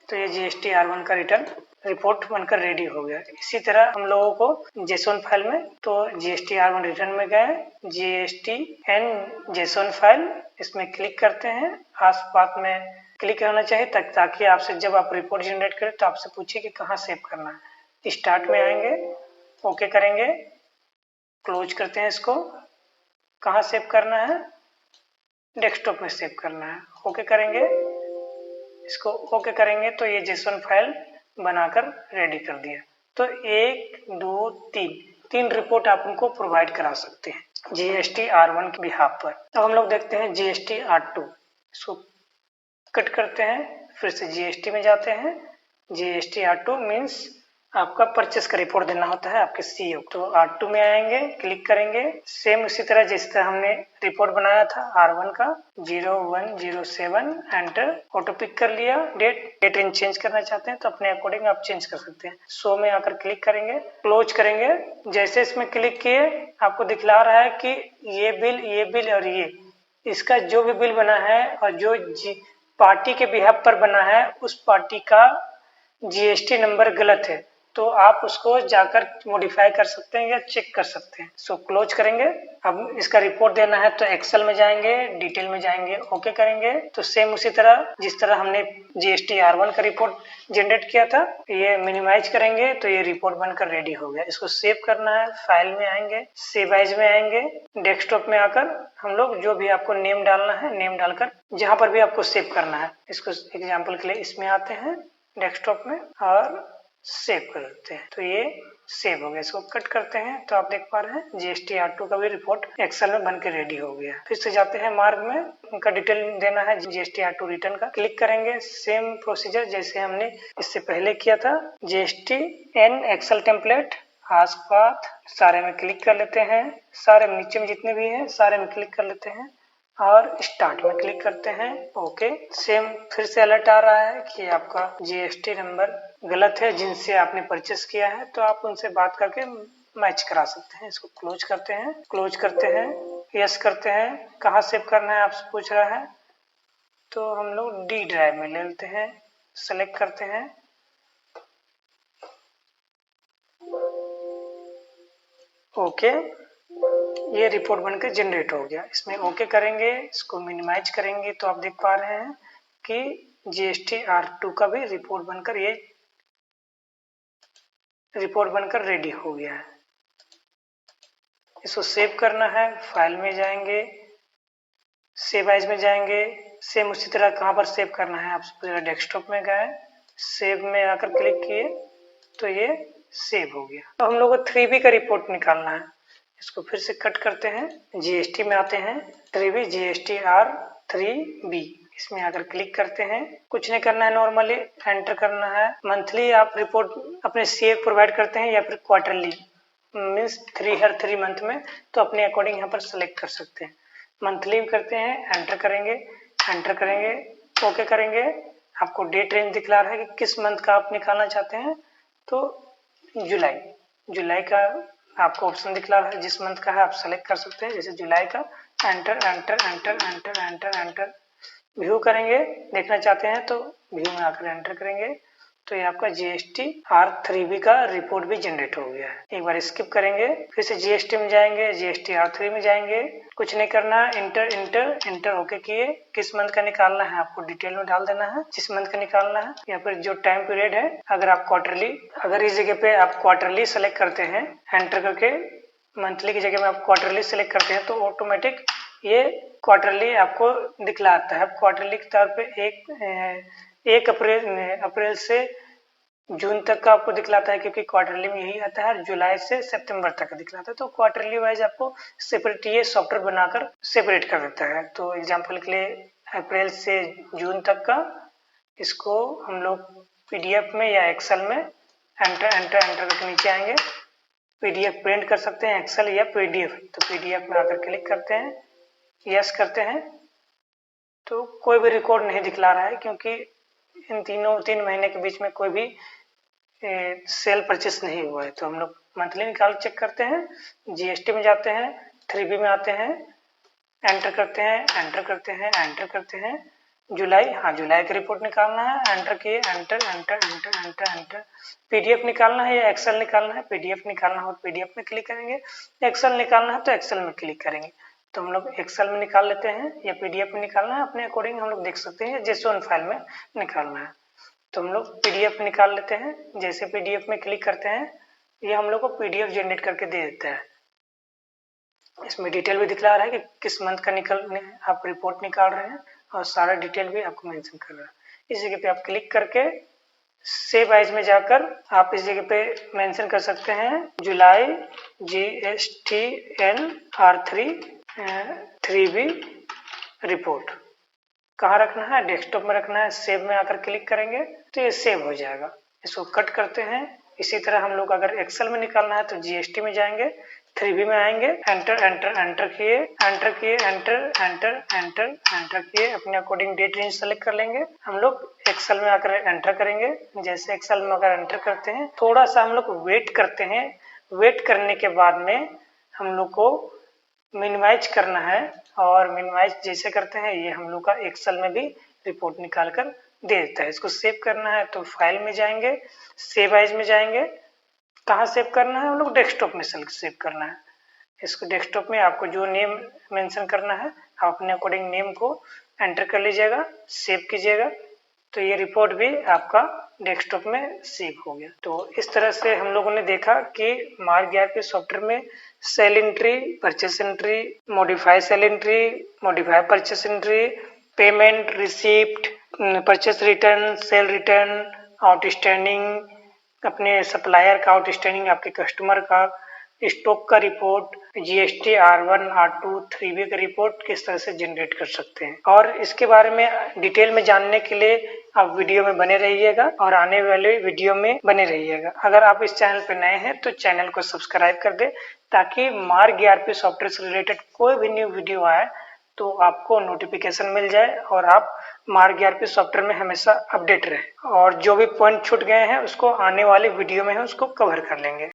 तो ये जीएसटी R1 का रिटर्न रिपोर्ट बनकर रेडी हो गया। इसी तरह हम लोगों को जेसोन फाइल में, तो जीएसटी R1 रिटर्न में गए, GSTN जेसोन फाइल, इसमें क्लिक करते हैं। आसपास में क्लिक होना चाहिए ताकि आपसे जब आप रिपोर्ट जनरेट करें तो आपसे पूछे कि कहाँ सेव करना है। स्टार्ट में आएंगे, ओके करेंगे, क्लोज करते हैं। इसको कहाँ सेव करना है, डेस्कटॉप में सेव करना है, ओके करेंगे। इसको ओके करेंगे तो ये जेसोन फाइल बनाकर रेडी कर दिया। तो 1 2 3 रिपोर्ट आप उनको प्रोवाइड करा सकते हैं जीएसटी R1 के बिहाफ पर। अब हम लोग देखते हैं जीएसटी R2। इसको कट करते हैं, फिर से जीएसटी में जाते हैं। जीएसटी R2 मीन्स आपका परचेस का रिपोर्ट देना होता है आपके सीईओ। तो R2 में आएंगे, क्लिक करेंगे, सेम उसी तरह जिस तरह हमने रिपोर्ट बनाया था R1 का, 0107 एंटर, ऑटो पिक कर लिया। डेट इन चेंज करना चाहते हैं तो अपने अकॉर्डिंग आप चेंज कर सकते हैं। शो में आकर क्लिक करेंगे, क्लोज करेंगे। जैसे इसमें क्लिक किए आपको दिखला रहा है कि ये बिल और ये इसका जो भी बिल बना है और जो पार्टी के बिहाफ पर बना है उस पार्टी का जीएसटी नंबर गलत है। तो आप उसको जाकर मॉडिफाई कर सकते हैं या चेक कर सकते हैं। सो क्लोज करेंगे। अब इसका रिपोर्ट देना है तो एक्सेल में जाएंगे, डिटेल में जाएंगे, ओके करेंगे। तो सेम उसी तरह जिस तरह हमने जीएसटी R1 का रिपोर्ट जनरेट किया था, ये मिनिमाइज करेंगे तो ये रिपोर्ट बनकर रेडी हो गया। इसको सेव करना है, फाइल में आएंगे, सेव एज में आएंगे, डेस्कटॉप में आकर हम लोग जो भी आपको नेम डालना है, नेम डालकर जहां पर भी आपको सेव करना है, इसको एग्जांपल के लिए इसमें आते हैं डेस्कटॉप में और सेव कर देते हैं। तो ये सेव हो गया। इसको कट करते हैं तो आप देख पा रहे हैं जीएसटी R2 का भी रिपोर्ट एक्सेल में बन के रेडी हो गया। फिर से जाते हैं मार्ग में, उनका डिटेल देना है जीएसटी R2 रिटर्न का, क्लिक करेंगे। सेम प्रोसीजर जैसे हमने इससे पहले किया था। GST N excel template, ask path, सारे में क्लिक कर लेते हैं। सारे में नीचे में जितने भी हैं सारे में क्लिक कर लेते हैं और स्टार्ट में क्लिक करते हैं। ओके। सेम फिर से अलर्ट आ रहा है कि आपका जीएसटी नंबर गलत है जिनसे आपने परचेस किया है, तो आप उनसे बात करके मैच करा सकते हैं। इसको क्लोज करते हैं, क्लोज करते हैं, यस करते हैं। कहाँ सेव करना है आपसे पूछ रहा है, तो हम लोग डी ड्राइव में ले लेते हैं, सेलेक्ट करते हैं। ओके, ये रिपोर्ट बनकर जनरेट हो गया। इसमें ओके करेंगे, इसको मिनिमाइज करेंगे तो आप देख पा रहे हैं कि जीएसटी R2 का भी रिपोर्ट बनकर ये रिपोर्ट बनकर रेडी हो गया है। इसको सेव करना है, फाइल में जाएंगे, सेव एज में जाएंगे। सेम उसी तरह कहाँ पर सेव करना है, आप डेस्कटॉप में गए, सेव में आकर क्लिक किए तो ये सेव हो गया। अब हम लोग को 3B का रिपोर्ट निकालना है। इसको फिर से कट करते हैं, जीएसटी में आते हैं, 3B जीएसटी R3B, इसमें आकर क्लिक करते हैं। कुछ नहीं करना है, नॉर्मली एंटर करना है। मंथली आप रिपोर्ट अपने सीए प्रोवाइड करते हैं या फिर क्वार्टरली, मीन्स 3 मंथ में, तो अपने अकॉर्डिंग यहाँ पर सेलेक्ट कर सकते हैं। मंथली करते हैं, एंटर करेंगे, एंटर करेंगे, ओके करेंगे। आपको डेट रेंज दिखला रहा है कि किस मंथ का आप निकालना चाहते हैं, तो जुलाई का आपको ऑप्शन दिखला रहा है। जिस मंथ का है आप सेलेक्ट कर सकते हैं, जैसे जुलाई का। Enter enter enter enter enter enter, view करेंगे, देखना चाहते हैं तो व्यू में आकर एंटर करेंगे, तो ये आपका जीएसटी R3B का रिपोर्ट भी जनरेट हो गया है। एक बार स्किप करेंगे, फिर से जीएसटी में जाएंगे, जीएसटी R3 में जाएंगे। कुछ नहीं करना, इंटर इंटर इंटर, ओके किए। किस मंथ का निकालना है आपको डिटेल में डाल देना है, जिस मंथ का निकालना है, या फिर जो टाइम पीरियड है। अगर आप क्वार्टरली, अगर इस जगह पे आप क्वार्टरली सेलेक्ट करते हैं, एंटर करके मंथली की जगह में आप क्वार्टरली सेलेक्ट करते हैं, तो ऑटोमेटिक ये क्वार्टरली आपको दिखलाता है। क्वार्टरली के तौर पे 1 अप्रैल से जून तक का आपको दिखलाता है, क्योंकि क्वार्टरली में यही आता है। जुलाई से सितंबर तक का दिखलाता है, तो क्वार्टरली वाइज आपको सेपरेट ये सॉफ्टवेयर बनाकर सेपरेट कर देता है। तो एग्जांपल के लिए अप्रैल से जून तक का, इसको हम लोग पीडीएफ में या एक्सेल में एंटर एंटर एंटर करके नीचे आएंगे। पीडीएफ प्रिंट कर सकते हैं, एक्सेल या पीडीएफ, तो पीडीएफ में आकर क्लिक करते हैं, यस करते हैं, तो कोई भी रिकॉर्ड नहीं दिखला रहा है, क्योंकि इन 3 महीने के बीच में कोई भी सेल परचेस नहीं हुआ है। तो हम लोग मंथली निकाल चेक करते हैं, जीएसटी में जाते हैं, 3B में आते हैं, एंटर करते हैं, एंटर करते हैं, एंटर करते हैं। जुलाई, हाँ जुलाई का रिपोर्ट निकालना है, एंटर किए, enter enter enter enter enter. PDF निकालना है या एक्सेल निकालना है, पीडीएफ निकालना हो तो पीडीएफ में क्लिक करेंगे, एक्सेल निकालना है तो एक्सेल में क्लिक करेंगे। तो हम लोग एक्सेल में निकाल लेते हैं या पीडीएफ में निकालना है, अपने अकॉर्डिंग हम लोग देख सकते हैं, JSON फाइल में निकालना है तो हम लोग पीडीएफ में निकाल लेते हैं। जैसे पीडीएफ में क्लिक करते हैं, ये हम लोग को पीडीएफ जनरेट करके दे देता है। इसमें डिटेल भी दिखला रहा है कि किस मंथ का आप रिपोर्ट निकाल रहे हैं, और सारा डिटेल भी आपको मेंशन कर रहा है। इस जगह पे आप क्लिक करके सेव एज में जाकर आप इस जगह पे मेंशन कर सकते हैं जुलाई GSTN R3B रिपोर्ट। कहाँ रखना है, डेस्कटॉप में रखना है। सेव में आकर क्लिक करेंगे तो ये सेव हो जाएगा। इसको कट करते हैं। इसी तरह हम लोग अगर एक्सेल में निकालना है तो जीएसटी में जाएंगे, 3B में आएंगे, एंटर एंटर एंटर किए, एंटर किए, एंटर एंटर एंटर एंटर किए, अपने अकॉर्डिंग डेट रेंज सेलेक्ट कर लेंगे। हम लोग एक्सेल में आकर एंटर करेंगे। जैसे एक्सेल में अगर एंटर करते हैं, थोड़ा सा हम लोग वेट करते हैं। वेट करने के बाद में हम लोग को मिनिमाइज करना है, और मिनिमाइज जैसे करते हैं ये हम लोग का एक्सेल में भी रिपोर्ट निकाल कर दे देता है। इसको सेव करना है तो फाइल में जाएंगे, सेव एज में जाएंगे, कहाँ सेव करना है, हम लोग डेस्कटॉप में सेव करना है। इसको डेस्कटॉप में आपको जो नेम मेंशन करना है आप अपने अकॉर्डिंग नेम को एंटर कर लीजिएगा, सेव कीजिएगा, तो ये रिपोर्ट भी आपका डेस्कटॉप में सेव हो गया। तो इस तरह से हम लोगों ने देखा कि मार्ग सॉफ्टवेयर में sale entry, purchase entry, modify sale entry, modify purchase entry, payment, receipt, purchase return, sale return, outstanding, अपने सप्लायर का आउटस्टैंडिंग, आपके कस्टमर का, स्टॉक का report, GST R1, R2, 3B का रिपोर्ट किस तरह से जनरेट कर सकते हैं। और इसके बारे में डिटेल में जानने के लिए आप वीडियो में बने रहिएगा और आने वाले वीडियो में बने रहिएगा। अगर आप इस चैनल पर नए हैं तो चैनल को सब्सक्राइब कर दे, ताकि मार्ग ERP सॉफ्टवेयर से रिलेटेड कोई भी न्यू वीडियो आए तो आपको नोटिफिकेशन मिल जाए और आप मार्ग ERP सॉफ्टवेयर में हमेशा अपडेट रहे। और जो भी पॉइंट छूट गए हैं उसको आने वाले वीडियो में उसको कवर कर लेंगे।